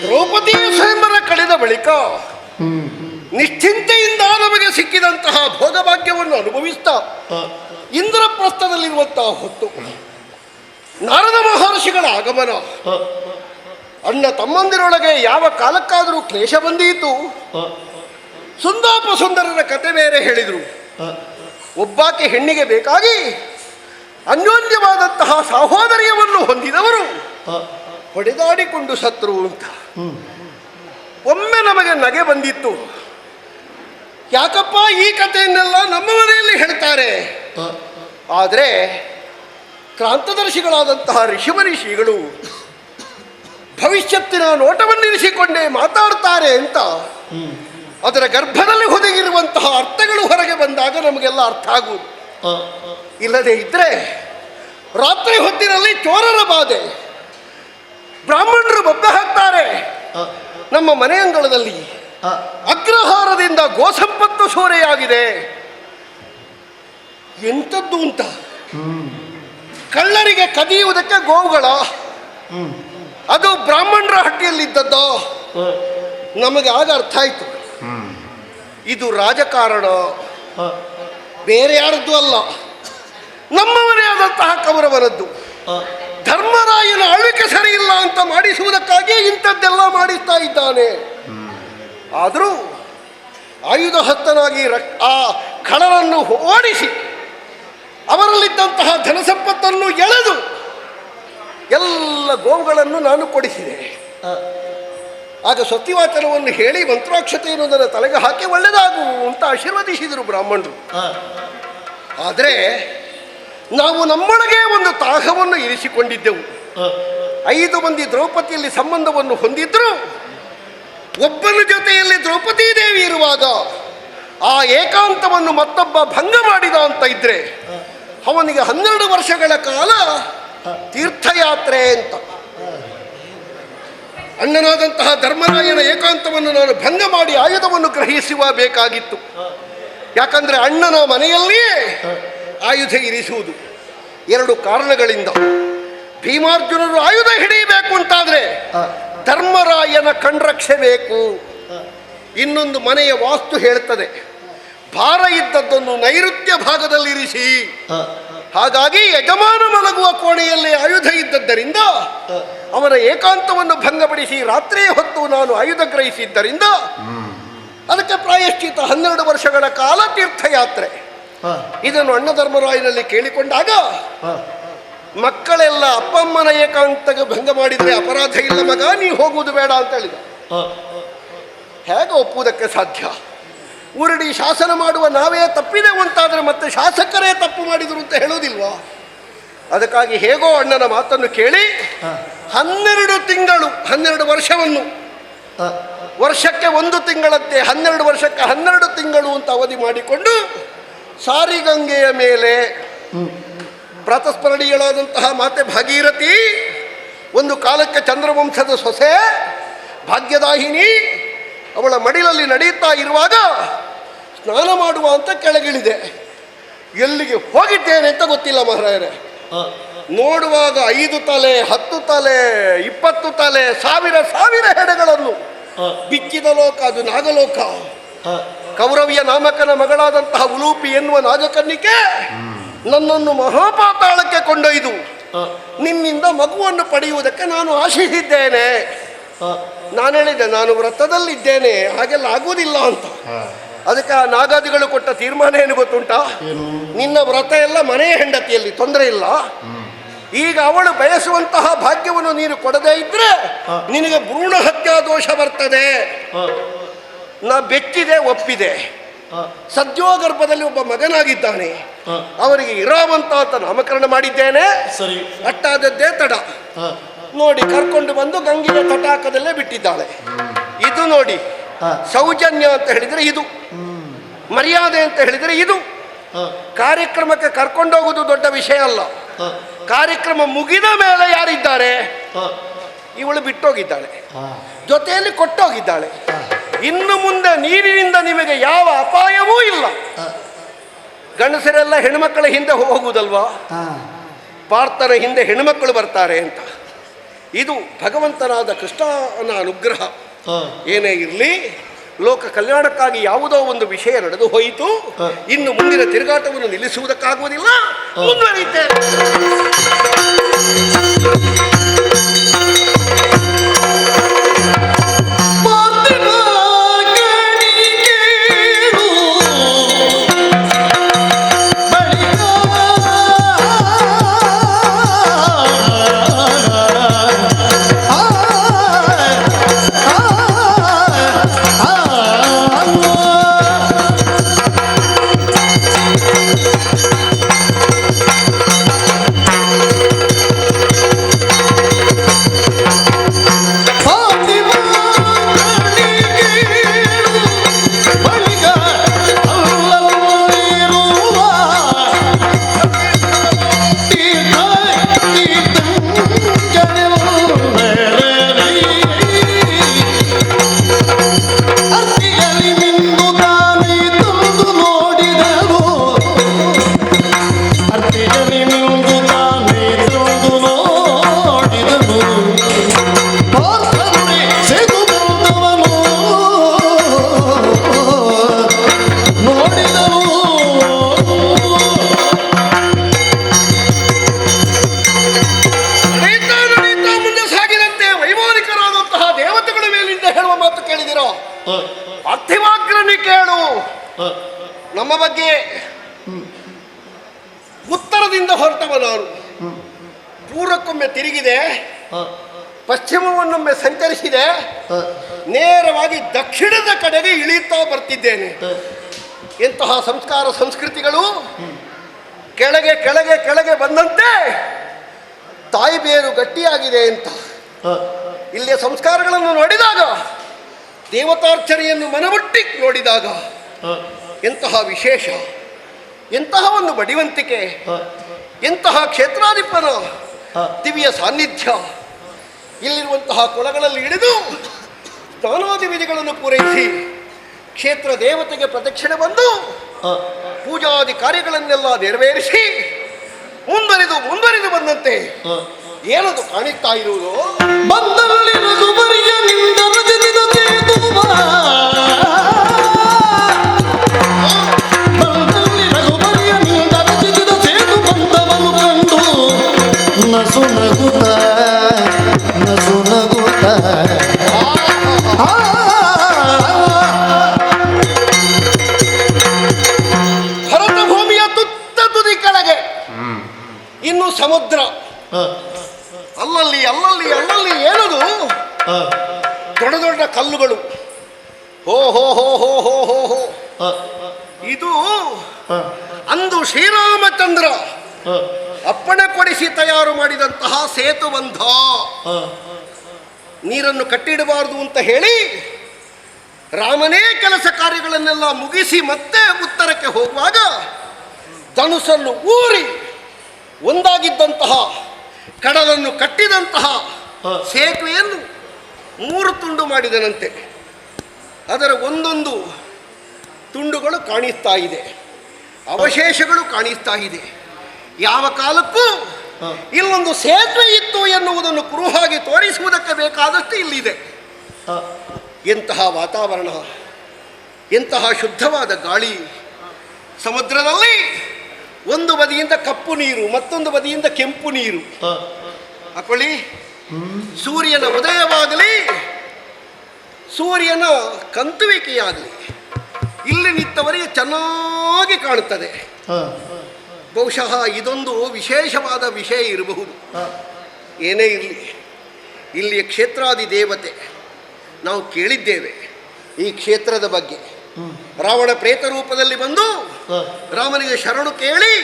ದ್ರೌಪದಿಯ ಸ್ವಯಂವರ ಕಳೆದ ಬಳಿಕ ನಿಶ್ಚಿಂತೆಯಿಂದ ನಮಗೆ ಸಿಕ್ಕಿದಂತಹ ಭೋಗಭಾಗ್ಯವನ್ನು ಅನುಭವಿಸ್ತಾ ಇಂದ್ರಪ್ರಸ್ಥದಲ್ಲಿರುವಂತಹ ಹೊತ್ತು ನಾರದ ಮಹರ್ಷಿಗಳ ಆಗಮನ, ಅಣ್ಣ ತಮ್ಮಂದಿರೊಳಗೆ ಯಾವ ಕಾಲಕ್ಕಾದರೂ ಕ್ಲೇಶ ಬಂದೀತು. ಸುಂದಾಪ ಸುಂದರರ ಕತೆ ಬೇರೆ ಹೇಳಿದರು. ಒಬ್ಬಾಕೆ ಹೆಣ್ಣಿಗೆ ಬೇಕಾಗಿ ಅನ್ಯೋನ್ಯವಾದಂತಹ ಸಹೋದರಿಯವನ್ನು ಹೊಂದಿದವರು ಹೊಡೆದಾಡಿಕೊಂಡು ಸತ್ರು ಅಂತ. ಒಮ್ಮೆ ನಮಗೆ ನಗೆ ಬಂದಿತ್ತು. ಯಾಕಪ್ಪ ಈ ಕಥೆಯನ್ನೆಲ್ಲ ನಮ್ಮ ಮನೆಯಲ್ಲಿ ಹೇಳ್ತಾರೆ, ಆದರೆ ಕ್ರಾಂತದರ್ಶಿಗಳಾದಂತಹ ಋಷಿಮನಿಷಿಗಳು ಭವಿಷ್ಯತ್ತಿನ ನೋಟವನ್ನಿರಿಸಿಕೊಂಡೇ ಮಾತಾಡ್ತಾರೆ ಅಂತ ಅದರ ಗರ್ಭದಲ್ಲಿ ಹುದುಗಿರುವಂತಹ ಅರ್ಥಗಳು ಹೊರಗೆ ಬಂದಾಗ ನಮಗೆಲ್ಲ ಅರ್ಥ ಆಗುವುದು. ಇಲ್ಲದೆ ಇದ್ರೆ ರಾತ್ರಿ ಹೊತ್ತಿನಲ್ಲಿ ಚೋರರ ಬಾಧೆ, ಬ್ರಾಹ್ಮಣರು ಬೊಬ್ಬೆ ಹಾಕ್ತಾರೆ. ನಮ್ಮ ಮನೆಯಂಗಳದಲ್ಲಿ ಅಗ್ರಹಾರದಿಂದ ಗೋಸಂಪತ್ತು ಸೂರೆಯಾಗಿದೆ. ಎಂಥದ್ದು ಅಂತ, ಕಳ್ಳರಿಗೆ ಕದಿಯುವುದಕ್ಕೆ ಗೋವುಗಳ, ಅದು ಬ್ರಾಹ್ಮಣರ ಹಟ್ಟಿಯಲ್ಲಿದ್ದದ್ದು. ನಮಗೆ ಆಗ ಅರ್ಥ ಆಯ್ತು, ಇದು ರಾಜಕಾರಣ, ಬೇರೆ ಯಾರದ್ದು ಅಲ್ಲ, ನಮ್ಮವರೇ ಆದಂತಹ ಕೌರವರದ್ದು. ಧರ್ಮರಾಯನ ಆಳ್ವಿಕೆ ಸರಿ ಇಲ್ಲ ಅಂತ ಮಾಡಿಸುವುದಕ್ಕಾಗಿಯೇ ಇಂಥದ್ದೆಲ್ಲ ಮಾಡಿಸ್ತಾ ಇದ್ದಾನೆ. ಆದರೂ ಆಯುಧ ಹಸ್ತನಾಗಿ ಆ ಖಳರನ್ನು ಓಡಿಸಿ ಅವರಲ್ಲಿದ್ದಂತಹ ಧನಸಂಪತ್ತನ್ನು ಎಳೆದು ಎಲ್ಲ ಗೋವುಗಳನ್ನು ನಾನು ಕೊಡಿಸಿದೆ. ಆಗ ಸತ್ಯವಾಚನವನ್ನು ಹೇಳಿ ಮಂತ್ರಾಕ್ಷತೆಯನ್ನು ನನ್ನ ತಲೆಗೆ ಹಾಕಿ ಒಳ್ಳೆಯದಾಗು ಅಂತ ಆಶೀರ್ವದಿಸಿದರು ಬ್ರಾಹ್ಮಣರು. ಆದರೆ ನಾವು ನಮ್ಮೊಳಗೆ ಒಂದು ತಾಹವನ್ನು ಇರಿಸಿಕೊಂಡಿದ್ದೆವು. 5 ಮಂದಿ ದ್ರೌಪದಿಯಲ್ಲಿ ಸಂಬಂಧವನ್ನು ಹೊಂದಿದ್ರು. ಒಬ್ಬನ ಜೊತೆಯಲ್ಲಿ ದ್ರೌಪದಿ ದೇವಿ ಇರುವಾಗ ಆ ಏಕಾಂತವನ್ನು ಮತ್ತೊಬ್ಬ ಭಂಗ ಮಾಡಿದ ಅಂತ ಇದ್ರೆ ಅವನಿಗೆ 12 ವರ್ಷಗಳ ಕಾಲ ತೀರ್ಥಯಾತ್ರೆ ಅಂತ. ಅಣ್ಣನಾದಂತಹ ಧರ್ಮರಾಯನ ಏಕಾಂತವನ್ನು ನಾನು ಭಂಗ ಮಾಡಿ ಆಯುಧವನ್ನು ಗ್ರಹಿಸುವ ಬೇಕಾಗಿತ್ತು. ಯಾಕಂದ್ರೆ ಅಣ್ಣನ ಮನೆಯಲ್ಲಿಯೇ ಆಯುಧ ಇರಿಸುವುದು 2 ಕಾರಣಗಳಿಂದ. ಭೀಮಾರ್ಜುನರು ಆಯುಧ ಹಿಡಿಯಬೇಕು ಅಂತಾದ್ರೆ ಧರ್ಮರಾಯನ ಕಣ್ರಕ್ಷೆ ಬೇಕು. ಇನ್ನೊಂದು ಮನೆಯ ವಾಸ್ತು ಹೇಳ್ತದೆ, ಭಾರ ಇದ್ದದ್ದನ್ನು ನೈಋತ್ಯ ಭಾಗದಲ್ಲಿರಿಸಿ. ಹಾಗಾಗಿ ಯಜಮಾನ ಮಲಗುವ ಕೋಣೆಯಲ್ಲಿ ಆಯುಧ ಇದ್ದದ್ದರಿಂದ ಅವನ ಏಕಾಂತವನ್ನು ಭಂಗಪಡಿಸಿ ರಾತ್ರಿಯ ಹೊತ್ತು ನಾನು ಆಯುಧ ಗ್ರಹಿಸಿದ್ದರಿಂದ ಅದಕ್ಕೆ ಪ್ರಾಯಶ್ಚಿತ 12 ವರ್ಷಗಳ ಕಾಲ ತೀರ್ಥಯಾತ್ರೆ. ಇದನ್ನು ಅಣ್ಣ ಧರ್ಮರಾಯನಲ್ಲಿ ಕೇಳಿಕೊಂಡಾಗ ಮಕ್ಕಳೆಲ್ಲ ಅಪ್ಪಮ್ಮನ ಏಕಾಂತಗೆ ಭಂಗ ಮಾಡಿದರೆ ಅಪರಾಧ ಇಲ್ಲ ಮಗ, ನೀ ಹೋಗುವುದು ಬೇಡ ಅಂತ ಹೇಳಿದ. ಹೇಗೆ ಒಪ್ಪುವುದಕ್ಕೆ ಸಾಧ್ಯ? ಊರಡಿ ಶಾಸನ ಮಾಡುವ ನಾವೇ ತಪ್ಪಿದೆ ಅಂತಾದರೆ ಮತ್ತೆ ಶಾಸಕರೇ ತಪ್ಪು ಮಾಡಿದರು ಅಂತ ಹೇಳೋದಿಲ್ವಾ? ಅದಕ್ಕಾಗಿ ಹೇಗೋ ಅಣ್ಣನ ಮಾತನ್ನು ಕೇಳಿ 12 ತಿಂಗಳು 12 ವರ್ಷವನ್ನು ವರ್ಷಕ್ಕೆ 1 ತಿಂಗಳಂತೆ 12 ವರ್ಷಕ್ಕೆ 12 ತಿಂಗಳು ಅಂತ ಅವಧಿ ಮಾಡಿಕೊಂಡು ಸಾರಿಗಂಗೆಯ ಮೇಲೆ ಪ್ರಾತಸ್ಮರಣೀಯಳಾದಂತಹ ಮಾತೆ ಭಾಗೀರಥಿ, ಒಂದು ಕಾಲಕ್ಕೆ ಚಂದ್ರವಂಶದ ಸೊಸೆ ಭಾಗ್ಯದಾಹಿನಿ, ಅವಳ ಮಡಿಲಲ್ಲಿ ನಡೆಯುತ್ತಾ ಇರುವಾಗ ಸ್ನಾನ ಮಾಡುವ ಅಂತ ಕೆಳಗಿಳಿದೆ. ಎಲ್ಲಿಗೆ ಹೋಗಿದ್ದೇನೆ ಅಂತ ಗೊತ್ತಿಲ್ಲ ಮಹಾರಾಯರೇ. ನೋಡುವಾಗ 5 ತಲೆ 10 ತಲೆ 20 ತಲೆ ಸಾವಿರ ಹೆಡೆಗಳನ್ನು ಬಿಚ್ಚಿದ ಲೋಕ ಅದು ನಾಗಲೋಕ. ಕೌರವಿಯ ನಾಮಕನ ಮಗಳಾದಂತಹ ಉಲೂಪಿ ಎನ್ನುವ ನಾಗಕನ್ನಿಕೆ ನನ್ನನ್ನು ಮಹಾಪಾತಾಳಕ್ಕೆ ಕೊಂಡೊಯ್ದು ನಿನ್ನಿಂದ ಮಗುವನ್ನು ಪಡೆಯುವುದಕ್ಕೆ ನಾನು ಆಶಿಸಿದ್ದೇನೆ. ನಾನು ಹೇಳಿದೆ, ನಾನು ವ್ರತದಲ್ಲಿದ್ದೇನೆ, ಹಾಗೆಲ್ಲ ಆಗುವುದಿಲ್ಲ ಅಂತ. ಅದಕ್ಕೆ ಆ ನಾಗಾದಿಗಳು ಕೊಟ್ಟ ತೀರ್ಮಾನ ಏನು ಗೊತ್ತುಂಟಾ? ನಿನ್ನ ವ್ರತ ಎಲ್ಲ ಮನೆಯ ಹೆಂಡತಿಯಲ್ಲಿ, ತೊಂದರೆ ಇಲ್ಲ. ಈಗ ಅವಳು ಬಯಸುವಂತಹ ಭಾಗ್ಯವನ್ನು ನೀನು ಕೊಡದೇ ಇದ್ರೆ ನಿನಗೆ ಭ್ರೂಣ ಹತ್ಯಾ ದೋಷ ಬರ್ತದೆ. ನಾ ಬೆಚ್ಚಿದೆ, ಒಪ್ಪಿದೆ. ಸದ್ಯೋಗರ್ಭದಲ್ಲಿ ಒಬ್ಬ ಮಗನಾಗಿದ್ದಾನೆ, ಅವರಿಗೆ ಇರಾವಂತ ಅಂತ ನಾಮಕರಣ ಮಾಡಿದ್ದೇನೆ. ಅಟ್ಟಾದದ್ದೇ ತಡ ನೋಡಿ ಕರ್ಕೊಂಡು ಬಂದು ಗಂಗೆಯ ತಟಾಕದಲ್ಲೇ ಬಿಟ್ಟಿದ್ದಾಳೆ. ಇದು ನೋಡಿ ಸೌಜನ್ಯ ಅಂತ ಹೇಳಿದ್ರೆ ಇದು, ಮರ್ಯಾದೆ ಅಂತ ಹೇಳಿದ್ರೆ ಇದು. ಕಾರ್ಯಕ್ರಮಕ್ಕೆ ಕರ್ಕೊಂಡೋಗುವುದು ದೊಡ್ಡ ವಿಷಯ ಅಲ್ಲ. ಕಾರ್ಯಕ್ರಮ ಮುಗಿದ ಮೇಲೆ ಯಾರಿದ್ದಾರೆ? ಇವಳು ಬಿಟ್ಟೋಗಿದ್ದಾಳೆ, ಜೊತೆಯಲ್ಲಿ ಕೊಟ್ಟೋಗಿದ್ದಾಳೆ. ಇನ್ನು ಮುಂದೆ ನೀರಿನಿಂದ ನಿಮಗೆ ಯಾವ ಅಪಾಯವೂ ಇಲ್ಲ. ಗಂಡಸರೆಲ್ಲ ಹೆಣ್ಮಕ್ಕಳ ಹಿಂದೆ ಹೋಗುವುದಲ್ವಾ? ಪಾರ್ಥನ ಹಿಂದೆ ಹೆಣ್ಣುಮಕ್ಕಳು ಬರ್ತಾರೆ ಅಂತ. ಇದು ಭಗವಂತನಾದ ಕೃಷ್ಣನ ಅನುಗ್ರಹ. ಏನೇ ಇರಲಿ, ಲೋಕ ಕಲ್ಯಾಣಕ್ಕಾಗಿ ಯಾವುದೋ ಒಂದು ವಿಷಯ ನಡೆದು ಹೋಯಿತು. ಇನ್ನು ಮುಂದಿನ ತಿರುಗಾಟವನ್ನು ನಿಲ್ಲಿಸುವುದಕ್ಕಾಗುವುದಿಲ್ಲ, ಮುಂದುವರಿಯುತ್ತೇನೆ. ಪಾರ್ಥಿವಾಗ್ರನಿ ಕೇಳು. ನಮ್ಮ ಬಗ್ಗೆ ಉತ್ತರದಿಂದ ಹೊರಟವ ನಾನು. ಪೂರ್ವಕ್ಕೊಮ್ಮೆ ತಿರುಗಿದೆ, ಪಶ್ಚಿಮವನ್ನೊಮ್ಮೆ ಸಂಚರಿಸಿದೆ, ನೇರವಾಗಿ ದಕ್ಷಿಣದ ಕಡೆಗೆ ಇಳಿಯುತ್ತಾ ಬರ್ತಿದ್ದೇನೆ. ಎಂತಹ ಸಂಸ್ಕಾರ ಸಂಸ್ಕೃತಿಗಳು! ಕೆಳಗೆ ಕೆಳಗೆ ಕೆಳಗೆ ಬಂದಂತೆ ತಾಯಿ ಬೇರು ಗಟ್ಟಿಯಾಗಿದೆ ಅಂತ. ಇಲ್ಲಿಯ ಸಂಸ್ಕಾರಗಳನ್ನು ನೋಡಿದಾಗ, ದೇವತಾರ್ಚನೆಯನ್ನು ಮನಮುಟ್ಟಿ ನೋಡಿದಾಗ ಎಂತಹ ವಿಶೇಷ, ಎಂತಹ ಒಂದು ಬಡಿವಂತಿಕೆ, ಎಂತಹ ಕ್ಷೇತ್ರಾಧಿಪನ ದಿವ್ಯ ಸಾನ್ನಿಧ್ಯ. ಇಲ್ಲಿರುವಂತಹ ಕೊಳಗಳಲ್ಲಿ ಇಳಿದು ಸ್ನಾನಾದಿ ವಿಧಿಗಳನ್ನು ಪೂರೈಸಿ ಕ್ಷೇತ್ರ ದೇವತೆಗೆ ಪ್ರದಕ್ಷಿಣೆ ಬಂದು ಪೂಜಾದಿ ಕಾರ್ಯಗಳನ್ನೆಲ್ಲ ನೆರವೇರಿಸಿ ಮುಂದುವರಿದು ಬಂದಂತೆ ಏನದು ಕಾಣಿಸ್ತಾ ಇರುವುದು? ಭರತ ಭೂಮಿಯ ತುತ್ತ ತುದಿ ಕೆಳಗೆ ಇನ್ನು ಸಮುದ್ರ, ಅಲ್ಲಲ್ಲಿ ಅಲ್ಲಲ್ಲಿ ಅಲ್ಲಲ್ಲಿ ಏನದು ದೊಡ್ಡ ದೊಡ್ಡ ಕಲ್ಲುಗಳು. ಹೋ ಹೋ ಹೋ ಹೋ ಹೋ ಹೋ ಹೋ. ಇದು ಅಂದು ಶ್ರೀರಾಮಚಂದ್ರ ಅಪ್ಪಣೆ ಕೊಡಿಸಿ ತಯಾರು ಮಾಡಿದಂತಹ ಸೇತುಬಂಧ. ನೀರನ್ನು ಕಟ್ಟಿಡಬಾರದು ಅಂತ ಹೇಳಿ ರಾಮನೇ ಕೆಲಸ ಕಾರ್ಯಗಳನ್ನೆಲ್ಲ ಮುಗಿಸಿ ಮತ್ತೆ ಉತ್ತರಕ್ಕೆ ಹೋಗುವಾಗ ಧನುಸನ್ನು ಊರಿ ಒಂದಾಗಿದ್ದಂತಹ ಕಡಲನ್ನು ಕಟ್ಟಿದಂತಹ ಸೇತುವೆಯನ್ನು 3 ತುಂಡು ಮಾಡಿದನಂತೆ. ಅದರ ಒಂದೊಂದು ತುಂಡುಗಳು ಕಾಣಿಸ್ತಾ ಇದೆ, ಅವಶೇಷಗಳು ಕಾಣಿಸ್ತಾ ಇದೆ. ಯಾವ ಕಾಲಕ್ಕೂ ಇಲ್ಲೊಂದು ಸೇತುವೆ ಇತ್ತು ಎನ್ನುವುದನ್ನು ಕುರುಹಾಗಿ ತೋರಿಸುವುದಕ್ಕೆ ಬೇಕಾದಷ್ಟು ಇಲ್ಲಿದೆ. ಎಂತಹ ವಾತಾವರಣ, ಎಂತಹ ಶುದ್ಧವಾದ ಗಾಳಿ. ಸಮುದ್ರದಲ್ಲಿ ಒಂದು ಬದಿಯಿಂದ ಕಪ್ಪು ನೀರು, ಮತ್ತೊಂದು ಬದಿಯಿಂದ ಕೆಂಪು ನೀರು. ಹಾಕೊಳ್ಳಿ, ಸೂರ್ಯನ ಉದಯವಾಗಲಿ ಸೂರ್ಯನ ಕಂತುವಿಕೆಯಾಗಲಿ ಇಲ್ಲಿ ನಿಂತವರಿಗೆ ಚೆನ್ನಾಗಿ ಕಾಣುತ್ತದೆ. ಬಹುಶಃ ಇದೊಂದು ವಿಶೇಷವಾದ ವಿಷಯ ಇರಬಹುದು. ಏನೇ ಇರಲಿ, ಇಲ್ಲಿಯ ಕ್ಷೇತ್ರಾದಿ ದೇವತೆ ನಾವು ಕೇಳಿದ್ದೇವೆ ಈ ಕ್ಷೇತ್ರದ ಬಗ್ಗೆ. ರಾವಣ ಪ್ರೇತ ರೂಪದಲ್ಲಿ ಬಂದು ರಾಮನಿಗೆ ಶರಣು ಕೇಳಿ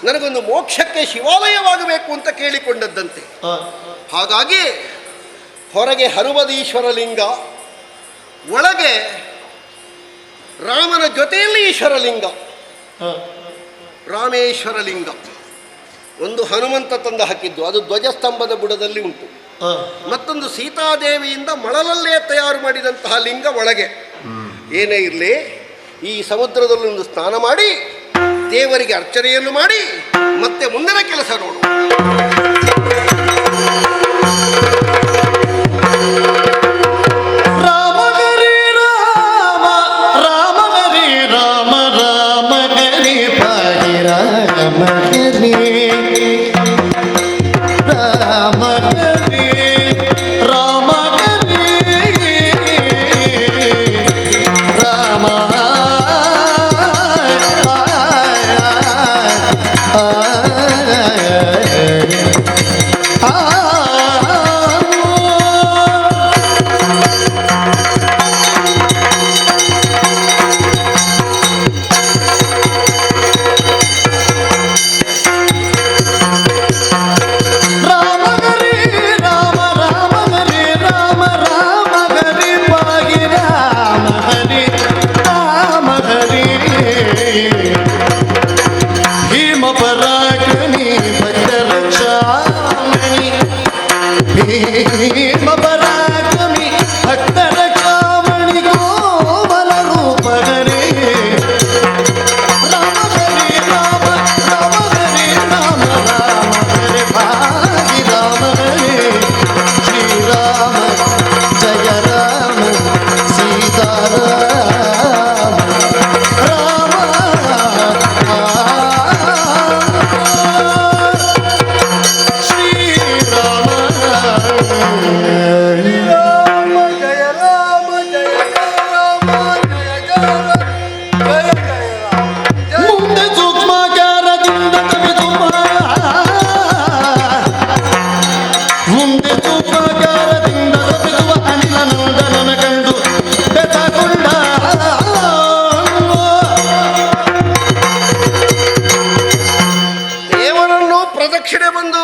ನನಗೊಂದು ಮೋಕ್ಷಕ್ಕೆ ಶಿವಾಲಯವಾಗಬೇಕು ಅಂತ ಕೇಳಿಕೊಂಡದ್ದಂತೆ. ಹಾಗಾಗಿ ಹೊರಗೆ ಹನುಮದೀಶ್ವರ ಲಿಂಗ, ಒಳಗೆ ರಾಮನ ಜೊತೆಯಲ್ಲಿ ಈಶ್ವರಲಿಂಗ, ರಾಮೇಶ್ವರ ಲಿಂಗ. ಒಂದು ಹನುಮಂತ ತಂದು ಹಾಕಿದ್ದು, ಅದು ಧ್ವಜಸ್ತಂಭದ ಬುಡದಲ್ಲಿ ಉಂಟು. ಮತ್ತೊಂದು ಸೀತಾದೇವಿಯಿಂದ ಮಳಲಲ್ಲೇ ತಯಾರು ಮಾಡಿದಂತಹ ಲಿಂಗ ಒಳಗೆ. ಏನೇ ಇರಲಿ, ಈ ಸಮುದ್ರದಲ್ಲಿ ಒಂದು ಸ್ನಾನ ಮಾಡಿ ದೇವರಿಗೆ ಅರ್ಚನೆಯನ್ನು ಮಾಡಿ ಮತ್ತೆ ಮುಂದಿನ ಕೆಲಸ ನೋಡು.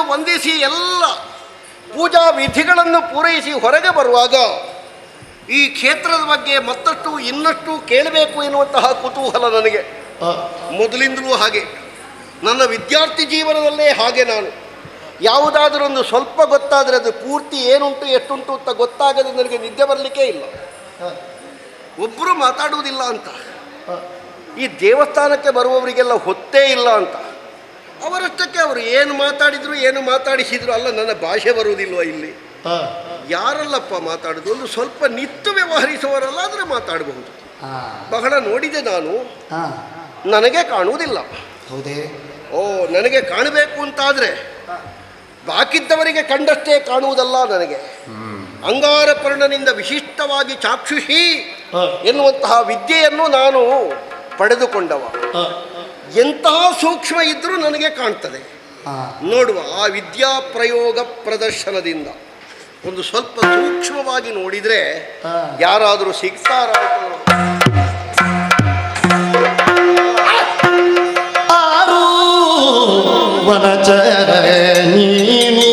ವಂದಿಸಿ ಎಲ್ಲ ಪೂಜಾ ವಿಧಿಗಳನ್ನು ಪೂರೈಸಿ ಹೊರಗೆ ಬರುವಾಗ ಈ ಕ್ಷೇತ್ರದ ಬಗ್ಗೆ ಮತ್ತಷ್ಟು ಇನ್ನಷ್ಟು ಕೇಳಬೇಕು ಎನ್ನುವಂತಹ ಕುತೂಹಲ ನನಗೆ ಮೊದಲಿಂದಲೂ ಹಾಗೆ. ನನ್ನ ವಿದ್ಯಾರ್ಥಿ ಜೀವನದಲ್ಲೇ ಹಾಗೆ ನಾನು ಯಾವುದಾದರೊಂದು ಸ್ವಲ್ಪ ಗೊತ್ತಾದರೆ ಅದು ಪೂರ್ತಿ ಏನುಂಟು ಎಷ್ಟುಂಟು ಅಂತ ಗೊತ್ತಾಗದೆ ನನಗೆ ನಿದ್ದೆ ಬರಲಿಕ್ಕೆ ಇಲ್ಲ. ಒಬ್ಬರು ಮಾತಾಡುವುದಿಲ್ಲ ಅಂತ, ಈ ದೇವಸ್ಥಾನಕ್ಕೆ ಬರುವವರಿಗೆಲ್ಲ ಹೊತ್ತೇ ಇಲ್ಲ ಅಂತ. ಅವರಷ್ಟಕ್ಕೆ ಅವರು ಏನು ಮಾತಾಡಿದ್ರು ಏನು ಮಾತಾಡಿಸಿದ್ರು ಅಲ್ಲ, ನನ್ನ ಭಾಷೆ ಬರುವುದಿಲ್ವ ಇಲ್ಲಿ? ಯಾರಲ್ಲಪ್ಪ ಮಾತಾಡೋದು? ಒಂದು ಸ್ವಲ್ಪ ನಿತ್ತು ವ್ಯವಹರಿಸುವವರಲ್ಲಾದರೆ ಮಾತಾಡಬಹುದು. ಬಹಳ ನೋಡಿದೆ ನಾನು, ನನಗೆ ಕಾಣುವುದಿಲ್ಲ. ಓ, ನನಗೆ ಕಾಣಬೇಕು ಅಂತಾದರೆ ಬಾಕಿದ್ದವರಿಗೆ ಕಂಡಷ್ಟೇ ಕಾಣುವುದಲ್ಲ ನನಗೆ. ಅಂಗಾರಪರ್ಣನಿಂದ ವಿಶಿಷ್ಟವಾಗಿ ಚಾಕ್ಷುಷಿ ಎನ್ನುವಂತಹ ವಿದ್ಯೆಯನ್ನು ನಾನು ಪಡೆದುಕೊಂಡವ. ಎಂತಹ ಸೂಕ್ಷ್ಮ ಇದ್ರೂ ನನಗೆ ಕಾಣ್ತದೆ. ನೋಡುವ ಆ ವಿದ್ಯಾ ಪ್ರಯೋಗ ಪ್ರದರ್ಶನದಿಂದ ಒಂದು ಸ್ವಲ್ಪ ಸೂಕ್ಷ್ಮವಾಗಿ ನೋಡಿದರೆ ಯಾರಾದರೂ ಸಿಗ್ತಾರ? ಆರು ವನಚರ ನೀನು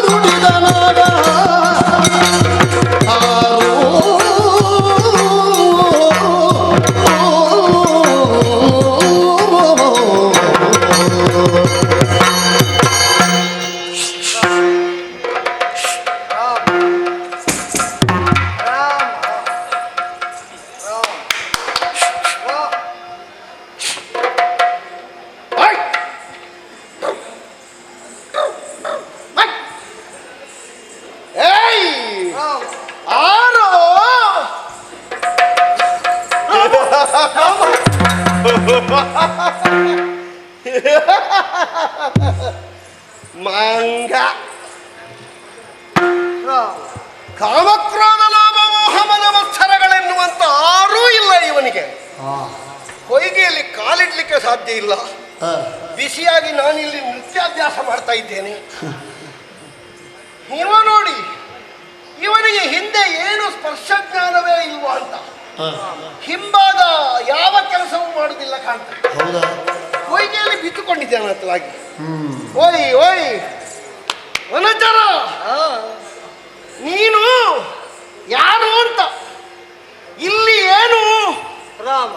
ದುಡಿದ ನಾಗ ಮಂಗ ಕಾಮಕ್ರೋಧ ಲೋಭ ಮೋಹ ಮದ ಮತ್ಸರಗಳೆನ್ನುವಂತ ಆರೂ ಇಲ್ಲ ಇವನಿಗೆ. ಹೊಯ್ಗೆಯಲ್ಲಿ ಕಾಲಿಡ್ಲಿಕ್ಕೆ ಸಾಧ್ಯ ಇಲ್ಲ. ಬಿಸಿಯಾಗಿ ನಾನಿಲ್ಲಿ ನೃತ್ಯಾಭ್ಯಾಸ ಮಾಡ್ತಾ ಇದ್ದೇನೆ. ಇವ ನೋಡಿ, ಇವನಿಗೆ ಹಿಂದೆ ಏನು ಸ್ಪರ್ಶ ಜ್ಞಾನವೇ ಇಲ್ವಾ ಅಂತ. ಹಿಂಭಾಗ ಯಾವ ಕೆಲಸವೂ ಮಾಡುವುದಿಲ್ಲ ಕಾಣ್ತದೆ. ಹೊಯ್ಗೆಯಲ್ಲಿ ಬಿತ್ತುಕೊಂಡಿದ್ದೇನತ್ತಲಾಗಿ. ಓಯ್ ಓಯ್ ವನಚರ, ನೀನು ಯಾರು ಅಂತ. ಇಲ್ಲಿ ಏನು ರಾಮ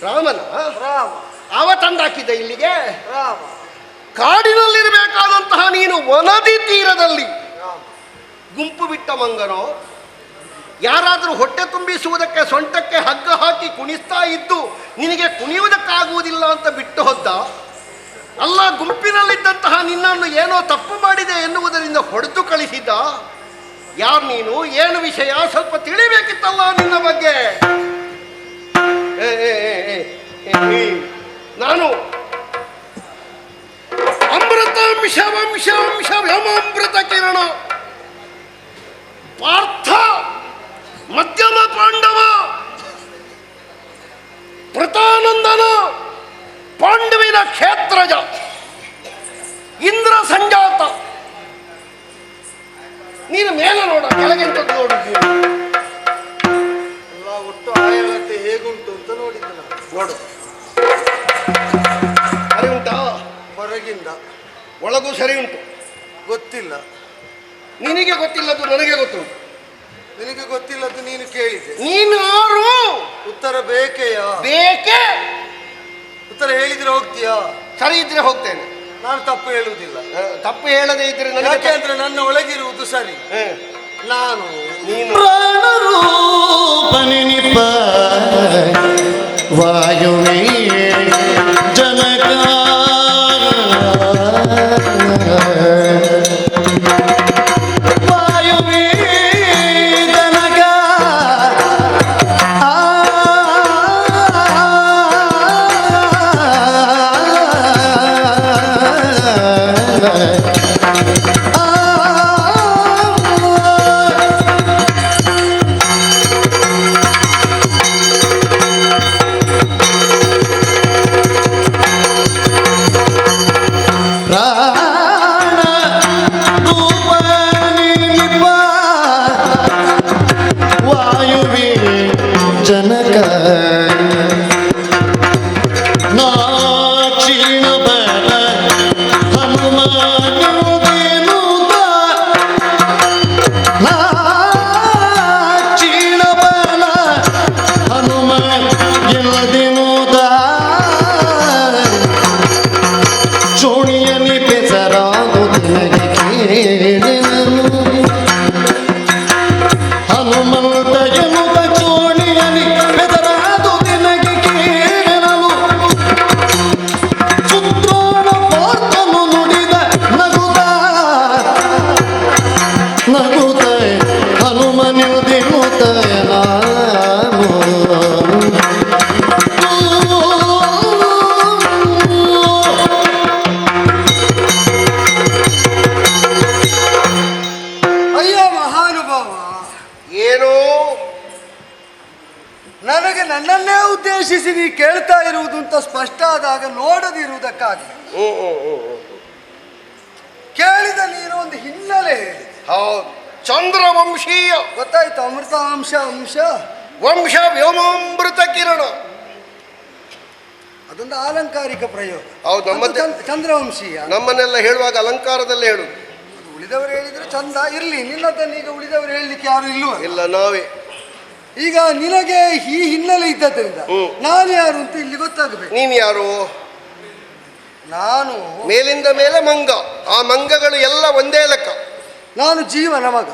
ರಾಮನ ರಾಮ ಅವ ತಂದಾಕಿದ್ದ ಇಲ್ಲಿಗೆ. ರಾಮ ಕಾಡಿನಲ್ಲಿರಬೇಕಾದಂತಹ ನೀನು ವನದಿ ತೀರದಲ್ಲಿ ಗುಂಪು ಬಿಟ್ಟ ಮಂಗನೋ, ಯಾರಾದರೂ ಹೊಟ್ಟೆ ತುಂಬಿಸುವುದಕ್ಕೆ ಸೊಂಟಕ್ಕೆ ಹಗ್ಗ ಹಾಕಿ ಕುಣಿಸ್ತಾ ಇದ್ದು ನಿನಗೆ ಕುಣಿಯುವುದಕ್ಕಾಗುವುದಿಲ್ಲ ಅಂತ ಬಿಟ್ಟು ಹೋದ ಅಲ್ಲ, ಗುಂಪಿನಲ್ಲಿದ್ದಂತಹ ನಿನ್ನನ್ನು ಏನೋ ತಪ್ಪು ಮಾಡಿದೆ ಎನ್ನುವುದರಿಂದ ಹೊಡೆದು ಕಳಿಸಿದ್ದ. ಯಾರು ನೀನು, ಏನು ವಿಷಯ, ಸ್ವಲ್ಪ ತಿಳಿಬೇಕಿತ್ತಲ್ಲ ನಿನ್ನ ಬಗ್ಗೆ. ನಾನು ಅಮೃತಾಂಶ ವಂಶ ವ್ಯಮಾಮೃತ ಕಿರಣ ಪಾರ್ಥ ಮಧ್ಯಮ ಪಾಂಡವ ಪ್ರತಾನಂದನ ಪಾಂಡವಿನ ಕ್ಷೇತ್ರಜ ಇಂದ್ರ ಸಂಜಾತ. ನೀನು ಮೇಲೆ ನೋಡ, ಕೆಳಗೆಂತದ್ದು ನೋಡಿದ್ದೀನಿ. ಎಲ್ಲ ಒಟ್ಟು ಆಯಳತೆ ಹೇಗುಂಟು ಅಂತ ನೋಡಿದ್ದೆ ನಾನು. ನೋಡು, ಸರಿ ಉಂಟಾ? ಹೊರಗಿಂದ ಒಳಗೂ ಸರಿ ಉಂಟು. ಗೊತ್ತಿಲ್ಲ, ನಿನಗೆ ಗೊತ್ತಿಲ್ಲದ್ದು ನನಗೆ ಗೊತ್ತುಂಟು. ನಿನಗೆ ಗೊತ್ತಿಲ್ಲದ್ದು ನೀನು ಕೇಳಿದೆ. ನೀನು ಯಾರು? ಉತ್ತರ ಬೇಕೆಯಾ? ಬೇಕೆ. ಉತ್ತರ ಹೇಳಿದ್ರೆ ಹೋಗ್ತೀಯಾ? ಸರಿ ಇದ್ರೆ ಹೋಗ್ತೇನೆ. ನಾನು ತಪ್ಪು ಹೇಳುವುದಿಲ್ಲ. ತಪ್ಪು ಹೇಳದೇ ಇದ್ರೆ ನನಗೆ ಯಾಕೆ ಅಂದ್ರೆ ನನ್ನ ಒಳಗಿರುವುದು ಸರಿ. ನಾನು ನೀನು ಪ್ರಾಣರೂಪನಿಪ ವಾಯುವೇ ಜನಕ ವಾಯುವೇ ಜನಕ ಜನಕ ನಾಚಿನ ಬರ ಹನುಮಾನೂತ ನಾಚಿನ ಬಲ ಹನುಮ ಎಲ್ದಿನೂತ ಚೋಣಿಯಲ್ಲಿ ಬೆಸರಾದು ನಿನಗೆ ಕೇಳಿದನು ಹನುಮಂತ ಎನ್ನುವ ಚೋಣಿಯಲ್ಲಿ ಬೆದರಾದು ನಿನಗೆ ಕೇಳಲು ಪುತ್ರೋಣ ಪಾರ್ಥನು ನುಡಿದ ನಗುತ್ತ ನಗುತ್ತ ಹನುಮನಿಲ್ದಿನುತ್ತ ಅಯ್ಯೋ ಮಹಾನುಭಾವ, ಏನು? ನನಗೆ ನನ್ನನ್ನೇ ಉದ್ದೇಶಿಸಿ ನೀ ಕೇಳ್ತಾ ಇರುವುದು ಅಂತ ಸ್ಪಷ್ಟ ಆದಾಗ ನೋಡದಿರುವುದಕ್ಕಾಗಿ ಕೇಳಿದ ನೀನು ಒಂದು ಹಿನ್ನೆಲೆ ಹೇಳಿ. ಹೌದು, ಚಂದ್ರವಂಶೀಯ ಗೊತ್ತಾಯ್ತು. ಅಮೃತಾಂಶ ಅಂಶ ವಂಶ ವ್ಯೋಮಾಮೃತ ಕಿರಣ. ಅದೊಂದು ಆಲಂಕಾರಿಕ ಪ್ರಯೋಗ. ಹೌದು, ಅದು ಚಂದ್ರವಂಶೀಯ. ನಮ್ಮನ್ನೆಲ್ಲ ಹೇಳುವಾಗ ಅಲಂಕಾರದಲ್ಲೇ ಹೇಳು. ಉಳಿದವರು ಹೇಳಿದ್ರೆ ಚಂದ ಇರ್ಲಿ, ನಿನ್ನದನ್ನು ಈಗ ಉಳಿದವರು ಹೇಳಲಿಕ್ಕೆ ಯಾರು ಇಲ್ವ? ಇಲ್ಲ, ನಾವೇ. ಈಗ ನಿನಗೆ ಈ ಹಿನ್ನೆಲೆ ಇದ್ದದ್ರಿಂದ ನಾನು ಯಾರು ಅಂತ ಇಲ್ಲಿ ಗೊತ್ತಾಗಬೇಕು. ನೀನು ಯಾರು? ನಾನು ಮೇಲಿಂದ ಮೇಲೆ ಮಂಗ. ಆ ಮಂಗಗಳು ಎಲ್ಲ ಒಂದೇ ಲೆಕ್ಕ. ನಾನು ಜೀವನ ಮಗ.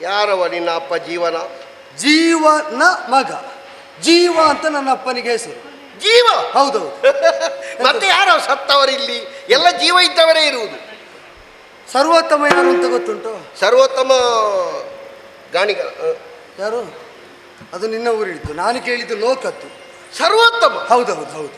ಯಾರವ ನಿನ್ನ ಅಪ್ಪ? ಜೀವನ. ಜೀವನ ಮಗ. ಜೀವ ಅಂತ ನನ್ನ ಅಪ್ಪನಿಗೆ ಹೆಸರು. ಜೀವ? ಹೌದೌದು. ಮತ್ತೆ ಯಾರೋ ಸತ್ತವರಿಲ್ಲಿ? ಎಲ್ಲ ಜೀವ ಇದ್ದವರೇ ಇರುವುದು. ಸರ್ವೋತ್ತಮ ಯಾರು ಅಂತ ಗೊತ್ತುಂಟು? ಸರ್ವೋತ್ತಮ ಗಾಣಿಗ. ಯಾರು? ಅದು ನಿನ್ನ ಊರಿದ್ದು. ನಾನು ಕೇಳಿದ್ದು ಲೋಕತ್ತು. ಸರ್ವೋತ್ತಮ. ಹೌದೌದು ಹೌದು.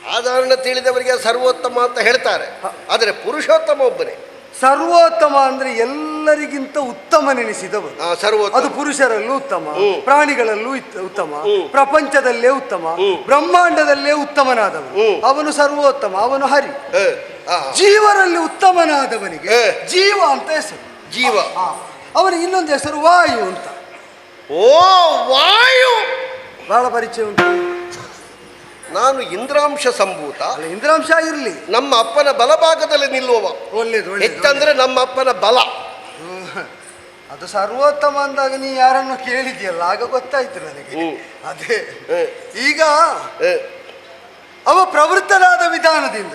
ಸಾಧಾರಣ ತಿಳಿದವರಿಗೆ ಸರ್ವೋತ್ತಮ ಅಂತ ಹೇಳ್ತಾರೆ, ಆದರೆ ಪುರುಷೋತ್ತಮ ಒಬ್ಬನೇ. ಸರ್ವೋತ್ತಮ ಅಂದ್ರೆ ಎಲ್ಲರಿಗಿಂತ ಉತ್ತಮನೆನಿಸಿದವರು. ಸರ್ವೋತ್ತಮ. ಅದು ಪುರುಷರಲ್ಲೂ ಉತ್ತಮ, ಪ್ರಾಣಿಗಳಲ್ಲೂ ಉತ್ತಮ, ಹ್ಮ್. ಪ್ರಪಂಚದಲ್ಲೇ ಉತ್ತಮ, ಬ್ರಹ್ಮಾಂಡದಲ್ಲೇ ಉತ್ತಮನಾದವನು ಅವನು ಸರ್ವೋತ್ತಮ, ಅವನು ಹರಿ. ಜೀವರಲ್ಲಿ ಉತ್ತಮನಾದವನಿಗೆ ಜೀವ ಅಂತ ಹೆಸರು. ಜೀವ. ಅವನಿಗೆ ಇನ್ನೊಂದು ಹೆಸರು ವಾಯು ಅಂತ. ಓ, ವಾಯು ಬಹಳ ಪರಿಚಯ ಉಂಟು. ನಾನು ಇಂದ್ರಾಂಶ ಸಂಭೂತ. ಇಂದ್ರಾಂಶ ಇರಲಿ, ನಮ್ಮ ಅಪ್ಪನ ಬಲಭಾಗದಲ್ಲಿ ನಿಲ್ಲುವವ. ಒಳ್ಳೇದು ಒಳ್ಳೇದು. ಹೆಚ್ಚಂದ್ರೆ ನಮ್ಮ ಅಪ್ಪನ ಬಲ. ಅದು ಸರ್ವೋತ್ತಮ ಅಂದಾಗ ನೀ ಯಾರನ್ನು ಕೇಳಿದ್ಯಲ್ಲ, ಆಗ ಗೊತ್ತಾಯ್ತು ನನಗೆ. ಅದೇ ಈಗ ಅವ ಪ್ರವೃತ್ತನಾದ ವಿಧಾನದಿಂದ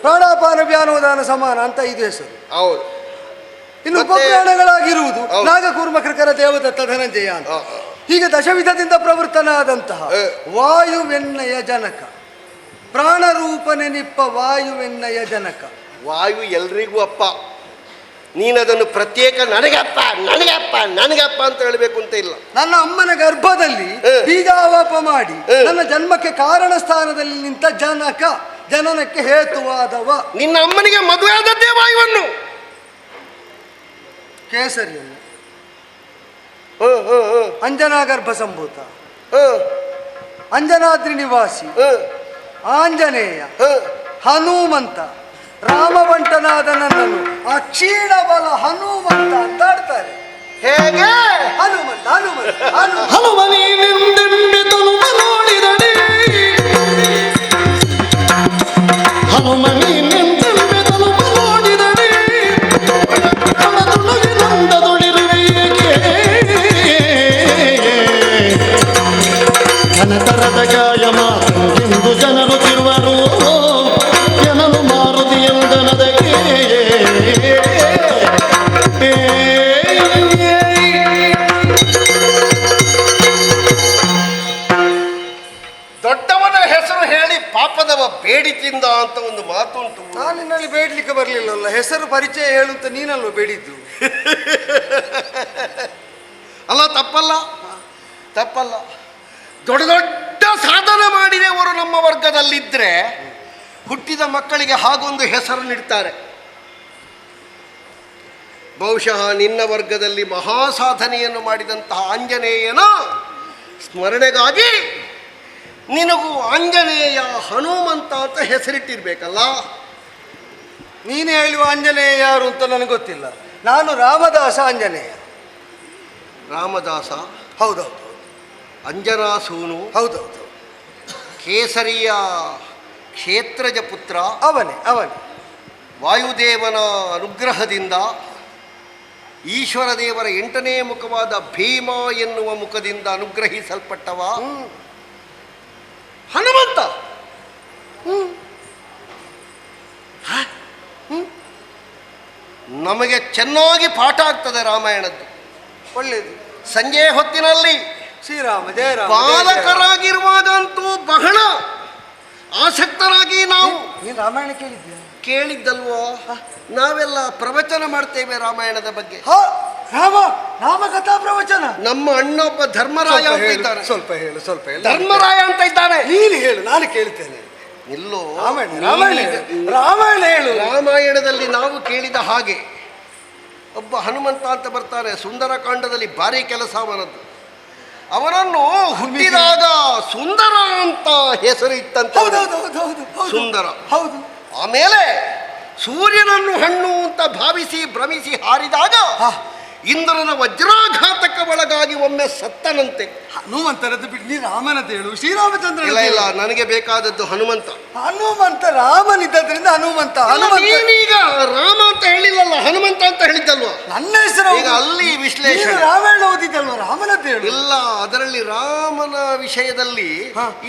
ಪ್ರಾಣಾಪಾನ ವ್ಯಾನೋದಾನ ಸಮಾನ ಅಂತ ಇದು ಹೆಸರು. ಹೌದು. ಇನ್ನು ಉಪಪ್ರಾಣಗಳಾಗಿರುವುದು ನಾಗಕೂರ್ಮ ಕೃಕರ ದೇವದತ್ತ ಧನಂಜಯ ಅಂತ. ಹೀಗೆ ದಶವಿಧದಿಂದ ಪ್ರವೃತ್ತನಾದಂತಹ ವಾಯುವೆನ್ನಯ ಜನಕ, ಪ್ರಾಣರೂಪನೆನಿಪ್ಪ ವಾಯುವೆನ್ನಯ ಜನಕ. ವಾಯು ಎಲ್ರಿಗೂ ಅಪ್ಪ. ನೀನದನ್ನು ಪ್ರತ್ಯೇಕ ನನಗಪ್ಪ ನನಗಪ್ಪ ನನಗಪ್ಪ ಅಂತ ಹೇಳಬೇಕು ಅಂತ ಇಲ್ಲ. ನನ್ನ ಅಮ್ಮನ ಗರ್ಭದಲ್ಲಿ ಬೀಜಾವಾಪ ಮಾಡಿ ನನ್ನ ಜನ್ಮಕ್ಕೆ ಕಾರಣ ಸ್ಥಾನದಲ್ಲಿ ನಿಂತ ಜನಕ, ಜನನಕ್ಕೆ ಹೇತುವಾದವ. ನಿನ್ನ ಅಮ್ಮನಿಗೆ ಮದುವೆ ಆದದ್ದೇ ವಾಯುವನ್ನು. ಕೇಸರಿಯನ್ನು ಅಂಜನಾ ಗರ್ಭ ಸಂಭೂತ, ಅಂಜನಾದ್ರಿ ನಿವಾಸಿ, ಆಂಜನೇಯ, ಹನುಮಂತ, ರಾಮವಂಟನಾದ ನನ್ನನ್ನು ಅಕ್ಷೀಣ ಬಲ ಹನುಮಂತ ಅಂತ ಆಡ್ತಾರೆ. ಹೇಗೆ? ಹನುಮಂತ ಹನುಮಂತ ಹನುಮನಿಂದೆಂಬಿತನು ನೋಡಿದಡೆ, ಹನುಮನಿಂದೆಂಬಿತನು ನೋಡಿದಡೆ, ಕಣದುಳಗೆ ನಂದದೊಳಿರುವೆ ಏಕೆ, ಘನತರದ ಗಾಯ ಮಾತೆಂದು ಜನರು ತಿರುವರು, ಜನನು ಮಾರುತಿ ಎಂದನದಕ್ಕೆ. ದೊಡ್ಡವನ ಹೆಸರು ಹೇಳಿ ಪಾಪದವ ಬೇಡಿತಿಂದ ಅಂತ ಒಂದು ಮಾತುಂಟು. ನಾನು ನಿನ್ನಲ್ಲಿ ಬೇಡ್ಲಿಕ್ಕೆ ಬರಲಿಲ್ಲಲ್ಲ, ಹೆಸರು ಪರಿಚಯ ಹೇಳುತ್ತ ನೀನಲ್ವ ಬೇಡಿದ್ದು. ಅಲ್ಲ, ತಪ್ಪಲ್ಲ ತಪ್ಪಲ್ಲ. ದೊಡ್ಡ ದೊಡ್ಡ ಸಾಧನೆ ಮಾಡಿದವರು ನಮ್ಮ ವರ್ಗದಲ್ಲಿದ್ದರೆ ಹುಟ್ಟಿದ ಮಕ್ಕಳಿಗೆ ಹಾಗೊಂದು ಹೆಸರು ನೀಡ್ತಾರೆ. ಬಹುಶಃ ನಿನ್ನ ವರ್ಗದಲ್ಲಿ ಮಹಾ ಸಾಧನೆಯನ್ನು ಮಾಡಿದಂತಹ ಆಂಜನೇಯನ ಸ್ಮರಣೆಗಾಗಿ ನಿನಗೂ ಆಂಜನೇಯ ಹನುಮಂತ ಅಂತ ಹೆಸರಿಟ್ಟಿರ್ಬೇಕಲ್ಲ. ನೀನು ಹೇಳುವ ಆಂಜನೇಯ ಯಾರು ಅಂತ ನನಗೆ ಗೊತ್ತಿಲ್ಲ. ನಾನು ರಾಮದಾಸ ಆಂಜನೇಯ. ರಾಮದಾಸ ಹೌದೌದು, ಅಂಜನಾಸೂನು, ಹೌದೌದು, ಕೇಸರಿಯ ಕ್ಷೇತ್ರಜ ಪುತ್ರ, ಅವನೇ ಅವನೇ. ವಾಯುದೇವನ ಅನುಗ್ರಹದಿಂದ ಈಶ್ವರ ದೇವರ 8ನೇ ಮುಖವಾದ ಭೀಮ ಎನ್ನುವ ಮುಖದಿಂದ ಅನುಗ್ರಹಿಸಲ್ಪಟ್ಟವ ಹನುಮಂತ. ನಮಗೆ ಚೆನ್ನಾಗಿ ಪಾಠ ಆಗ್ತದೆ ರಾಮಾಯಣದ್ದು. ಒಳ್ಳೇದು. ಸಂಜೆ ಹೊತ್ತಿನಲ್ಲಿ ಶ್ರೀರಾಮ ಜಯ ರಾಮ. ಬಾಲಕರಾಗಿರುವಾಗಂತೂ ಬಹಳ ಆಸಕ್ತರಾಗಿ ನಾವು ನೀನು ರಾಮಾಯಣ ಕೇಳಿದ್ಯಾ? ಕೇಳಿದ್ದಲ್ವೋ. ನಾವೆಲ್ಲ ಪ್ರವಚನ ಮಾಡ್ತೇವೆ ರಾಮಾಯಣದ ಬಗ್ಗೆ. ರಾಮ ರಾಮಕಥಾ ಪ್ರವಚನ. ನಮ್ಮ ಅಣ್ಣೊಬ್ಬ ಧರ್ಮರಾಯ ಅಂತ ಇದ್ದಾನೆ. ಸ್ವಲ್ಪ ಹೇಳು, ಸ್ವಲ್ಪ ಹೇಳು. ಧರ್ಮರಾಯ ಅಂತ ಇದ್ದಾನೆ. ನೀನು ಹೇಳು, ನಾನು ಕೇಳ್ತೇನೆ. ಇಲ್ಲೋ, ರಾಮಾಯಣ ಹೇಳು. ರಾಮಾಯಣದಲ್ಲಿ ನಾವು ಕೇಳಿದ ಹಾಗೆ ಒಬ್ಬ ಹನುಮಂತ ಅಂತ ಬರ್ತಾನೆ. ಸುಂದರಕಾಂಡದಲ್ಲಿ ಭಾರಿ ಕೆಲಸ ಅವನದ್ದು. ಅವನನ್ನು ಹುಟ್ಟಿದಾಗ ಸುಂದರ ಅಂತ ಹೆಸರು ಇತ್ತಂತೆ. ಸುಂದರ. ಹೌದು. ಆಮೇಲೆ ಸೂರ್ಯನನ್ನು ಹಣ್ಣು ಅಂತ ಭಾವಿಸಿ ಭ್ರಮಿಸಿ ಹಾರಿದಾಗ ಇಂದ್ರನ ವಜ್ರಾಘಾತಕ್ಕೆ ಒಳಗಾಗಿ ಒಮ್ಮೆ ಸತ್ತನಂತೆ. ಹನುಮಂತರದ್ದು ಬಿಟ್ಟು ನೀ ರಾಮನದ್ದು ಹೇಳು. ಶ್ರೀರಾಮಚಂದ್ರ. ಇಲ್ಲ ಇಲ್ಲ, ನನಗೆ ಬೇಕಾದದ್ದು ಹನುಮಂತ. ಹನುಮಂತ ರಾಮನಿದ್ದರಿಂದ ಹನುಮಂತ. ನೀನೀಗ ರಾಮ ಅಂತ ಹೇಳಿಲ್ಲಲ್ಲ, ಹನುಮಂತ ಅಂತ ಹೇಳಿದ್ದಲ್ವ? ನನ್ನ ಹೆಸರು. ಈಗ ಅಲ್ಲಿ ವಿಶ್ಲೇಷಣೆ. ರಾಮಾಯಣ ಓದಿದ್ದಲ್ವ, ರಾಮನದ್ದು ಹೇಳು. ಇಲ್ಲ, ಅದರಲ್ಲಿ ರಾಮನ ವಿಷಯದಲ್ಲಿ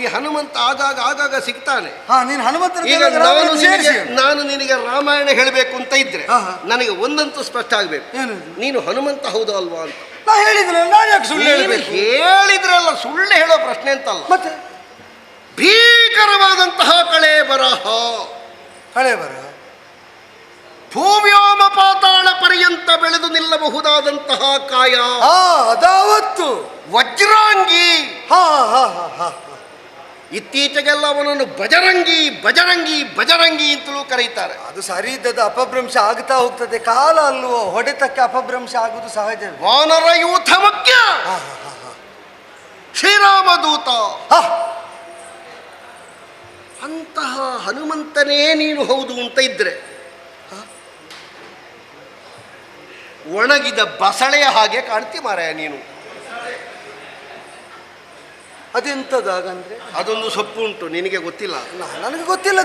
ಈ ಹನುಮಂತ ಆಗಾಗ ಸಿಗ್ತಾನೆ. ನೀನು ಹನುಮಂತ. ಈಗ ನಾನು ನಿನಗೆ ರಾಮಾಯಣ ಹೇಳಬೇಕು ಅಂತ ಇದ್ರೆ ನನಗೆ ಒಂದಂತೂ ಸ್ಪಷ್ಟ ಆಗ್ಬೇಕು, ನೀನು ಹನುಮಂತ ಹೌದು ಅಲ್ವಾ ಅಂತ. ಹೇಳಿದ್ರಲ್ಲ, ಸುಳ್ಳು ಹೇಳೋ ಪ್ರಶ್ನೆ ಅಂತಲ್ಲ. ಮತ್ತೆ ಭೀಕರವಾದಂತಹ ಕಳೆ ಬರಹ ಭೂವ್ಯೋಮ ಪಾತಾಳ ಪರ್ಯಂತ ಬೆಳೆದು ನಿಲ್ಲಬಹುದಾದಂತಹ ಕಾಯ, ಅದಾವತ್ತು ವಜ್ರಾಂಗಿ, ಇತ್ತೀಚೆಗೆಲ್ಲ ಅವನನ್ನು ಬಜರಂಗಿ ಬಜರಂಗಿ ಬಜರಂಗಿ ಅಂತಲೂ ಕರೀತಾರೆ. ಅದು ಸರಿ ಇದ್ದದ್ದು ಅಪಭ್ರಂಶ ಆಗ್ತಾ ಹೋಗ್ತದೆ. ಕಾಲ ಅಲ್ವೋ, ಹೊಡೆತಕ್ಕೆ ಅಪಭ್ರಂಶ ಆಗುದು ಸಹಜ. ವಾನರ ಯೂಥ ಮುಖ್ಯ, ಶ್ರೀರಾಮದೂತ ಅಂತಹ ಹನುಮಂತನೇ ನೀನು ಹೌದು ಅಂತ ಇದ್ರೆ ಒಣಗಿದ ಬಸಳೆಯ ಹಾಗೆ ಕಾಣ್ತಿ ಮಾರಾಯ ನೀನು. ಅದೆಂತದಾಗಂದ್ರೆ ಅದೊಂದು ಸೊಪ್ಪು ಉಂಟು, ನಿನಗೆ ಗೊತ್ತಿಲ್ಲ. ನನಗೆ ಗೊತ್ತಿಲ್ಲ.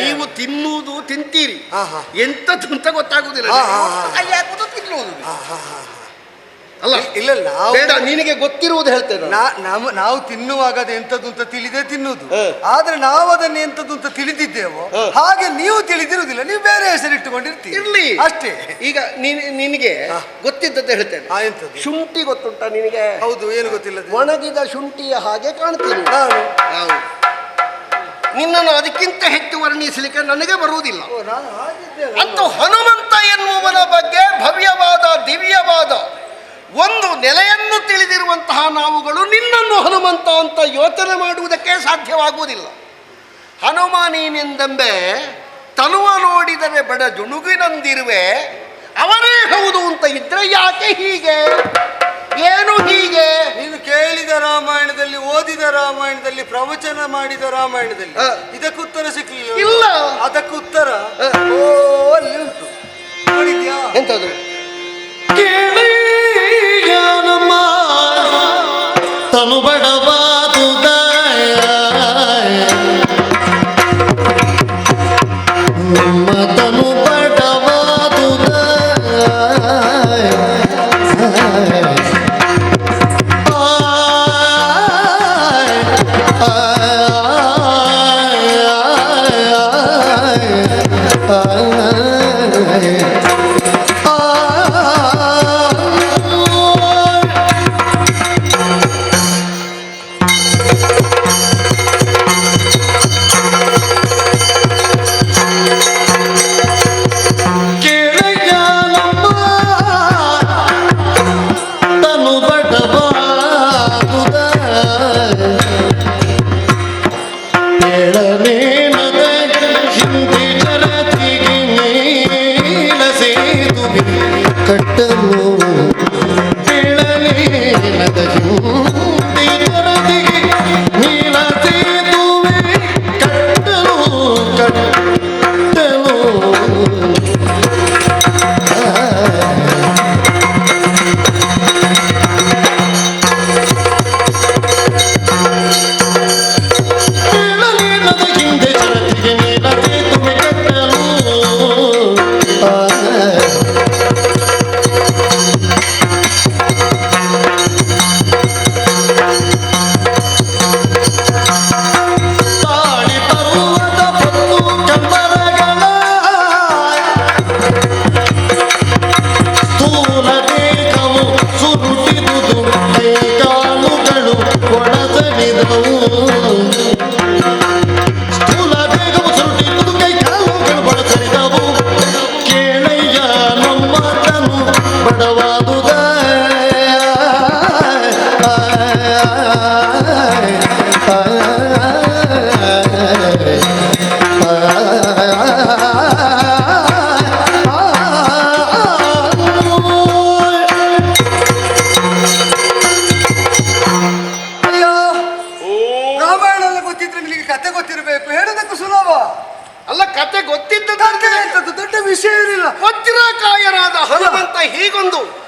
ನೀವು ತಿನ್ನುವುದು ತಿಂತೀರಿ, ಎಂತದ್ದು ಅಂತ ಗೊತ್ತಾಗುದಿಲ್ಲ. ತಿನ್ನುವುದು ಅಲ್ಲ ಇಲ್ಲ, ಬೇಡ, ನಿನಗೆ ಗೊತ್ತಿರುವುದು ಹೇಳ್ತೇನೆ. ನಾವು ತಿನ್ನುವಾಗ ಅದು ಎಂತದ್ದು ಅಂತ ತಿಳಿದೇ ತಿನ್ನುವುದು. ಆದ್ರೆ ನಾವು ಅದನ್ನ ಎಂತದ್ದು ಅಂತ ತಿಳಿದಿದ್ದೇವೋ ಹಾಗೆ ನೀವು ತಿಳಿದಿರುವುದಿಲ್ಲ, ನೀವು ಬೇರೆ ಹೆಸರಿಟ್ಟುಕೊಂಡಿರ್ತೀರಿ. ಇರ್ಲಿ ಅಷ್ಟೇ. ಈಗ ನಿನಗೆ ಗೊತ್ತಿದ್ದದ್ದು ಹೇಳ್ತೇನೆ. ಎಂತದ್ದು? ಶುಂಠಿ ಗೊತ್ತುಂಟ ನಿನಗೆ? ಹೌದು. ಏನು ಗೊತ್ತಿಲ್ಲ. ಒಣಗಿದ ಶುಂಠಿಯ ಹಾಗೆ ಕಾಣ್ತೀನಿ ನಾನು. ನಿನ್ನನ್ನು ಅದಕ್ಕಿಂತ ಹೆಚ್ಚು ವರ್ಣಿಸಲಿಕ್ಕೆ ನನಗೆ ಬರುವುದಿಲ್ಲ. ಅಂತೂ ಹನುಮಂತ ಎನ್ನುವನ ಬಗ್ಗೆ ಭವ್ಯವಾದ ದಿವ್ಯವಾದ ಒಂದು ನೆಲೆಯನ್ನು ತಿಳಿದಿರುವಂತಹ ನಾವುಗಳು ನಿನ್ನನ್ನು ಹನುಮಂತ ಅಂತ ಯೋಚನೆ ಮಾಡುವುದಕ್ಕೆ ಸಾಧ್ಯವಾಗುವುದಿಲ್ಲ. ಹನುಮ ನೀನೆಂದೆಂಬೆ ತನುವ ನೋಡಿದರೆ ಬಡ ಜುಣುಗಿನಂದಿರುವೆ, ಅವನೇ ಹೌದು ಅಂತ ಇದ್ರೆ ಯಾಕೆ ಹೀಗೆ? ಏನು ಹೀಗೆ? ನೀನು ಕೇಳಿದ ರಾಮಾಯಣದಲ್ಲಿ, ಓದಿದ ರಾಮಾಯಣದಲ್ಲಿ, ಪ್ರವಚನ ಮಾಡಿದ ರಾಮಾಯಣದಲ್ಲಿ ಇದಕ್ಕುತ್ತರ ಸಿಕ್ಕಲಿಲ್ಲ. ಇಲ್ಲ, ಅದಕ್ಕುತ್ತರ ಅಲ್ಲಿ ಉಂಟು. ನೋಡಿದ್ಯಾ? ಎಂತದು? ಕೇಳಿಯನಮ್ಮ ತನು ಬಡವಾದುದ ನಮ್ಮ ತನು ಬಡವಾದುದ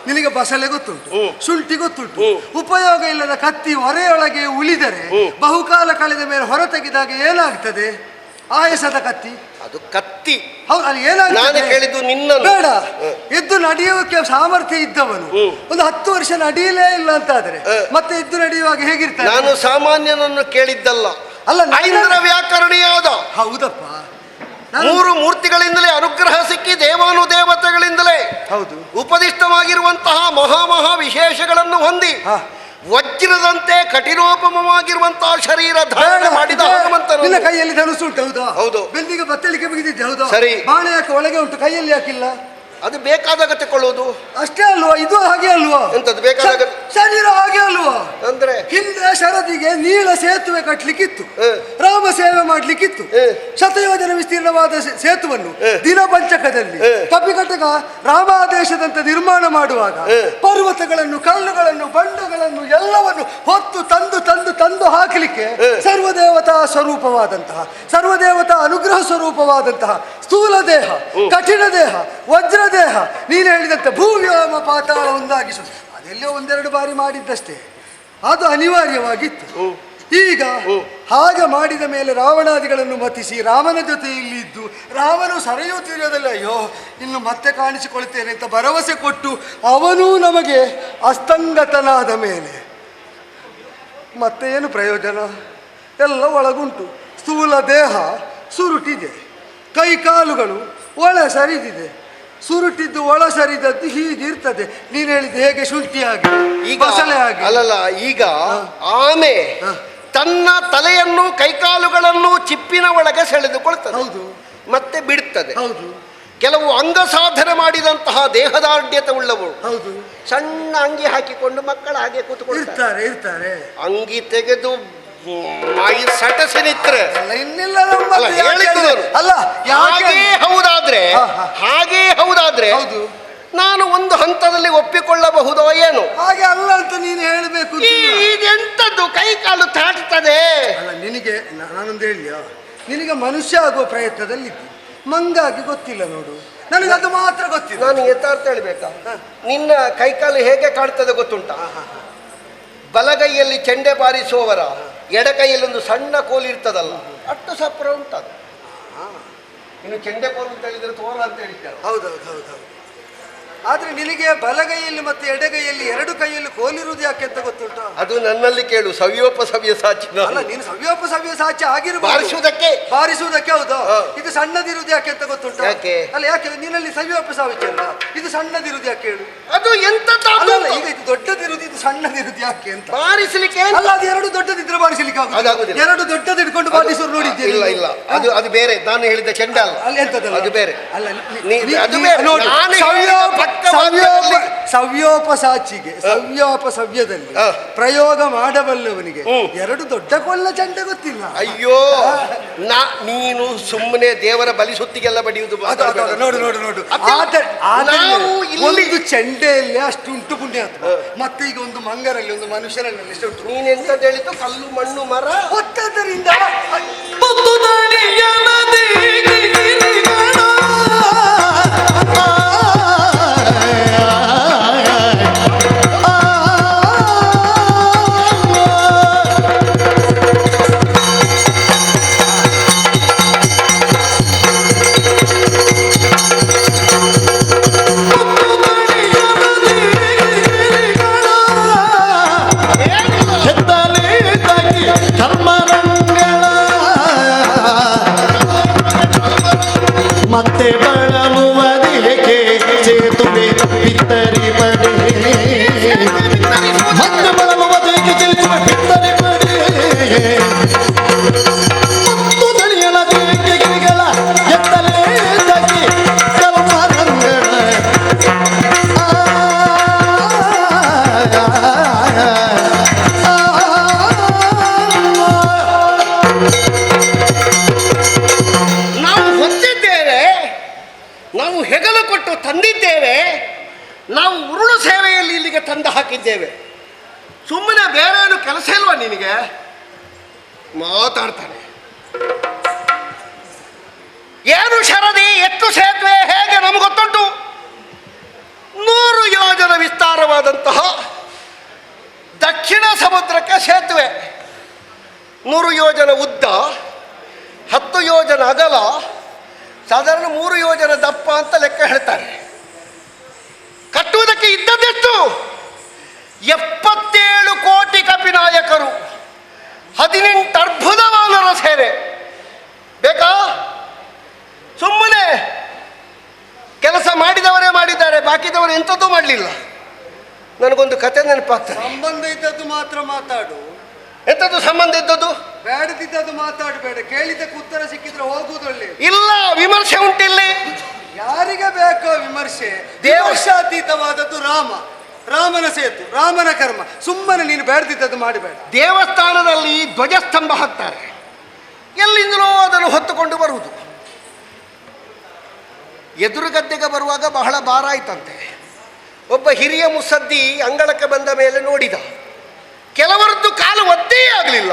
ನಿನಗೆ ಬಸಳೆ ಗೊತ್ತುಂಟು, ಶುಂಠಿ ಗೊತ್ತುಂಟು. ಉಪಯೋಗ ಇಲ್ಲದ ಕತ್ತಿ ಹೊರೆಯೊಳಗೆ ಉಳಿದರೆ ಬಹುಕಾಲ ಕಳೆದ ಮೇಲೆ ಹೊರ ತೆಗೆದಾಗ ಏನಾಗ್ತದೆ? ಆಯಸದ ಕತ್ತಿ ಅದು ಕತ್ತಿ. ಹೌದು, ಅಲ್ಲಿ ಏನಾಗ್ತದೆ? ಕೇಳಿದ್ದು ನಿನ್ನ ಬೇಡ. ಎದ್ದು ನಡೆಯೋಕೆ ಸಾಮರ್ಥ್ಯ ಇದ್ದವನು ಒಂದು 10 ವರ್ಷ ನಡೆಯಲೇ ಇಲ್ಲ ಅಂತಾದ್ರೆ ಮತ್ತೆ ಎದ್ದು ನಡೆಯುವಾಗ ಹೇಗಿರ್ತಾನೆ? ನಾನು ಸಾಮಾನ್ಯನನ್ನು ಕೇಳಿದ್ದಲ್ಲ, ಅಲ್ಲ ಐಂದ್ರ ವ್ಯಾಕರಣಿಯಾದ. ಹೌದಪ್ಪ, 3 ಮೂರ್ತಿಗಳಿಂದಲೇ ಅನುಗ್ರಹ ಸಿಕ್ಕಿ ದೇವಾನುದೇವತೆಗಳಿಂದಲೇ ಹೌದು ಉಪದಿಷ್ಟವಾಗಿರುವಂತಹ ಮಹಾ ವಿಶೇಷಗಳನ್ನು ಹೊಂದಿ ವಜ್ರದಂತೆ ಕಠಿಣೋಪಮವಾಗಿರುವಂತಹ ಶರೀರ ಧಾರಣ ಮಾಡಿದ ಹನುಮಂತನು. ನಿನ್ನ ಕೈಯಲ್ಲಿ ಧನುಸ್ಸು ಉಂಟು, ಹೌದಾ? ಹೌದು. ಬೆನ್ನಿಗೆ ಬತ್ತಳಿಕೆ ಬಿಗಿದಿದ್ದೆ, ಹೌದಾ? ಸರಿ. ಬಾಣ ಯಾಕೆ ಒಳಗೆ ಉಂಟು, ಕೈಯಲ್ಲಿ ಯಾಕಿಲ್ಲ? ಅದು ಬೇಕಾದಾಗ ತಕೊಳ್ಳುವುದು. ಅಷ್ಟೇ ಅಲ್ವಾ, ಇದು ಹಾಗೆ ಅಲ್ವಾ? ಎಂತದ್ದು ಬೇಕಾದಾಗ? ಶರೀರ ಹಾಗೆ ಅಲ್ವಾ? ಅಂದ್ರೆ ಹಿಂದೆ ಶರದಿಗೆ ನೀಳ ಸೇತುವೆ ಕಟ್ಟಲಿಕ್ಕಿತ್ತು, ರಾಮ ಸೇವೆ ಮಾಡ್ಲಿಕ್ಕಿತ್ತು. ಶತಯೋಜನ ವಿಸ್ತೀರ್ಣವಾದ ಸೇತುವನ್ನು ದಿನಪಂಚಕದಲ್ಲಿ ಕಪಿಕಟಕ ರಾಮಾದೇಶದಂತೆ ನಿರ್ಮಾಣ ಮಾಡುವಾಗ ಪರ್ವತಗಳನ್ನು, ಕಲ್ಲುಗಳನ್ನು, ಬಂಡೆಗಳನ್ನು ಎಲ್ಲವನ್ನು ಹೊತ್ತು ತಂದು ತಂದು ತಂದು ಹಾಕಲಿಕ್ಕೆ ಸರ್ವದೇವತಾ ಸ್ವರೂಪವಾದಂತಹ, ಸರ್ವದೇವತಾ ಅನುಗ್ರಹ ಸ್ವರೂಪವಾದಂತಹ ಸ್ಥೂಲ ದೇಹ, ಕಠಿಣ ದೇಹ, ವಜ್ರ ದೇಹ, ನೀನು ಹೇಳಿದಂತೆ ಭೂವ್ಯೋಮ ಪಾತಾಳ ಒಂದಾಗಿಸು, ಅದೆಲ್ಲೋ ಒಂದೆರಡು ಬಾರಿ ಮಾಡಿದ್ದಷ್ಟೇ, ಅದು ಅನಿವಾರ್ಯವಾಗಿತ್ತು. ಈಗ ಹಾಗೆ ಮಾಡಿದ ಮೇಲೆ ರಾವಣಾದಿಗಳನ್ನು ಮತಿಸಿ ರಾಮನ ಜೊತೆ ಇಲ್ಲಿ ಇದ್ದು ರಾಮನು ಸರಿಯೂ ತಿಳಿಯೋದಲ್ಲ, ಅಯ್ಯೋ ಇನ್ನು ಮತ್ತೆ ಕಾಣಿಸಿಕೊಳ್ತೇನೆ ಅಂತ ಭರವಸೆ ಕೊಟ್ಟು ಅವನೂ ನಮಗೆ ಅಸ್ತಂಗತನಾದ ಮೇಲೆ ಮತ್ತೆ ಏನು ಪ್ರಯೋಜನ? ಎಲ್ಲ ಒಳಗುಂಟು. ಸ್ಥೂಲ ದೇಹ ಸುರುಟಿದೆ, ಕೈ ಕಾಲುಗಳು ಒಳ ಸರಿದಿದೆ, ಸುರುಟಿದ್ದು ಒಳ ಸರಿದದ್ದು ಹೀಗಿರ್ತದೆ. ನೀನು ಹೇಳಿದ್ದು ಹೇಗೆ ಶುಂಠಿಯಾಗಿ ಈಗ ಬಸಳೆ ಆಗಿ ಅಲ್ಲಲ್ಲ. ಈಗ ಆಮೆ ತನ್ನ ತಲೆಯನ್ನು ಕೈಕಾಲುಗಳನ್ನು ಚಿಪ್ಪಿನ ಒಳಗೆ ಸೆಳೆದುಕೊಳ್ತದೆ, ಹೌದು, ಮತ್ತೆ ಬಿಡ್ತದೆ. ಹೌದು, ಕೆಲವು ಅಂಗ ಸಾಧನೆ ಮಾಡಿದಂತಹ ದೇಹದಾರ್ಢ್ಯತೆ ಉಳ್ಳವರು ಹೌದು, ಸಣ್ಣ ಅಂಗಿ ಹಾಕಿಕೊಂಡು ಮಕ್ಕಳ ಹಾಗೆ ಕೂತ್ಕೊಳ್ತಾರೆ. ಇರ್ತಾರೆ. ಅಂಗಿ ತೆಗೆದು ಮಾಯಿ ಸಟಸಿ ನಿತ್ರೆ ಅಲ್ಲ, ಇನ್ನಿಲ್ಲ ನಮ್ಮ ಅಲ್ಲ, ಹೇಳಿದ್ದು ನಾನು. ಅಲ್ಲ, ಯಾಕೆ? ಹಾಗೇ ಹೌದಾದ್ರೆ ಹಾಗೇ ಹೌದಾದ್ರೆ ಹೌದು, ನಾನು ಒಂದು ಹಂತದಲ್ಲಿ ಒಪ್ಪಿಕೊಳ್ಳಬಹುದೋ ಏನು? ಹಾಗೆ ಅಲ್ಲ ಅಂತ ನೀನು ಹೇಳಬೇಕು. ಇದೆಂತದ್ದು ಕೈ ಕಾಲು ತಾಟ್ತದೆ? ಅಲ್ಲ, ನಿನಗೆ ನಾನೊಂದು ಹೇಳಿಯೋ, ನಿನಗೆ ಮನುಷ್ಯ ಆಗುವ ಪ್ರಯತ್ನದಲ್ಲಿದ್ದಿ, ಮಂಗಾಗಿ ಗೊತ್ತಿಲ್ಲ ನೋಡು, ನನಗದು ಮಾತ್ರ ಗೊತ್ತಿಲ್ಲ. ನಾನು ಯಥಾರ್ಥ ಹೇಳ್ಬೇಕಾ? ನಿನ್ನ ಕೈಕಾಲು ಹೇಗೆ ಕಾಣ್ತದೆ ಗೊತ್ತುಂಟಾ? ಬಲಗೈಯಲ್ಲಿ ಚೆಂಡೆ ಬಾರಿಸುವವರ ಎಡಕೈಯಲ್ಲಿ ಒಂದು ಸಣ್ಣ ಕೋಲು ಇರ್ತದಲ್ಲ, ಅಷ್ಟು ಸಪ್ರ ಉಂಟದು. ಇನ್ನು ಚೆಂಡೆ ಕೋಲು ಅಂತ ಹೇಳಿದ್ರೆ ತೋರ ಅಂತ ಹೇಳ್ತಾರೆ. ಹೌದೌದು ಹೌದೌದು. ಆದ್ರೆ ನಿನಗೆ ಬಲಗೈಯಲ್ಲಿ ಮತ್ತೆ ಎಡಗೈಯಲ್ಲಿ ಎರಡು ಕೈಯಲ್ಲಿ ಕೋಲಿರುವುದು ಯಾಕೆ ಅಂತ ಗೊತ್ತುಂಟಾ? ಅದು ನನ್ನಲ್ಲಿ ಕೇಳು. ಸವ್ಯೋಪಸವ್ಯ ಸಾಚಿನ ಅಲ್ಲ, ನೀನು ಸವ್ಯೋಪಸವ್ಯ ಸಾಚಿ ಆಗಿರ್ಬೋದು, ಬಾರಿಸುವುದಕ್ಕೆ ಹೌದು. ಇದು ಸಣ್ಣದಿರುವುದು ಯಾಕೆ ಅಂತ ಗೊತ್ತುಂಟಾ? ಯಾಕೆ? ಅಲ್ಲ, ಯಾಕೆ ನಿನ್ನಲ್ಲಿ ಸವ್ಯೋಪಸಾವಿಕೆ ಅಲ್ಲ, ಇದು ಸಣ್ಣದಿರುವುದು ಯಾಕೆ ಹೇಳು? ಅದು ಎಂತ ಅಲ್ಲ, ಈಗ ಇದು ದೊಡ್ಡದಿರುವುದು, ಇದು ಸಣ್ಣದಿರುವುದು ಯಾಕೆ ಅಂತ ಬಾರಿಸಲಿಕ್ಕೆ? ಅಲ್ಲ, ಅದು ಎರಡು ದೊಡ್ಡದಿದ್ರೆ ಬಾರಿಸಲಿಕ್ಕೆ ಆಗುದಿಲ್ಲ. ಎರಡು ದೊಡ್ಡದು ಹಿಡ್ಕೊಂಡು ಬಾರಿಸೋರು ನೋಡಿದ್ದೇನೆ. ಇಲ್ಲ ಇಲ್ಲ, ಅದು ಬೇರೆ. ನಾನು ಹೇಳಿದ ಚೆಂಡ ಅಲ್ಲ, ಅಲ್ಲಿ ಎಂತದಲ್ಲ, ಅದು ಬೇರೆ. ಅಲ್ಲ, ಅದು ಬೇರೆ. ನಾನು ಸವ್ಯೋಪಸಾಚಿಗೆ, ಸವ್ಯೋಪಸವ್ಯದಲ್ಲಿ ಪ್ರಯೋಗ ಮಾಡಬಲ್ಲವನಿಗೆ ಎರಡು ದೊಡ್ಡ ಕೊಳ್ಳ ಚಂಡ ಗೊತ್ತಿಲ್ಲ. ಅಯ್ಯೋ, ನೀನು ಸುಮ್ಮನೆ ದೇವರ ಬಲಿ ಸುತ್ತಿಗೆಲ್ಲ ಬಡಿಯುವುದು. ನೋಡು ನೋಡು ನೋಡು, ಒಂದು ಚೆಂಡೆಯಲ್ಲಿ ಅಷ್ಟುಂಟು ಪುಣ್ಯ, ಮತ್ತೆ ಈಗ ಒಂದು ಮಂಗರಲ್ಲಿ, ಒಂದು ಮನುಷ್ಯರಲ್ಲಿ ಎಷ್ಟು ಉಂಟು. ನೀನೆಂತ ಹೇಳಿದ್ದು? ಕಲ್ಲು ಮಣ್ಣು ಮರ ಹೊತ್ತದರಿಂದ ಮತ್ತೆ ಬಳಲುವುದೇಕೆ ಸೇತುವೆ ಬಿತ್ತರಿ ಪಡೆ, ಮತ್ತೆ ಬಳಲುವುದೇಕೆ ಸೇತುವೆ ಬಿತ್ತರಿ ಪಡೆ, ಮತ್ತು ದಣಿಯಲದೇಕೆ ಗಿರಿಗಳ ಎತ್ತಲೇ ತಗಿ ಕಲ್ಮರಂಗಳ ನಾವು ಹೆಗಲು ಕೊಟ್ಟು ತಂದಿದ್ದೇವೆ, ನಾವು ಉರುಳು ಸೇವೆಯಲ್ಲಿ ಇಲ್ಲಿಗೆ ತಂದು ಹಾಕಿದ್ದೇವೆ. ಸುಮ್ಮನೆ ಬೇರೆ ಏನು ಕೆಲಸ ಇಲ್ವಾ ನಿನಗೆ? ಮಾತಾಡ್ತಾನೆ. ಏನು ಶರದಿ, ಎಷ್ಟು ಸೇತುವೆ, ಹೇಗೆ ನಮ್ಗೆ ಗೊತ್ತುಂಟು. 100 ಯೋಜನ ವಿಸ್ತಾರವಾದಂತಹ ದಕ್ಷಿಣ ಸಮುದ್ರಕ್ಕೆ ಸೇತುವೆ, 100 ಯೋಜನ ಉದ್ದ, 10 ಯೋಜನ ಅಗಲ, ಸಾಧಾರಣ 3 ಯೋಜನ ದಪ್ಪ ಅಂತ ಲೆಕ್ಕ ಹೇಳ್ತಾರೆ. ಕಟ್ಟುವುದಕ್ಕೆ ಇದ್ದದ್ದೆಷ್ಟು? 77 ಕೋಟಿ ಕಪಿನಾಯಕರು, 18 ಅರ್ಬುದ ವಾನರ ಸೇನೆ. ಬೇಕಾ? ಸುಮ್ಮನೆ ಕೆಲಸ ಮಾಡಿದವರೇ ಮಾಡಿದ್ದಾರೆ, ಬಾಕಿದವರು ಎಂಥದ್ದು ಮಾಡಲಿಲ್ಲ. ನನಗೊಂದು ಕತೆ ನೆನಪಾಗ್ತದೆ. ಸಂಬಂಧ ಇದ್ದದ್ದು ಮಾತ್ರ ಮಾತಾಡು. ಎಂಥದ್ದು ಸಂಬಂಧ ಇದ್ದದ್ದು? ಬೇಡದಿದ್ದದ್ದು ಮಾತಾಡಬೇಡ. ಕೇಳಿದ್ದಕ್ಕೆ ಉತ್ತರ ಸಿಕ್ಕಿದ್ರೆ ಹೋಗುವುದೊಳ್ಳೆ. ಇಲ್ಲ, ವಿಮರ್ಶೆ ಉಂಟಿಲ್ಲಿ. ಯಾರಿಗೆ ಯಾರಿಗೆ ಬೇಕೋ ವಿಮರ್ಶೆ. ವಿಮರ್ಶಾತೀತವಾದದ್ದು ರಾಮನ ಸೇತು, ರಾಮನ ಕರ್ಮ. ಸುಮ್ಮನೆ ನೀನು ಬೇಡ್ದಿದ್ದದ್ದು ಮಾಡಬೇಡ. ದೇವಸ್ಥಾನದಲ್ಲಿ ಧ್ವಜಸ್ತಂಭ ಹಾಕ್ತಾರೆ, ಎಲ್ಲಿಂದಲೋ ಅದನ್ನು ಹೊತ್ತುಕೊಂಡು ಬರುವುದು. ಎದುರುಗದ್ದೆಗೆ ಬರುವಾಗ ಬಹಳ ಭಾರ ಆಯ್ತಂತೆ. ಒಬ್ಬ ಹಿರಿಯ ಮುಸದ್ದಿ ಅಂಗಳಕ್ಕೆ ಬಂದ ಮೇಲೆ ನೋಡಿದ, ಕೆಲವರದ್ದು ಕಾಲು ಒದ್ದೇ ಆಗಲಿಲ್ಲ.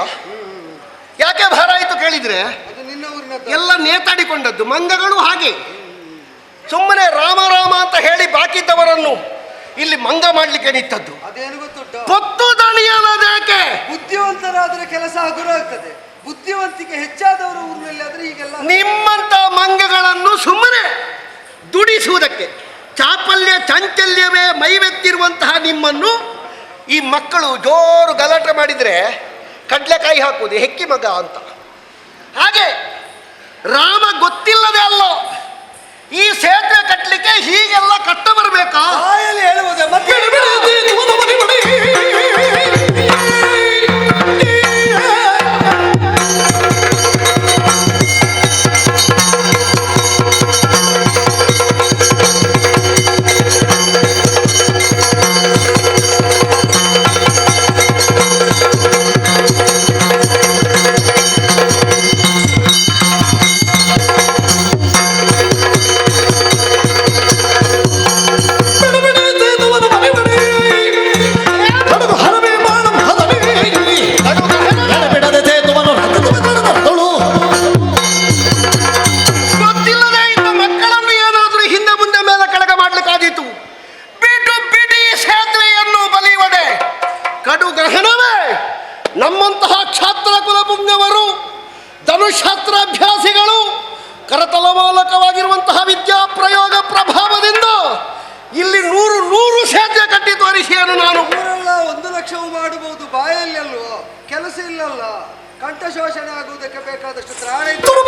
ಯಾಕೆ ಭಾರ ಆಯಿತು ಕೇಳಿದ್ರೆ, ಅದು ನಿನ್ನ ಊರಿನ ಎಲ್ಲ ನೇತಾಡಿಕೊಂಡದ್ದು. ಮಂಗಗಳು ಹಾಗೆ ಸುಮ್ಮನೆ ರಾಮ ರಾಮ ಅಂತ ಹೇಳಿ ಬಾಕಿದ್ದವರನ್ನು ಇಲ್ಲಿ ಮಂಗ ಮಾಡ್ಲಿಕ್ಕೆ ನಿಂತದ್ದು. ಅದೇನು ಗೊತ್ತುಂಟ, ಪೊತ್ತು ದಣಿಯಲಾದೇಕೆ? ಬುದ್ಧಿವಂತರಾದ್ರೆ ಕೆಲಸ ಹಗುರ ಆಗ್ತದೆ. ಬುದ್ಧಿವಂತಿಕೆ ಹೆಚ್ಚಾದವರ ಊರಿನಲ್ಲಿ ಆದ್ರೆ ಹೀಗೆಲ್ಲ. ನಿಮ್ಮಂತ ಮಂಗಗಳನ್ನು ಸುಮ್ಮನೆ ದುಡಿಸುವುದಕ್ಕೆ, ಚಾಪಲ್ಯ ಚಾಂಚಲ್ಯವೇ ಮೈವೆತ್ತಿರುವಂತಹ ನಿಮ್ಮನ್ನು ಈ ಮಕ್ಕಳು ಜೋರು ಗಲಾಟೆ ಮಾಡಿದರೆ ಕಡ್ಲೆಕಾಯಿ ಹಾಕುವುದು ಹೆಕ್ಕಿ ಮಗ ಅಂತ. ಹಾಗೆ ರಾಮ ಗೊತ್ತಿಲ್ಲದೆ ಅಲ್ಲ ಈ ಸೇತುವೆ ಕಟ್ಟಲಿಕ್ಕೆ ಹೀಗೆಲ್ಲ ಕಷ್ಟ ಬರಬೇಕಾ? ಬಾಯಲ್ಲಿ ಹೇಳುವುದೇ ಮತ್ತೆ. ನಮ್ಮಂತಹ ಕ್ಷಾತ್ರ ಕುಲಪುಂಗವರು, ಧನುಶಾಸ್ತ್ರಾಭ್ಯಾಸಿಗಳು, ಕರತಲ ಮೂಲಕವಾಗಿರುವಂತಹ ವಿದ್ಯಾ ಪ್ರಯೋಗ ಪ್ರಭಾವದಿಂದ ಇಲ್ಲಿ 100 ಸೇತುವೆ ಕಟ್ಟಿ ತೋರಿಸಿಯನು ನಾನು. 1 ಲಕ್ಷವು ಮಾಡಬಹುದು, ಬಾಯಲ್ಲಿ ಅಲ್ವೋ? ಕೆಲಸ ಇಲ್ಲಲ್ಲ. ಕಂಠ ಶೋಷಣೆ ಆಗುವುದಕ್ಕೆ ಬೇಕಾದಷ್ಟು ತ್ರಾಣ ಇತ್ತು.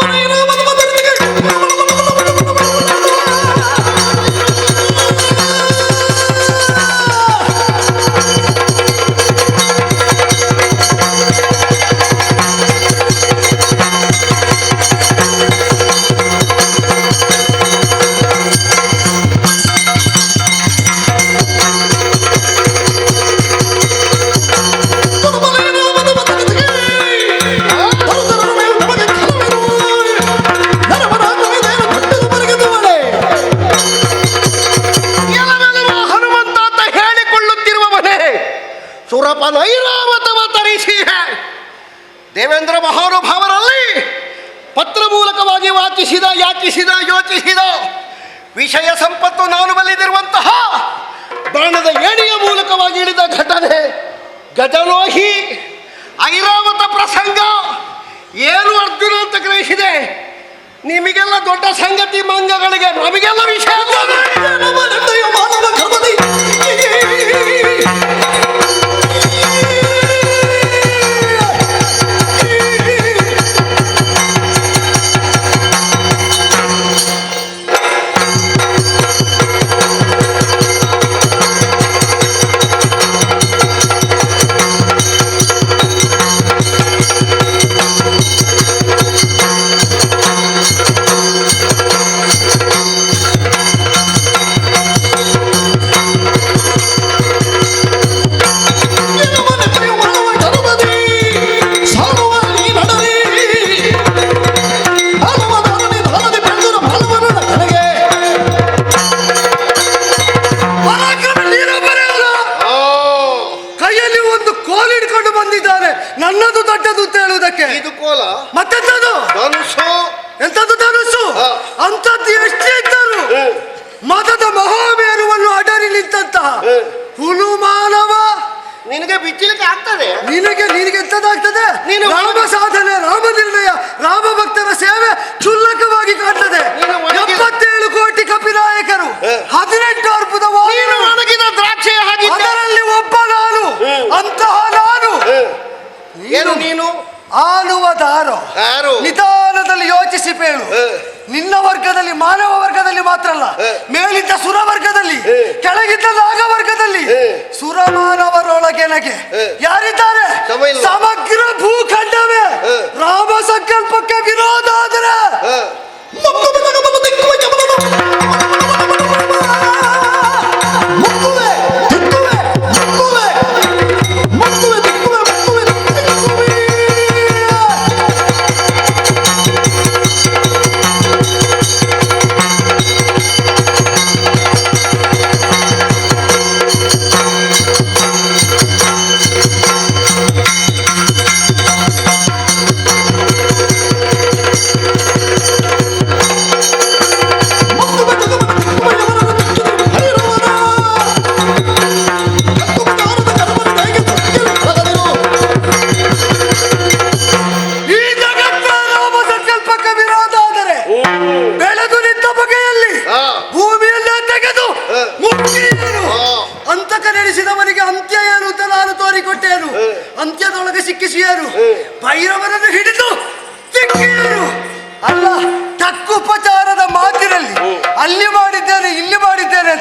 ನೈರಾವತವ ತರಿಸಿ ದೇವೇಂದ್ರ ಮಹಾನುಭಾವರಲ್ಲಿ ಪತ್ರ ಮೂಲಕವಾಗಿ ಯಾಚಿಸಿದ ಯೋಚಿಸಿದ ವಿಷಯ ಸಂಪತ್ತು ನಾನು ಬಲ್ಲಿದಿರುವಂತಹ ಬಾಣದ ಏಣಿಯ ಮೂಲಕವಾಗಿ ಇಳಿದ ಘಟನೆ, ಗಜಲೋಹಿ ಐರಾವತ ಪ್ರಸಂಗ ಏನು ಅರ್ಜುನ ಅಂತ ಗ್ರಹಿಸಿದೆ. ನಿಮಗೆಲ್ಲ ದೊಡ್ಡ ಸಂಗತಿ ಮಂಗಗಳಿಗೆ, ನಮಗೆಲ್ಲ ವಿಷಯ ನನ್ನದು ದೊಡ್ಡದು ಅಂತ ಹೇಳುವುದಕ್ಕೆ. ಇದು ಕೋಲ ಮತ್ತೆಂತದು? ಧನುಸ್ಸು. ಎಂತದ್ದು ಧನುಸ್ಸು? ಅಂತದ್ದು ಎಷ್ಟೇ ಇದ್ದರು ಮತದ ಮಹಾಮೇರುವನ್ನು ಅಡರಿ ನಿಂತಹ ಹುಲುಮಾನವ ನಿನಗೆ ಬಿಚ್ಚಲಿಕ್ಕೆ ಆಗ್ತದೆ? ನಿನಗೆ ಎಂತದಾಗ್ತದೆ? ರಾಮ ಸಾಧನೆ, ರಾಮ ನಿರ್ಣಯ, ರಾಮ ಭಕ್ತರ ಸೇವೆ ಕ್ಷುಲ್ಲಕವಾಗಿ ಕಾಣ್ತದೆ. 77 ಕೋಟಿ ಕಪಿನಾಯಕರು, 18 ಅರ್ಬುದ ದ್ರಾಕ್ಷಿ, ಅದರಲ್ಲಿ ಒಬ್ಬ ನಾನು. ಅಂತಹ ನಾನು ನೀನು ಆಳುವದಾರೋ ನಿಧಾನದಲ್ಲಿ ಯೋಚಿಸಿ ಬೇಳು. ನಿನ್ನ ವರ್ಗದಲ್ಲಿ, ಮಾನವ ವರ್ಗದಲ್ಲಿ ಮಾತ್ರ ಅಲ್ಲ, ಮೇಲಿದ್ದ ಸುರ ವರ್ಗದಲ್ಲಿ, ಕೆಳಗಿದ್ದ ನಾಗ ವರ್ಗದಲ್ಲಿ, ಸುರಮಾನವರೊಳಗೆನಗೆ ಯಾರಿದ್ದಾರೆ? ಸಮಗ್ರ ಭೂಖಂಡವೇ ರಾಮ ಸಂಕಲ್ಪಕ್ಕೆ ವಿರೋಧ ಆದರೆ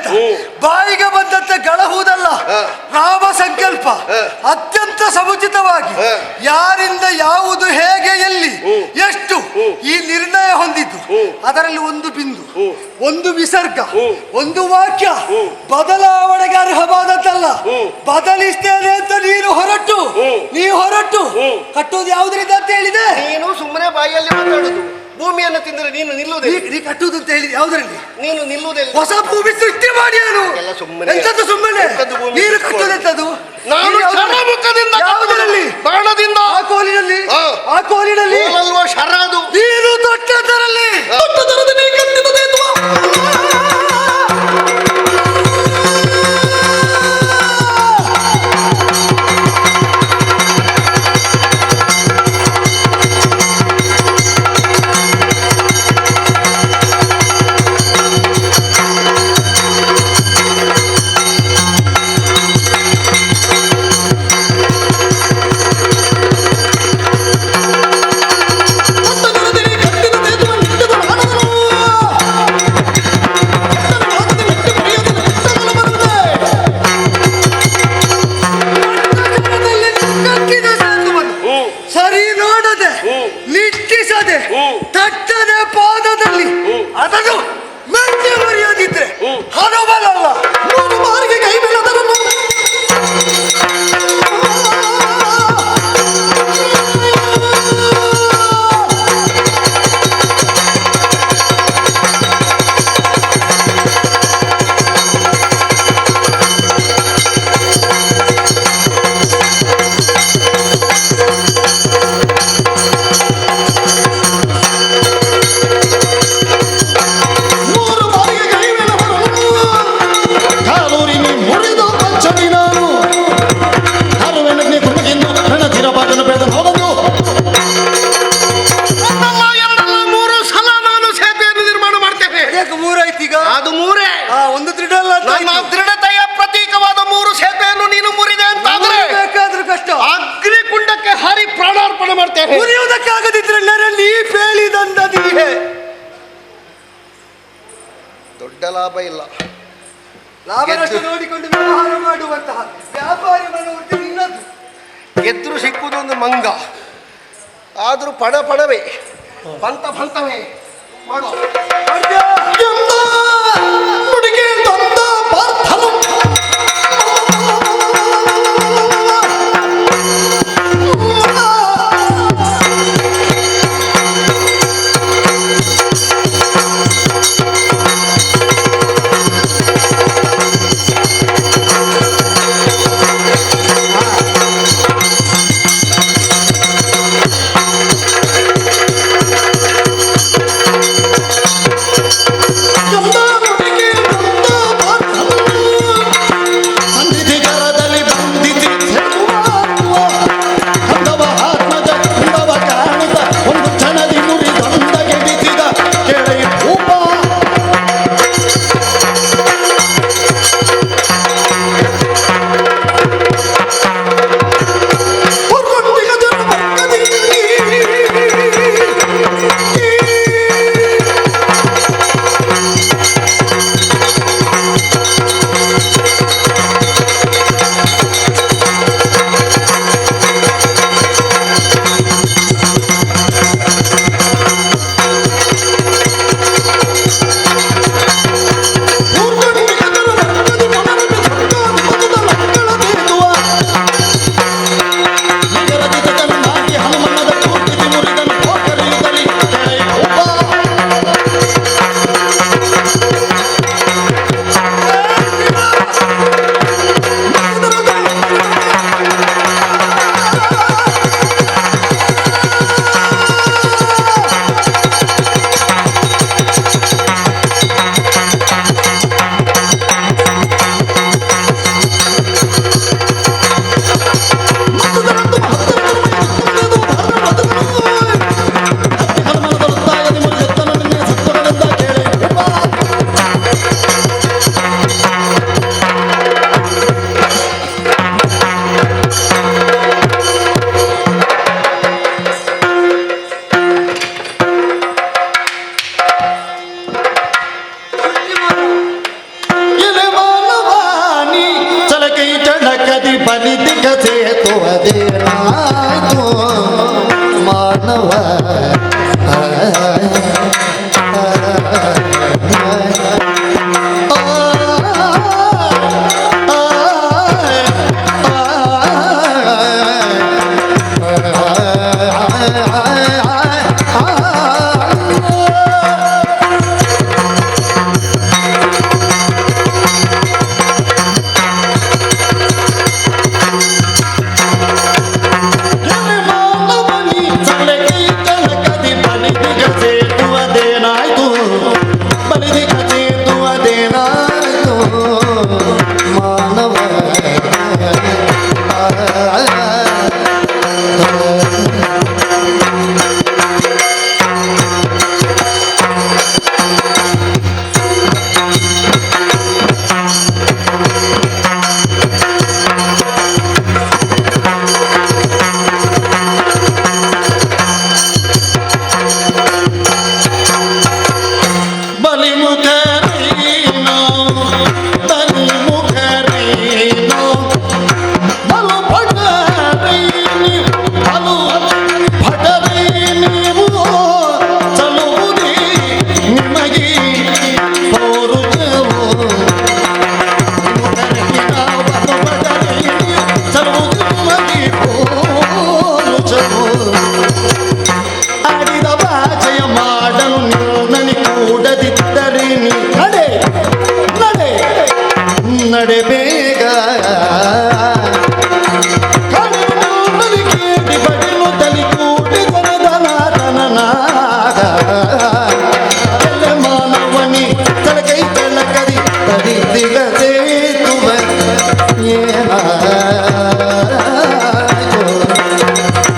ಅಂತ ಬಾಯಿಗೆ ಬಂದಂತೆ ಗಳಹುವುದಲ್ಲ. ರಾಮ ಸಂಕಲ್ಪ ಅತ್ಯಂತ ಸಮುಚಿತವಾಗಿ ಯಾರಿಂದ ಯಾವುದು ಹೇಗೆ ಎಲ್ಲಿ ಎಷ್ಟು ಈ ನಿರ್ಣಯ ಹೊಂದಿದ್ದು. ಅದರಲ್ಲಿ ಒಂದು ಬಿಂದು, ಒಂದು ವಿಸರ್ಗ, ಒಂದು ವಾಕ್ಯ ಬದಲಾವಣೆಗೆ ಅರ್ಹವಾದದ್ದಲ್ಲ. ಬದಲಿಸ್ತೇನೆ ಅಂತ ನೀನು ಹೊರಟು ಕಟ್ಟುವುದು ಯಾವುದರಿಂದ ಅಂತ ಹೇಳಿದೆ? ನೀನು ಸುಮ್ಮನೆ ಬಾಯಿಯಲ್ಲಿ ಮಾತಾಡುದು. ಭೂಮಿಯನ್ನು ತಿಂದರೆ ನೀನು ನಿಲ್ಲುವುದಿಲ್ಲ. ನೀ ಕಟ್ಟುವುದು ಅಂತ ಹೇಳಿದೆ ಯಾವುದರಲ್ಲಿ? ನೀನು ನಿಲ್ಲುವುದಿಲ್ಲ. ಹೊಸ ಭೂಮಿ ಸೃಷ್ಟಿ ಮಾಡಿ ಎಲ್ಲ ಸುಮ್ಮನೆ. ಎಂತದ್ದು ಸುಮ್ಮನೆ? ನೀನು ಕಟ್ಟುವುದೆಂತದ್ದು? ನಾನು ಶರಮುಖದಿಂದ ಯಾವುದರಲ್ಲಿ? ಬಾಣದಿಂದ. ಆ ಕೋಲಿನಲ್ಲಿ ಅಲ್ವಾ ಶರಾದು. ನೀನು ದೊಡ್ಡದರಲ್ಲಿ ತಟ್ಟನೆ ಪಾದದಲ್ಲಿ ಅದನ್ನು ಮೆಟ್ಟಿ ಮರೆಯದಿದ್ರೆ ಹನುಮನಲ್ಲ. ಮೂರು ಬಾರಿಗೆ ಕೈ ಬೆಳೆದರನ್ನು ಮುರಿಯುವುದಕ್ಕಾಗದಿದ್ರೆ ನರಲ್ಲಿ ಪೇಳಿದಂದೀಹೆ. ದೊಡ್ಡ ಲಾಭ ಇಲ್ಲ. ಲಾಭನಷ್ಟ ನೋಡಿಕೊಂಡು ವ್ಯವಹಾರ ಮಾಡುವಂತಹ ವ್ಯಾಪಾರಿ ಮನೋವೃತ್ತಿ ನಿನ್ನದು. ಗೆದ್ರು ಸಿಕ್ಕುದೊಂದು ಮಂಗ, ಆದ್ರೂ ಪಡವೇ ಪಂತವೇ ಮಾಡುವ. ಬಲಿದಿಗ ಸೇತುವುದೇನಾಯ್ತು ಮಾನವ ನಡೆ ಬೇಗ ಬಡಿಲು ತಲಿ ಕೂಡಿ ಜನದನಾದನಾಗ ಎಲ್ಲ ಮಾನವನಿ ತಲಕೈ ಬೆಳಕರಿ ತಡಿದಿಗ ಸೇತುವ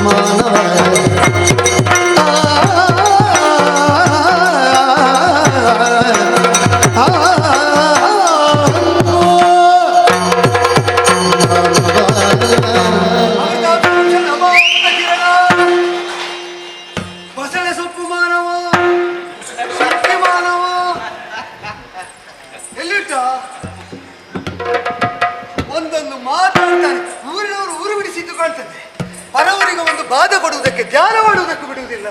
ಮಾನವ ಬಸಳೆ ಸೊಪ್ಪು ಮಾನವ ಶಕ್ತಿ ಮಾನವ ಎಲ್ಲಿಟ್ಟ ಒಂದೊಂದು ಮಾತಾಡ್ತಾನೆ ಊರಿನವರು ಊರು ಬಿಡಿಸಿದ್ದು ಕಾಣ್ತದೆ ಪರವರಿಗೆ ಒಂದು ಬಾಧೆ ಕೊಡುವುದಕ್ಕೆ ಧ್ಯಾನ ಮಾಡುವುದಕ್ಕೂ ಬಿಡುವುದಿಲ್ಲ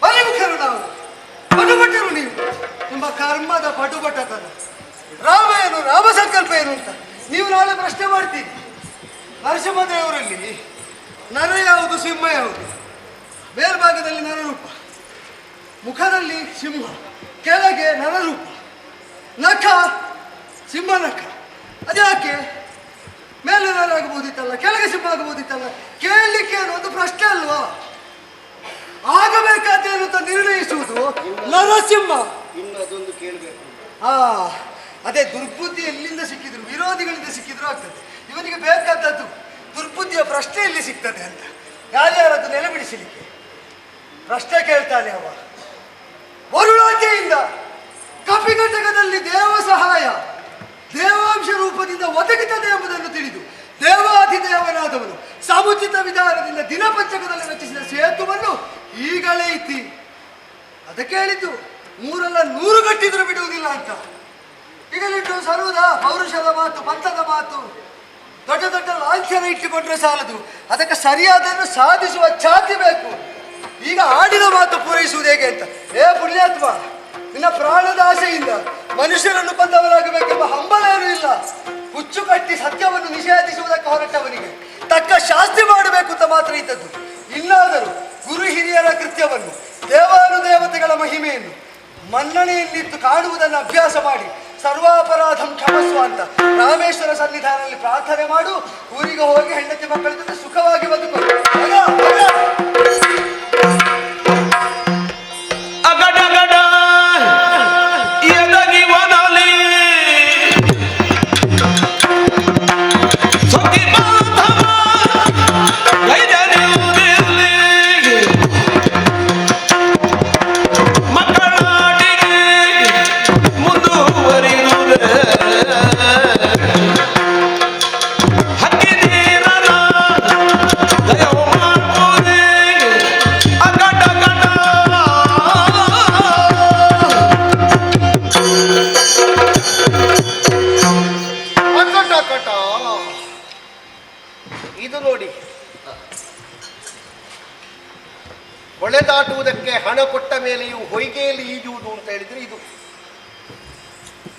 ಬಲಿಮುಖರು ನಾವು ಪಟುಭಟರು ನೀವು ನಿಮ್ಮ ಕರ್ಮದ ಪಟುಭಟತನ ರಾಮ ಏನು ರಾಮ ಸಂಕಲ್ಪ ಏನು ಅಂತ ನೀವು ನಾಳೆ ಪ್ರಶ್ನೆ ಮಾಡ್ತೀರಿ ನರಸಿಂಹದೇವರಲ್ಲಿ ನರ ಯಾವುದು ಸಿಂಹ ಯಾವುದು ಮೇಲ್ಭಾಗದಲ್ಲಿ ನರರೂಪ ಮುಖದಲ್ಲಿ ಸಿಂಹ ಕೆಳಗೆ ನರರೂಪ ನಖ ಸಿಂಹ ನಖ ಅದ್ಯಾಕೆ ಮೇಲೆ ನರ ಆಗಬಹುದಿತ್ತಲ್ಲ ಕೆಳಗೆ ಸಿಂಹ ಆಗಬಹುದಿತ್ತಲ್ಲ ಕೇಳಲಿಕ್ಕೆ ಒಂದು ಪ್ರಶ್ನೆ ಅಲ್ವಾ ಆಗಬೇಕಾದೇನು ಅಂತ ನಿರ್ಣಯಿಸುವುದು ನರಸಿಂಹ ಇನ್ನದೊಂದು ಕೇಳಬೇಕು. ಅದೇ ದುರ್ಬುದ್ಧಿ ಎಲ್ಲಿಂದ ಸಿಕ್ಕಿದ್ರು ವಿರೋಧಿಗಳಿಂದ ಸಿಕ್ಕಿದ್ರು ಆಗ್ತದೆ ಇವನಿಗೆ ಬೇಕಾದದ್ದು ದುರ್ಬುದ್ಧಿಯ ಪ್ರಶ್ನೆ ಎಲ್ಲಿ ಸಿಗ್ತದೆ ಅಂತ ಯಾರ್ಯಾರದ್ದು ನೆಲೆಬಿಡಿಸಲಿಕ್ಕೆ ಪ್ರಶ್ನೆ ಕೇಳ್ತಾನೆ ಅವ ವರುಣಾಜ್ಞೆಯಿಂದ ಕಪಿಘಟಕದಲ್ಲಿ ದೇವ ಸಹಾಯ ದೇವಾಂಶ ರೂಪದಿಂದ ಒದಗುತ್ತದೆ ಎಂಬುದನ್ನು ತಿಳಿದು ದೇವಾಧಿದೇವನಾದವನು ಸಮುಚಿತ ವಿಧಾನದಿಂದ ದಿನಪಂಚಕದಲ್ಲಿ ರಚಿಸಿದ ಸೇತುವನ್ನು ಈಗಲೇ ಇತ್ತಿ ಅದಕ್ಕೆ ಹೇಳಿದ್ದು 100 ಗಟ್ಟಿದ್ರು ಬಿಡುವುದಿಲ್ಲ ಅಂತ ಈಗಲಿಟ್ಟು ಸರ್ವದ ಪೌರುಷದ ಮಾತು ಪಂಥದ ಮಾತು ದೊಡ್ಡ ದೊಡ್ಡ ಲಾಂಛನ ಇಟ್ಟುಕೊಂಡ್ರೆ ಸಾಲದು ಅದಕ್ಕೆ ಸರಿಯಾದನ್ನು ಸಾಧಿಸುವ ಛಾತಿ ಬೇಕು ಈಗ ಆಡಿದ ಮಾತು ಪೂರೈಸುವುದು ಹೇಗೆ ಅಂತ ಪುಣ್ಯಾತ್ಮ ನಿನ್ನ ಪ್ರಾಣದ ಆಸೆಯಿಂದ ಮನುಷ್ಯರನ್ನು ಬಂದವರಾಗಬೇಕೆಂಬ ಹಂಬಲ ಏನೂ ಇಲ್ಲ ಹುಚ್ಚು ಕಟ್ಟಿ ಸತ್ಯವನ್ನು ನಿಷೇಧಿಸುವುದಕ್ಕೆ ಹೊರಟವನಿಗೆ ತಕ್ಕ ಶಾಸ್ತಿ ಮಾಡಬೇಕು ಅಂತ ಮಾತ್ರ ಇದ್ದದ್ದು ಇನ್ನಾದರೂ ಗುರು ಹಿರಿಯರ ಕೃತ್ಯವನ್ನು ದೇವಾನುದೇವತೆಗಳ ಮಹಿಮೆಯನ್ನು ಮನ್ನಣೆಯಲ್ಲಿದ್ದು ಕಾಣುವುದನ್ನು ಅಭ್ಯಾಸ ಮಾಡಿ ಸರ್ವಾಪರಾಧಂ ಕ್ಷಮಸ್ವ ಅಂತ ರಾಮೇಶ್ವರ ಸನ್ನಿಧಾನದಲ್ಲಿ ಪ್ರಾರ್ಥನೆ ಮಾಡು ಊರಿಗೆ ಹೋಗಿ ಹೆಂಡತಿ ಮಕ್ಕಳ ಜೊತೆ ಸುಖವಾಗಿ ಬದುಕು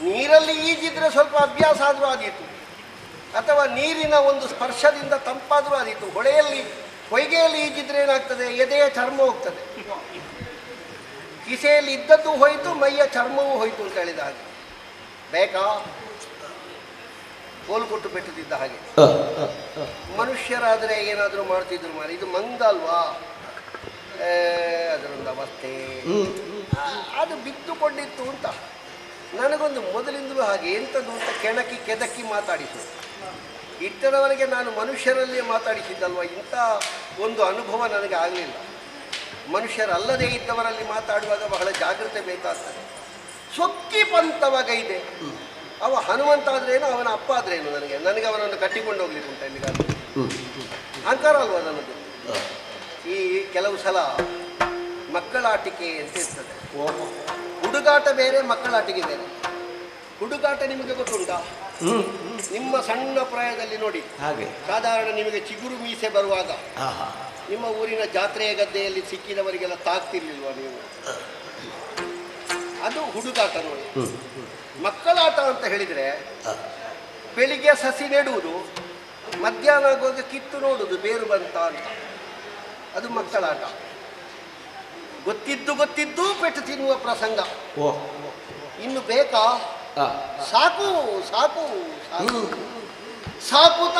ನೀರಲ್ಲಿ ಈಜಿದ್ರೆ ಸ್ವಲ್ಪ ಅಭ್ಯಾಸ ಆದರೂ ಆದೀತು, ಅಥವಾ ನೀರಿನ ಒಂದು ಸ್ಪರ್ಶದಿಂದ ತಂಪಾದರೂ ಆದೀತು. ಹೊಯ್ಗೆಯಲ್ಲಿ ಈಜಿದ್ರೆ ಏನಾಗ್ತದೆ, ಎದೆಯ ಚರ್ಮ ಹೋಗ್ತದೆ, ಕಿಸೆಯಲ್ಲಿ ಇದ್ದದ್ದು ಹೋಯಿತು, ಮೈಯ ಚರ್ಮವೂ ಹೋಯಿತು ಅಂತ ಹೇಳಿದ ಹಾಗೆ. ಬೇಕಾ? ಕೋಲು ಕೊಟ್ಟು ಬೆಟ್ಟದಿದ್ದ ಹಾಗೆ. ಮನುಷ್ಯರಾದರೆ ಏನಾದರೂ ಮಾಡ್ತಿದ್ರು ಮಾರಿ, ಇದು ಮಂಗ ಅಲ್ವಾ, ಅದರೊಂದು ಅವಸ್ಥೆ, ಅದು ಬಿದ್ದುಕೊಂಡಿತ್ತು ಅಂತ. ನನಗೊಂದು ಮೊದಲಿಂದಲೂ ಹಾಗೆ ಎಂಥದ್ದು ಅಂತ ಕೆದಕಿ ಮಾತಾಡಿತು. ಇಟ್ಟರವರೆಗೆ ನಾನು ಮನುಷ್ಯರಲ್ಲೇ ಮಾತಾಡಿಸಿದ್ದಲ್ವ, ಇಂಥ ಒಂದು ಅನುಭವ ನನಗೆ ಆಗಲಿಲ್ಲ. ಮನುಷ್ಯರಲ್ಲದೇ ಇದ್ದವರಲ್ಲಿ ಮಾತಾಡುವಾಗ ಬಹಳ ಜಾಗ್ರತೆ ಬೇಕಾಗ್ತದೆ. ಸೊಕ್ಕಿ ಪಂತವಾಗೈದೆ. ಅವ ಹನುಮಂತ ಆದ್ರೇನು, ಅವನ ಅಪ್ಪ ಆದ್ರೇನು, ನನಗೆ ಅವನನ್ನು ಕಟ್ಟಿಕೊಂಡು ಹೋಗ್ಲಿಕ್ಕೆ ಉಂಟ ಇಲ್ಲಿಗಾದ್ರೆ. ಅಹಂಕಾರ ಅಲ್ವಾ ನನ್ನದು. ಈ ಕೆಲವು ಸಲ ಮಕ್ಕಳಾಟಿಕೆ ಅಂತ ಇರ್ತದೆ. ಹುಡುಗಾಟ ಬೇರೆ, ಮಕ್ಕಳಾಟಿಕೆ ಬೇರೆ. ಹುಡುಗಾಟ ನಿಮಗೆ ಗೊತ್ತುಂಟಾ? ನಿಮ್ಮ ಸಣ್ಣ ಪ್ರಾಯದಲ್ಲಿ ನೋಡಿ, ಹಾಗೆ ಸಾಧಾರಣ ನಿಮಗೆ ಚಿಗುರು ಮೀಸೆ ಬರುವಾಗ ನಿಮ್ಮ ಊರಿನ ಜಾತ್ರೆಯ ಗದ್ದೆಯಲ್ಲಿ ಸಿಕ್ಕಿದವರಿಗೆಲ್ಲ ತಾಗ್ತಿರ್ಲಿಲ್ವಾ ನೀವು? ಅದು ಹುಡುಗಾಟ ನೋಡಿ. ಮಕ್ಕಳಾಟ ಅಂತ ಹೇಳಿದ್ರೆ ಬೆಳಿಗ್ಗೆ ಸಸಿ ನೆಡುವುದು, ಮಧ್ಯಾಹ್ನ ಆಗುವಾಗ ಕಿತ್ತು ನೋಡುವುದು ಬೇರು ಬಂತ ಅಂತ. ಅದು ಮಕ್ಕಳಾಟ. ಗೊತ್ತಿದ್ದು ಪೆಟ್ಟು ತಿನ್ನುವ ಪ್ರಸಂಗ. ಇನ್ನು ಬೇಕಾ? ಸಾಕು ಸಾಕು ಸಾಕು ಸಾಕು.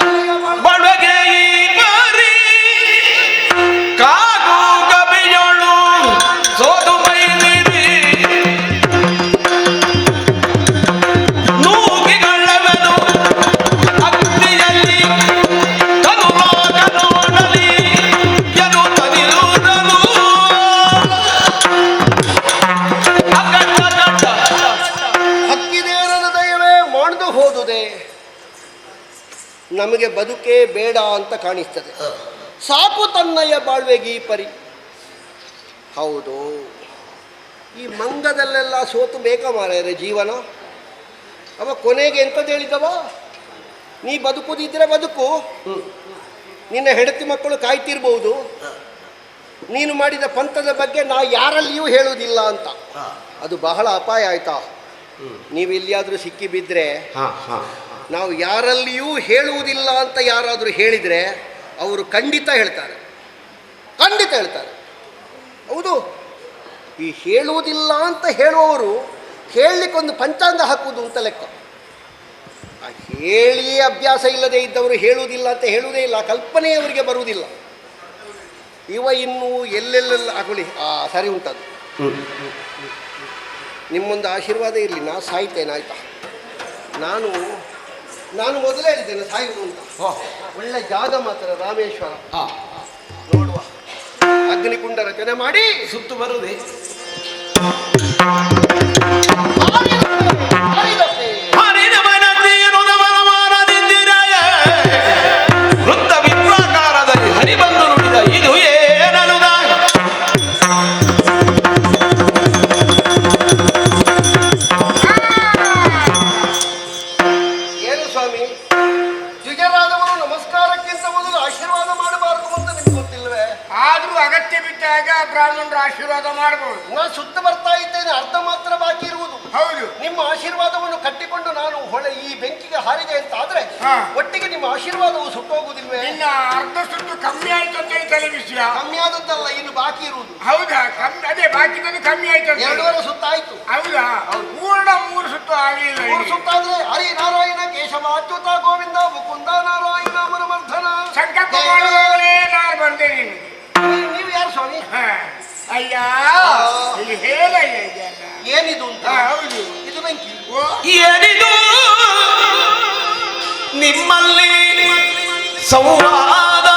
ನಮಗೆ ಬದುಕೇ ಬೇಡ ಅಂತ ಕಾಣಿಸ್ತದೆ. ಸಾಕು ತನ್ನಯ್ಯ ಬಾಳ್ವೆಗೆ ಈ ಪರಿ. ಹೌದು, ಈ ಮಂಗದಲ್ಲೆಲ್ಲ ಸೋತು ಬೇಕಾ ಮಾರ್ಯಾರೆ ಜೀವನ. ಅವ ಕೊನೆಗೆ ಎಂಥದ್ದು ಹೇಳಿದವ, ನೀ ಬದುಕುದಿದ್ರೆ ಬದುಕು, ನಿನ್ನ ಹೆಂಡತಿ ಮಕ್ಕಳು ಕಾಯ್ತಿರ್ಬಹುದು, ನೀನು ಮಾಡಿದ ಪಂಥದ ಬಗ್ಗೆ ನಾ ಯಾರಲ್ಲಿಯೂ ಹೇಳುವುದಿಲ್ಲ ಅಂತ. ಅದು ಬಹಳ ಅಪಾಯ ಆಯ್ತಾ. ನೀವು ಎಲ್ಲಿಯಾದರೂ ಸಿಕ್ಕಿ ಬಿದ್ದರೆ, ನಾವು ಯಾರಲ್ಲಿಯೂ ಹೇಳುವುದಿಲ್ಲ ಅಂತ ಯಾರಾದರೂ ಹೇಳಿದರೆ ಅವರು ಖಂಡಿತ ಹೇಳ್ತಾರೆ. ಹೌದು, ಈ ಹೇಳುವುದಿಲ್ಲ ಅಂತ ಹೇಳುವವರು ಹೇಳಲಿಕ್ಕೊಂದು ಪಂಚಾಂಗ ಹಾಕುವುದು ಅಂತ ಲೆಕ್ಕ. ಹೇಳಿಯೇ ಅಭ್ಯಾಸ ಇಲ್ಲದೆ ಇದ್ದವರು ಹೇಳುವುದಿಲ್ಲ ಅಂತ ಹೇಳುವುದೇ ಇಲ್ಲ, ಕಲ್ಪನೆ ಅವರಿಗೆ ಬರುವುದಿಲ್ಲ. ಇವ ಇನ್ನೂ ಎಲ್ಲೆಲ್ಲೆಲ್ಲ ಹಾಕೊಳ್ಳಿ. ಸರಿ ಉಂಟದು. ನಿಮ್ಮೊಂದು ಆಶೀರ್ವಾದ ಇರಲಿ, ನಾ ಸಾಯ್ತೇನೆ ಆಯ್ತಾ. ನಾನು ಮೊದಲೇ ಹೇಳಿದ್ದೇನೆ ಸಾಯುವುದು ಅಂತ. ಒಳ್ಳೆ ಜಾಗ ಮಾತ್ರ ರಾಮೇಶ್ವರ. ನೋಡುವ, ಅಗ್ನಿಕುಂಡ ರಚನೆ ಮಾಡಿ ಸುತ್ತು ಬರುವುದೇ. ವೃತ್ತ ವಿಪ್ರಾಕಾರದಲ್ಲಿ ಹರಿಬಂದು ನುಡಿದ ಇದು ಏನನುದ. ದ್ವಿಜರಾದವರು ನಮಸ್ಕಾರಕ್ಕಿಂತ ಮೊದಲು ಆಶೀರ್ವಾದ ಮಾಡಬಾರದು ಅಂತ ನಿಮ್ಗೆ ಗೊತ್ತಿಲ್ವೇ? ಆದ್ರೂ ಅಗತ್ಯ ಬಿದ್ದಾಗ ಬ್ರಾಹ್ಮಣರು ಆಶೀರ್ವಾದ ಮಾಡಬಹುದು. ನಾನು ಸುತ್ತ ಬರ್ತಾ ಇದ್ದೇನೆ, ಅರ್ಧ ಮಾತ್ರ ಬಾಕಿ ಇರುವುದು. ಹೌದು, ನಿಮ್ಮ ಆಶೀರ್ವಾದವನ್ನು ಕಟ್ಟಿಕೊಂಡು ನಾನು ಈ ಬೆಂಕಿಗೆ ಹಾರಿದೆ ಅಂತ ಆದ್ರೆ ಒಟ್ಟಿಗೆ ನಿಮ್ಮ ಆಶೀರ್ವಾದವು ಸುಟ್ಟೋಗುವುದಿಲ್ವೇ? ಇನ್ನ ಅರ್ಧ ಸುತ್ತು ಕಮ್ಮಿ ಆಯ್ತು ಅಂತ ಹೇಳ್ತಾರೆ. ವಿಷಯ ಕಮ್ಮಿ ಆದದ್ದಲ್ಲ, ಇನ್ನು ಬಾಕಿ ಇರುವುದು. ಹೌದಾ? ಅದೇ ಬಾಕಿ ಕಮ್ಮಿ ಆಯ್ತು. 2.5 ಸುತ್ತಾಯ್ತು. ಹೌದಾ? ಪೂರ್ಣ 3 ಸುತ್ತು ಆಗಲಿಲ್ಲ. 3 ಸುತ್ತಾದ್ರೆ ಹರಿ ನಾರಾಯಣ ಕೇಶವ ಅಚ್ಯುತ ಗೋವಿಂದ ಮುಕುಂದ ನಾರಾಯಣ ಮನಮರ್ಧನ ಸಂಕಲ್ಪ ಮಾಡುವಾಗಲೇ ನಾನು ಬಂದೆ. ನೀವು ಯಾರು ಸ್ವಾಮಿ? ಅಯ್ಯ, ಇಲ್ಲಿ ಹೇಳಯ್ಯ ಇದೆಯಲ್ಲ. ಏನಿದು ಅಂತ? ಹೌದು, ಇದು ಬೆಂಕಿ. ಏನಿದು ನಿಮ್ಮಲ್ಲಿ ಸಂವಾದ?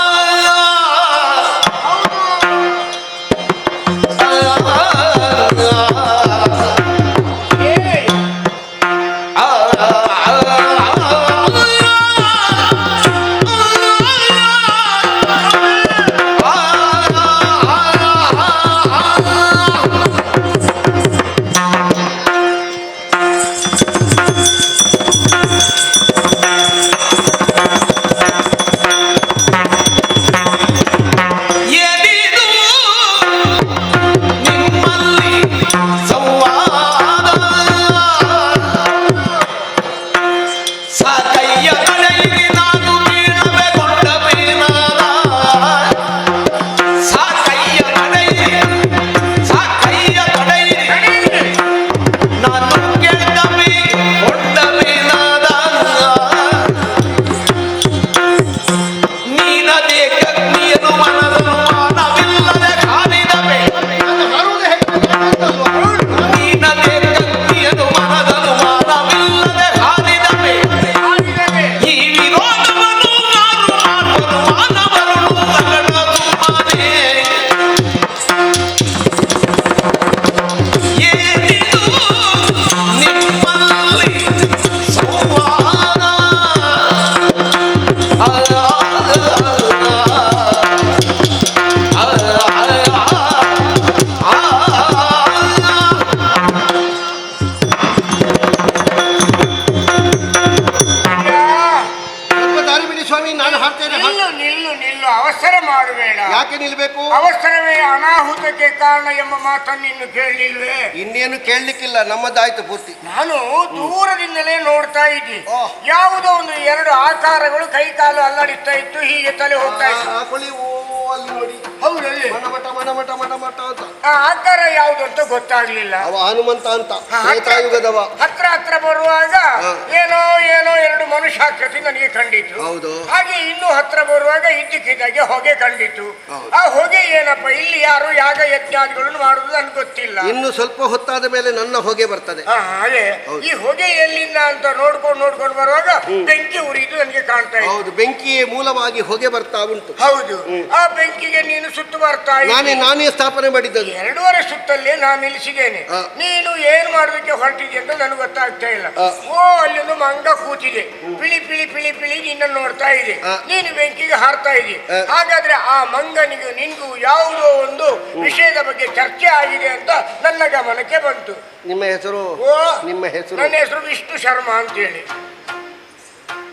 ಯಾಕೆ ನಿಲ್ಬೇಕು? ಅವಸರವೇ ಅನಾಹುತಕ್ಕೆ ಕಾರಣ ಎಂಬ ಮಾತನ್ನು ಇನ್ನು ಕೇಳಲಿಲ್ವೇ? ಇನ್ನೇನು ಕೇಳಲಿಕ್ಕಿಲ್ಲ, ನಮ್ಮದಾಯ್ತು ಪೂರ್ತಿ. ನಾನು ದೂರದಿಂದಲೇ ನೋಡ್ತಾ ಇದ್ದೆ. ಓ. ಯಾವುದೋ ಒಂದು ಎರಡು ಆಕಾರಗಳು ಕೈ ಕಾಲು ಅಲ್ಲಾಡಿಸ್ತಾ ಇತ್ತು, ಹೀಗೆ ತಲೆ ಹೋಗ್ತಾ ಇತ್ತು. ಹಾಕೊಳ್ಳಿ, ಓ ಅಲ್ಲಿ ನೋಡಿ, ಹೌದಲ್ಲಿ ಮಟಮಟ ಮಟಮಟ ಮಟಮಟ ಅಂತ. ಆ ಆಕಾರ ಯಾವುದು ಅಂತ ಗೊತ್ತಾಗ್ಲಿಲ್ಲ. ಅವ ಹನುಮಂತ ಅಂತ, ಹಾ, ತ್ರೇತಾಯುಗದವ. ಹತ್ರ ಬರುವಾಗ ಹಾ. ಏನೋ ಎರಡು ಮನುಷ್ಯಾಕೃತಿ ನನಗೆ ಕಂಡಿತು. ಹೌದು. ಹಾಗೆ ಇನ್ನೂ ಹತ್ರ ಬರುವಾಗ ಇದ್ದಕ್ಕಿದ್ದಾಗೆ ಹೊಗೆ ಕಂಡಿತು. ಹೌದು. ಆ ಹೊಗೆ ಏನಪ್ಪ, ಇಲ್ಲಿ ಯಾರು ಯಾಗ ಯಜ್ಞಾದಿಗಳನ್ನು ಮಾಡುದು ನನ್ಗೆ ಗೊತ್ತಿಲ್ಲ. ಇನ್ನು ಸ್ವಲ್ಪ ಹೊತ್ತಾದ ಮೇಲೆ ನನ್ನ ಹೊಗೆ ಬರ್ತದೆ. ಅದೇ ಹೌದು. ಈ ಹೊಗೆ ಎಲ್ಲಿಂದ ಅಂತ ನೋಡ್ಕೊಂಡು ಬರುವಾಗ ಬೆಂಕಿ ಉರಿದು ನನಗೆ ಕಾಣ್ತಾ ಇದೆ. ಹೌದು, ಬೆಂಕಿಯೇ ಮೂಲವಾಗಿ ಹೊಗೆ ಬರ್ತಾ ಉಂಟು. ಹೌದು. ಆ ಬೆಂಕಿಗೆ ನೀನು ಸುತ್ತು ಬರ್ತಾ ನಾನೇ ಸ್ಥಾಪನೆ ಮಾಡಿದ್ದದು. 2.5 ಸುತ್ತಲ್ಲೇ ನಾನು ನಿಲ್ಲಿಸಿದ್ದೇನೆ. ಆ. ನೀನು ಏನ್ ಮಾಡೋದಕ್ಕೆ ಹೊರಟಿದೆ ಅಂತ ನನಗೆ ಗೊತ್ತಾಗ್ತಾ ಇಲ್ಲ. ಆ. ಓ, ಅಲ್ಲೊಂದು ಮಂಗ ಕೂತಿದೆ, ಪಿಳಿ ಪಿಳಿ ಪಿಳಿ ಪಿಳಿ ನಿನ್ನ ನೋಡ್ತಾ ಇದೆ. ಆ. ನೀನು ಬೆಂಕಿಗೆ ಹಾರ್ತಾ ಇದೆ. ಆ. ಹಾಗಾದ್ರೆ ಆ ಮಂಗನಿಗೂ ನಿನ್ಗೂ ಯಾವುದೋ ಒಂದು ವಿಷಯದ ಬಗ್ಗೆ ಚರ್ಚೆ ಆಗಿದೆ ಅಂತ ನನ್ನ ಗಮನಕ್ಕೆ ಬಂತು. ನಿಮ್ಮ ಹೆಸರು? ಓ, ನಿಮ್ಮ ಹೆಸರು? ನನ್ನ ಹೆಸರು ವಿಷ್ಣು ಶರ್ಮಾ ಅಂತೇಳಿ.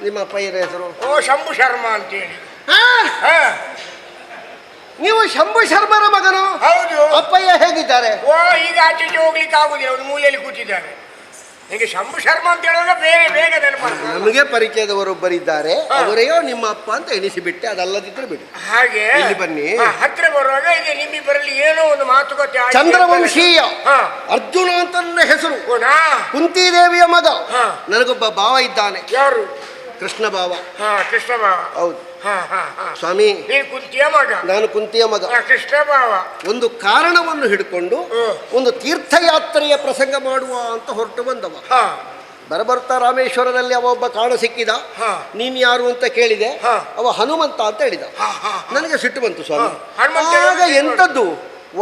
ನಿಮ್ಮ ಅಪ್ಪಯ್ಯನ ಹೆಸರು? ಓ, ಶಂಭು ಶರ್ಮಾ ಅಂತೇಳಿ. ಆ, ಹಾ, ನೀವು ಶಂಭು ಶರ್ಮರ ಮಗನು? ಹೌದು. ಅಪ್ಪಯ್ಯ ಹೇಗಿದ್ದಾರೆ? ಓ, ಈಗ ಆಚೆಗೆ ಹೋಗ್ಲಿಕ್ಕೆ ಆಗುದಿಲ್ಲ, ಒಂದು ಮೂಲೆಯಲ್ಲಿ ಕೂತಿದ್ದಾರೆ. ನಿಮಗೆ ಶಂಭು ಶರ್ಮಾ ಅಂತ ಹೇಳುವಾಗ ಬೇಗ ನೆನಪಾಗ್ತದೆ. ನಮಗೆ ಪರಿಚಯದವರೊಬ್ಬರಿದ್ದಾರೆ, ಅವರೆಯೋ ನಿಮ್ಮ ಅಪ್ಪ ಅಂತ ಎಣಿಸಿಬಿಟ್ಟೆ, ಅದಲ್ಲದಿದ್ರೆ ಬಿಡಿ. ಹಾಗೆ ಇಲ್ಲಿ ಬನ್ನಿ. ಹತ್ರ ಬರುವಾಗ ಈಗ ನಿಮ್ಮಿಬ್ಬರಲ್ಲಿ ಏನೋ ಒಂದು ಮಾತುಕತೆ ಆಗಿದೆ. ಚಂದ್ರವಂಶೀಯ ಹಾ. ಅರ್ಜುನ ಅಂತ ನನ್ನ ಹೆಸರು. ಓನಾ? ಕುಂತಿದೇವಿಯ ಮಗ. ಹಾ. ನನಗೊಬ್ಬ ಭಾವ ಇದ್ದಾನೆ, ಯಾರು? ಕೃಷ್ಣ ಭಾವ. ಹಾ, ಕೃಷ್ಣ ಭಾವ. ಹೌದು ಹಾ. ಸ್ವಾಮಿ, ನೀನು ಕುಂತಿಯ ಮಗ, ನಾನು ಕುಂತಿಯ ಮಗ. ಕೃಷ್ಣ ಭಾವ. ಒಂದು ಕಾರಣವನ್ನು ಹಿಡ್ಕೊಂಡು ಒಂದು ತೀರ್ಥಯಾತ್ರೆಯ ಪ್ರಸಂಗ ಮಾಡುವ ಅಂತ ಹೊರಟು ಬಂದವ. ಹಾ. ಬರಬರ್ತಾ ರಾಮೇಶ್ವರದಲ್ಲಿ ಅವ ಒಬ್ಬ ಕಾಣ ಸಿಕ್ಕಿದ. ಹಾ. ನೀನ್ ಯಾರು ಅಂತ ಕೇಳಿದೆ. ಹಾ. ಅವ ಹನುಮಂತ ಅಂತ ಹೇಳಿದ. ನನಗೆ ಸಿಟ್ಟು ಬಂತು ಸ್ವಾಮಿ. ಹನುಮಂತ ಆಗ ಹೇಳಿದ್ರೆ ಎಂತದ್ದು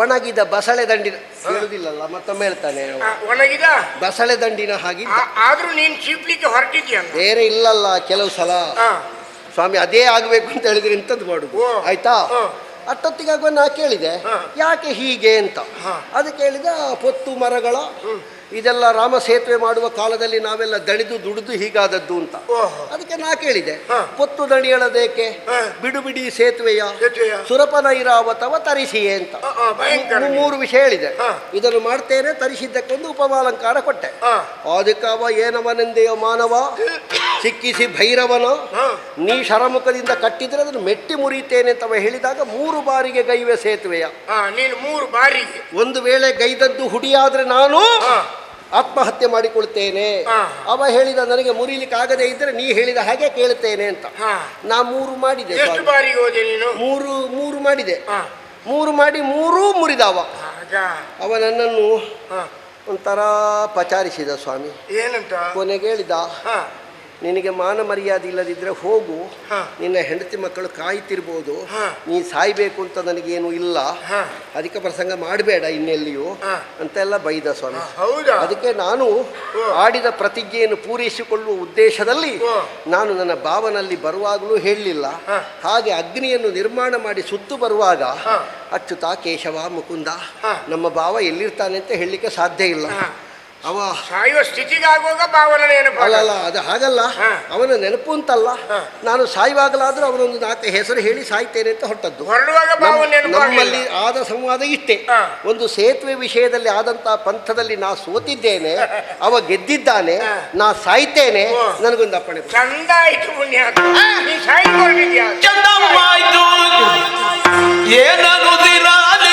ಒಣಗಿದ ಬಸಳೆ ದಂಡಿನ, ಹೇಳುದಿಲ್ಲಲ್ಲ ಮತ್ತೊಮ್ಮೆ ಹೇಳ್ತಾನೆ, ಒಣಗಿದ ಬಸಳೆ ದಂಡಿನ ಹಾಗಿದ್ದ. ಆದ್ರೂ ನೀನ್ ಚೀಪ್ಲಿಕ್ಕೆ ಹೊರಟಿದ್ಯಲ್ಲ. ಬೇರೆ ಇಲ್ಲಲ್ಲ ಕೆಲವು ಸಲ. ಹಾ. ಸ್ವಾಮಿ, ಅದೇ ಆಗ್ಬೇಕು ಅಂತ ಹೇಳಿದ್ರೆ ಇಂಥದ್ದು ಮಾಡುದು. ಓ. ಆಯ್ತಾ? ಹಾ. ಅಷ್ಟೊತ್ತಿಗಾಗುವ ನಾ ಕೇಳಿದೆ, ಹಾ. ಯಾಕೆ ಹೀಗೆ ಅಂತ. ಹಾ. ಅದಕ್ಕೆ ಹೇಳಿದ, ಪೊತ್ತು ಮರಗಳ ಇದೆಲ್ಲ ರಾಮ ಸೇತುವೆ ಮಾಡುವ ಕಾಲದಲ್ಲಿ ನಾವೆಲ್ಲ ದಣಿದು ದುಡಿದು ಹೀಗಾದದ್ದು ಅಂತ. ಓಹೋ. ಅದಕ್ಕೆ ನಾ ಕೇಳಿದೆ, ಹಾ. ಪೊತ್ತು ದಣಿಯಳದೇಕೆ, ಹಾ. ಬಿಡು ಬಿಡಿ ಸೇತುವೆಯ ಸೇತುವೆಯ. ಸುರಪನ ಇರಾವತವ ತರಿಸಿಯೇ ಅಂತ. ಭಯಂಕರ. 3 ವಿಷಯ ಹೇಳಿದೆ. ಹಾ. ಇದನ್ನು ಮಾಡ್ತೇನೆ, ತರಿಸಿದ್ದಕ್ಕೊಂದು ಉಪಮಾಲಂಕಾರ ಕೊಟ್ಟೆ. ಹಾ. ಅದಕ್ಕೆ ಅವ ಏನವನೆಂದೆಯೋ ಮಾನವ, ಸಿಕ್ಕಿಸಿ ಭೈರವನ, ಹಾ. ನೀ ಶರಮುಖದಿಂದ ಕಟ್ಟಿದ್ರೆ ಅದನ್ನು ಮೆಟ್ಟಿ ಮುರಿತೇನೆ ಅಂತ ಅವ ಹೇಳಿದಾಗ 3 ಬಾರಿಗೆ ಗೈವೆ ಸೇತುವೆಯ. ನೀನು 3 ಬಾರಿಗೆ. ಒಂದು ವೇಳೆ ಗೈದದ್ದು ಹುಡಿಯಾದ್ರೆ ನಾನು ಹಾ. ಆತ್ಮಹತ್ಯೆ ಮಾಡಿಕೊಳ್ತೇನೆ. ಹಾ. ಅವ ಹೇಳಿದ, ನನಗೆ ಮುರಿಲಿಕ್ಕೆ ಆಗದೆ ಇದ್ರೆ ನೀ ಹೇಳಿದ ಹಾಗೆ ಕೇಳ್ತೇನೆ ಅಂತ. ಹಾ. ನಾ 3 ಮಾಡಿದೆ ಎಷ್ಟು ಸ್ವಾಮಿ. ಬಾರಿಗೆ ಹೋದೆ ನೀನು? 3 ಮಾಡಿದೆ. ಹಾ. 3 ಮಾಡಿ 3 ಮುರಿದವ. ಆಗ ಅವ ನನ್ನನ್ನು ಹಾ. ಒಂಥರ ಪಚಾರಿಸಿದ ಸ್ವಾಮಿ. ಏನಂತ? ಕೊನೆಗೆ ಹೇಳಿದ, ಹಾ. ನಿನಗೆ ಮಾನ ಮರ್ಯಾದೆ ಇಲ್ಲದಿದ್ರೆ ಹೋಗು, ಹಾ. ನಿನ್ನ ಹೆಂಡತಿ ಮಕ್ಕಳು ಕಾಯ್ತಿರ್ಬೋದು, ಹಾ. ನೀ ಸಾಯ್ಬೇಕು ಅಂತ ನನಗೇನು ಇಲ್ಲ, ಹಾ. ಅಧಿಕ ಪ್ರಸಂಗ ಮಾಡಬೇಡ ಇನ್ನೆಲ್ಲಿಯೂ ಹಾ. ಅಂತೆಲ್ಲ ಬೈದ ಸ್ವಾಮಿ. ಹೌದಾ? ಅದಕ್ಕೆ ನಾನು ಆಡಿದ ಪ್ರತಿಜ್ಞೆಯನ್ನು ಪೂರೈಸಿಕೊಳ್ಳುವ ಉದ್ದೇಶದಲ್ಲಿ ಓ. ನಾನು ನನ್ನ ಭಾವನಲ್ಲಿ ಬರುವಾಗಲೂ ಹೇಳಲಿಲ್ಲ. ಹಾ. ಹಾಗೆ ಅಗ್ನಿಯನ್ನು ನಿರ್ಮಾಣ ಮಾಡಿ ಸುತ್ತು ಬರುವಾಗ ಹಾ. ಅಚ್ಯುತ ಕೇಶವ ಮುಕುಂದ, ಹಾ. ನಮ್ಮ ಭಾವ ಎಲ್ಲಿರ್ತಾನೆ ಅಂತ ಹೇಳಲಿಕ್ಕೆ ಸಾಧ್ಯ ಇಲ್ಲ. ಹಾ. ಅವ ಸಾಯುವ ಸ್ಥಿತಿಗಾಗುವಾಗ ಭಾವನೆ ನೆನಪು. ಅಲ್ಲಲ್ಲ, ಅದು ಹಾಗಲ್ಲ. ಹಾ. ಅವನ ನೆನಪು ಅಂತಲ್ಲ, ಹಾ. ನಾನು ಸಾಯುವಾಗಲಾದ್ರೂ ಅವನೊಂದು 4 ಹೆಸರು ಹೇಳಿ ಸಾಯ್ತೇನೆ ಅಂತ ಹೊರಟದ್ದು. ಹೊರಡುವಾಗ ಭಾವನೆ ನಮ್ಮಲ್ಲಿ ನೆನಪು. ಆದ ಸಂವಾದ ಇಷ್ಟೇ. ಹಾ. ಒಂದು ಸೇತುವೆ ವಿಷಯದಲ್ಲಿ ಆದಂತಹ ಪಂಥದಲ್ಲಿ ನಾ ಸೋತಿದ್ದೇನೆ, ಅವ ಗೆದ್ದಿದ್ದಾನೆ, ಹಾ. ನಾ ಸಾಯ್ತೇನೆ, ಓ. ನನಗೊಂದು ಅಪ್ಪಣೆ ಕೊಡು. ಚಂದ ಆಯ್ತು ಪುಣ್ಯಾತ್ಮ. ನೀ ಸಾಯ್ಕೊಂಡಿದ್ಯಾ? ಚಂದವಾಯ್ತು ಏನನುದಿರಾಲಿ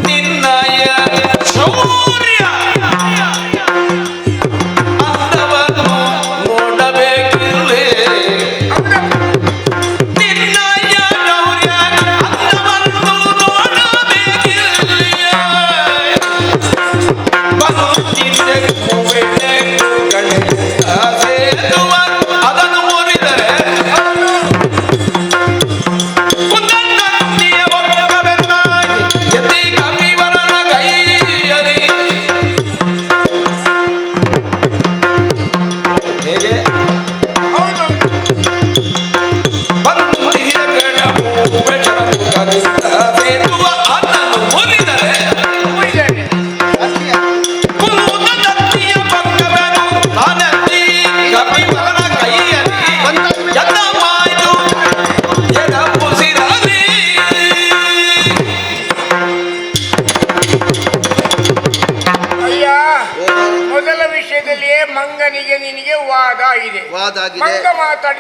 ನಿನ್ನಯ ಶೌರ್ಯ ಅಂದವನ್ನು ನೋಡಬೇಕಿರಲಿ.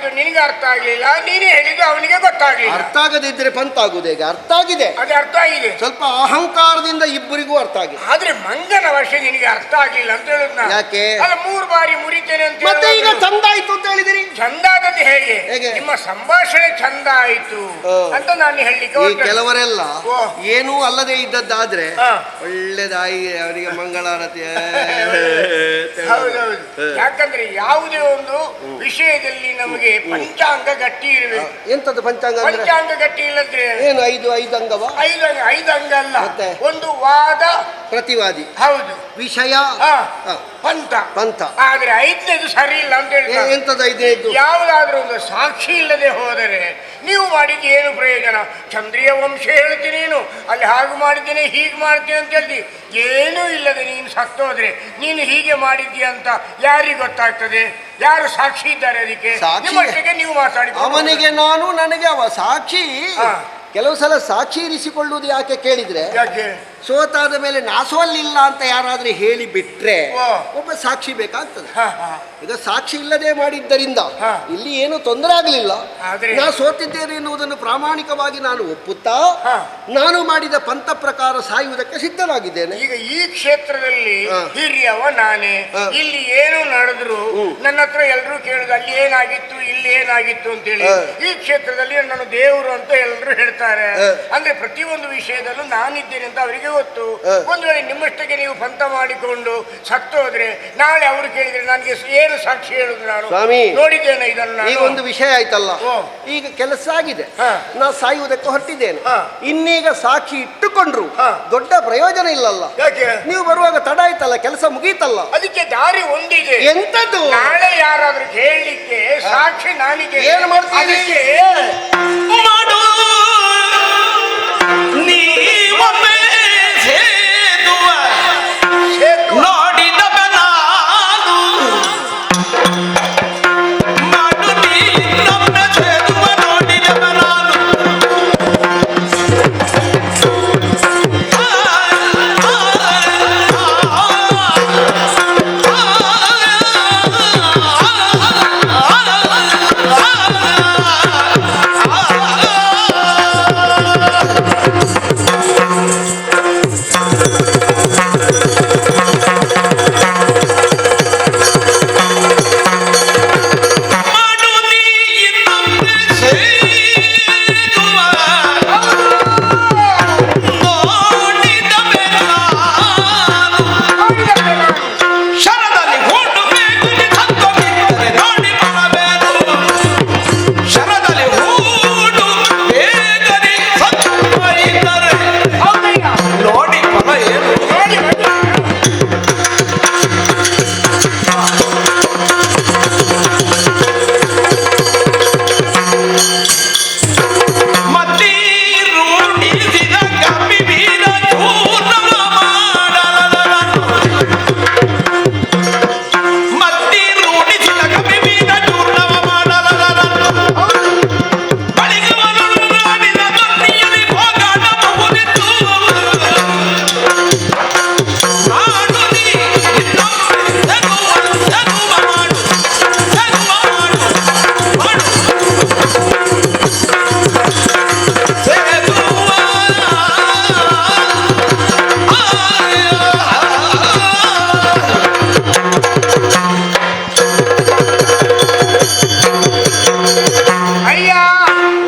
ಹೇಳಿದ್ದು ನಿನಗೆ ಅರ್ಥ ಆಗ್ಲಿಲ್ಲ, ನೀನೇ ಹೇಳಿದ್ದು ಅವನಿಗೆ ಗೊತ್ತಾಗ್ಲಿಲ್ಲ. ಅರ್ಥ ಆಗದಿದ್ರೆ ಪಂತ ಆಗುದು ಹೇಗೆ? ಅರ್ಥ ಆಗಿದೆ, ಅದೇ ಅರ್ಥ ಆಗಿದೆ. ಸ್ವಲ್ಪ ಅಹಂಕಾರದಿಂದ ಇಬ್ಬರಿಗೂ ಅರ್ಥ ಆಗಿದೆ. ಆದ್ರೆ ಮಂಗನ ವಶ ನಿನಗೆ ಅರ್ಥ ಆಗ್ಲಿಲ್ಲ ಅಂತ ಹೇಳುದು ನಾನು. ಯಾಕೆ? ಅಲ್ಲ 3 ಬಾರಿ ಮುರಿತೇನೆ ಅಂತ ಮತ್ತೆ ಈಗ ಹೇಳುವಾಗ ಚಂದ ಆಯ್ತು ಅಂತ ಹೇಳಿದಿರಿ. ಚಂದ ಆದದ್ದು ಹೇಗೆ? ಹೇಗೆ? ನಿಮ್ಮ ಸಂಭಾಷಣೆ ಚಂದ ಆಯ್ತು ಅಂತ ನಾನು ಹೇಳಲಿಕ್ಕೆ ಈ ಹೊರಟದ್ದು. ಕೆಲವರೆಲ್ಲ ಓ. ಏನೂ ಅಲ್ಲದೆ ಇದ್ದದ್ದಾದ್ರೆ ಹಾ. ಒಳ್ಳೆದಾಯಿ ಅವರಿಗೆ ಮಂಗಳಾರತಿ ಹೌದೌದು. ಯಾಕಂದ್ರೆ ಯಾವುದೇ ಒಂದು ವಿಷಯದಲ್ಲಿ ನಮಗೆ ಪಂಚಾಂಗ ಗಟ್ಟಿ ಇರಬೇಕು. ಎಂತದ್ದು ಪಂಚಾಂಗ ಅಂದ್ರೆ? ಪಂಚಾಂಗ ಗಟ್ಟಿ ಇಲ್ಲದ್ರೆ ಏನು ಐದು ಅಂಗವ? ಐದು ಅಂಗ ಅಲ್ಲ, ಮತ್ತೆ? ಒಂದು ವಾದ ಪ್ರತಿವಾದಿ, ಹೌದು, ವಿಷಯ, ಹಾ, ಹಾ. ಪಂಥ. ಪಂಥ. ಆದ್ರೆ 5ನೇದು ಸರಿ ಇಲ್ಲ ಅಂತ ಹೇಳ್ತಾರೆ. ಎಂತದ್ದು 5ನೇದು? ಯಾವುದಾದ್ರೂ ಒಂದು ಸಾಕ್ಷಿ ಇಲ್ಲದೆ ಹೋದರೆ ನೀವು ಮಾಡಿದ್ದು ಏನು ಪ್ರಯೋಜನ? ಚಂದ್ರಿಯ ವಂಶ ಹೇಳ್ತೀನಿ, ನೀನು ಅಲ್ಲಿ ಹಾಗೆ ಮಾಡಿದ್ದೇನೆ ಹೀಗೆ ಮಾಡ್ತೀನಿ ಅಂತ ಹೇಳ್ತಿ. ಏನೂ ಇಲ್ಲದೆ ನೀನು ಸತ್ತೋದ್ರೆ ನೀನು ಹೀಗೆ ಮಾಡಿದ್ದೀಯ ಅಂತ ಯಾರಿಗೆ ಗೊತ್ತಾಗ್ತದೆ? ಯಾರು ಸಾಕ್ಷಿ ಇದ್ದಾರೆ ಅದಕ್ಕೆ? ಸಾಕ್ಷಿ? ನಿಮ್ಮೊಟ್ಟಿಗೆ ನೀವು ಮಾತಾಡಿ. ಅವನಿಗೆ ನಾನು, ನನಗೆ ಅವ ಸಾಕ್ಷಿ. ಹಾ. ಕೆಲವು ಸಲ ಸಾಕ್ಷಿ ಇರಿಸಿಕೊಳ್ಳುವುದು ಯಾಕೆ ಕೇಳಿದ್ರೆ, ಯಾಕೆ? ಸೋತಾದ ಮೇಲೆ ನಾಸೋಲ್ಲಿಲ್ಲ ಅಂತ ಯಾರಾದ್ರೂ ಹೇಳಿ ಬಿಟ್ರೆ ಓ. ಒಬ್ಬ ಸಾಕ್ಷಿ ಬೇಕಾಗ್ತದೆ. ಹಾ, ಹಾ. ಈಗ ಸಾಕ್ಷಿ ಇಲ್ಲದೆ ಮಾಡಿದ್ದರಿಂದ ಹಾ. ಇಲ್ಲಿ ಏನು ತೊಂದರೆ ಆಗಲಿಲ್ಲ. ಆದ್ರೆ- ನಾ ಸೋತಿದ್ದೇನೆ ಎನ್ನುವುದನ್ನು ಪ್ರಾಮಾಣಿಕವಾಗಿ ನಾನು ಒಪ್ಪುತ್ತಾ ಹಾ. ನಾನು ಮಾಡಿದ ಪಂಥ ಪ್ರಕಾರ ಸಾಯುವುದಕ್ಕೆ ಸಿದ್ಧನಾಗಿದ್ದೇನೆ. ಈಗ ಈ ಕ್ಷೇತ್ರದಲ್ಲಿ ಹಾ. ಹಿರಿಯವ ನಾನೇ. ಹಾ. ಇಲ್ಲಿ ಏನು ನಡೆದ್ರು ನನ್ನ ಹತ್ರ ಎಲ್ಲರೂ ಕೇಳುದು ಅಲ್ಲಿ ಏನಾಗಿತ್ತು ಇಲ್ಲಿ ಏನಾಗಿತ್ತು ಅಂತೇಳಿ. ಹಾ. ಈ ಕ್ಷೇತ್ರದಲ್ಲಿ ನಾನು ದೇವರು ಅಂತ ಎಲ್ಲರೂ ಹೇಳ್ತಾರೆ. ಹಾ. ಅಂದ್ರೆ ಪ್ರತಿಯೊಂದು ವಿಷಯದಲ್ಲೂ ನಾನಿದ್ದೇನೆ ಅಂತ ಅವರಿಗೆ ಗೊತ್ತು. ಹಾ. ಒಂದು ವೇಳೆ ನಿಮ್ಮಷ್ಟಕ್ಕೆ ನೀವು ಪಂಥ ಮಾಡಿಕೊಂಡು ಸತ್ತೋದ್ರೆ ನಾಳೆ ಅವರು ಕೇಳಿದ್ರೆ ನನಗೆ ಏನು ಸಾಕ್ಷಿ ಹೇಳುದು? ನಾನು ಸ್ವಾಮಿ, ನೋಡಿದ್ದೇನೆ ಇದನ್ನು ಈಗ ಒಂದು ವಿಷಯ ಆಯ್ತಲ್ಲ, ಓ. ಈಗ ಕೆಲಸ ಆಗಿದೆ, ಹಾ. ನಾ ಸಾಯುವುದಕ್ಕೆ ಹೊರಟಿದ್ದೇನೆ. ಹಾ. ಇನ್ನೀಗ ಸಾಕ್ಷಿ ಇಟ್ಟುಕೊಂಡ್ರು ಹಾ. ದೊಡ್ಡ ಪ್ರಯೋಜನ ಇಲ್ಲಲ್ಲ. ಯಾಕೆ? ನೀವು ಬರುವಾಗ ತಡ ಆಯ್ತಲ್ಲ, ಕೆಲಸ ಮುಗೀತಲ್ಲ. ಅದಕ್ಕೆ ದಾರಿ ಒಂದಿದೆ. ಎಂತದ್ದು? ನಾಳೆ ಯಾರಾದ್ರೂ ಕೇಳಲಿಕ್ಕೆ ಸಾಕ್ಷಿ ನಾನಿಗೆ. ಏನು ಮಾಡ್ತೀರಿ? ಅದಕ್ಕೆ ಮಾಡು ನೀವೊಮ್ಮೆ ಸೇದುವ ನೋಡಿದವ ನಾನು. ಮಾಡು ನೀನೊಮ್ಮೆ ಸೇದುವ ನೋಡಿದವ ನಾನು. ಮಾಡು ನೀನೊಮ್ಮೆ ಸೇದುವ ನೋಡಿದವ ನಾನು. ಶರದಲ್ಲಿ ಹೂಡು ಬೇಗನೆ ಸತ್ತು ಬಿದ್ದರೆ ನೋಡಿ ಬರಬೇರು. ಶರದಲ್ಲಿ ಹೂಡು ಬೇಗನೆ ಸತ್ತು ಬಿದ್ದರೆ ನೋಡಿ ಬರ ಏನು? ನೋಡಿ ಬನ್ನಿ. ಮತ್ತಿ ರೂಢಿಸಿದ ಕಪ್ಪಿ ಬೀರ ಚೂರ್ಣವ ಮಾಡಲರನು. ಮತ್ತಿ ರೂಢಿಸಿದ ಕಪ್ಪಿ ಬೀರ ಚೂರ್ಣವ ಮಾಡಲರನು. ಬಳಿಗವನು ನಾಡಿನ ದೊನ್ನಿಯಲ್ಲಿ ಹೋಗಾಡಬಹುದಿತ್ತು. ಮಾಡು ನೀ ಇನ್ನೊಮ್ಮೆ ಸಗುವ ಮಾಡು, ಸಗುವ ಮಾಡು, ಮಾಡು ಅಯ್ಯ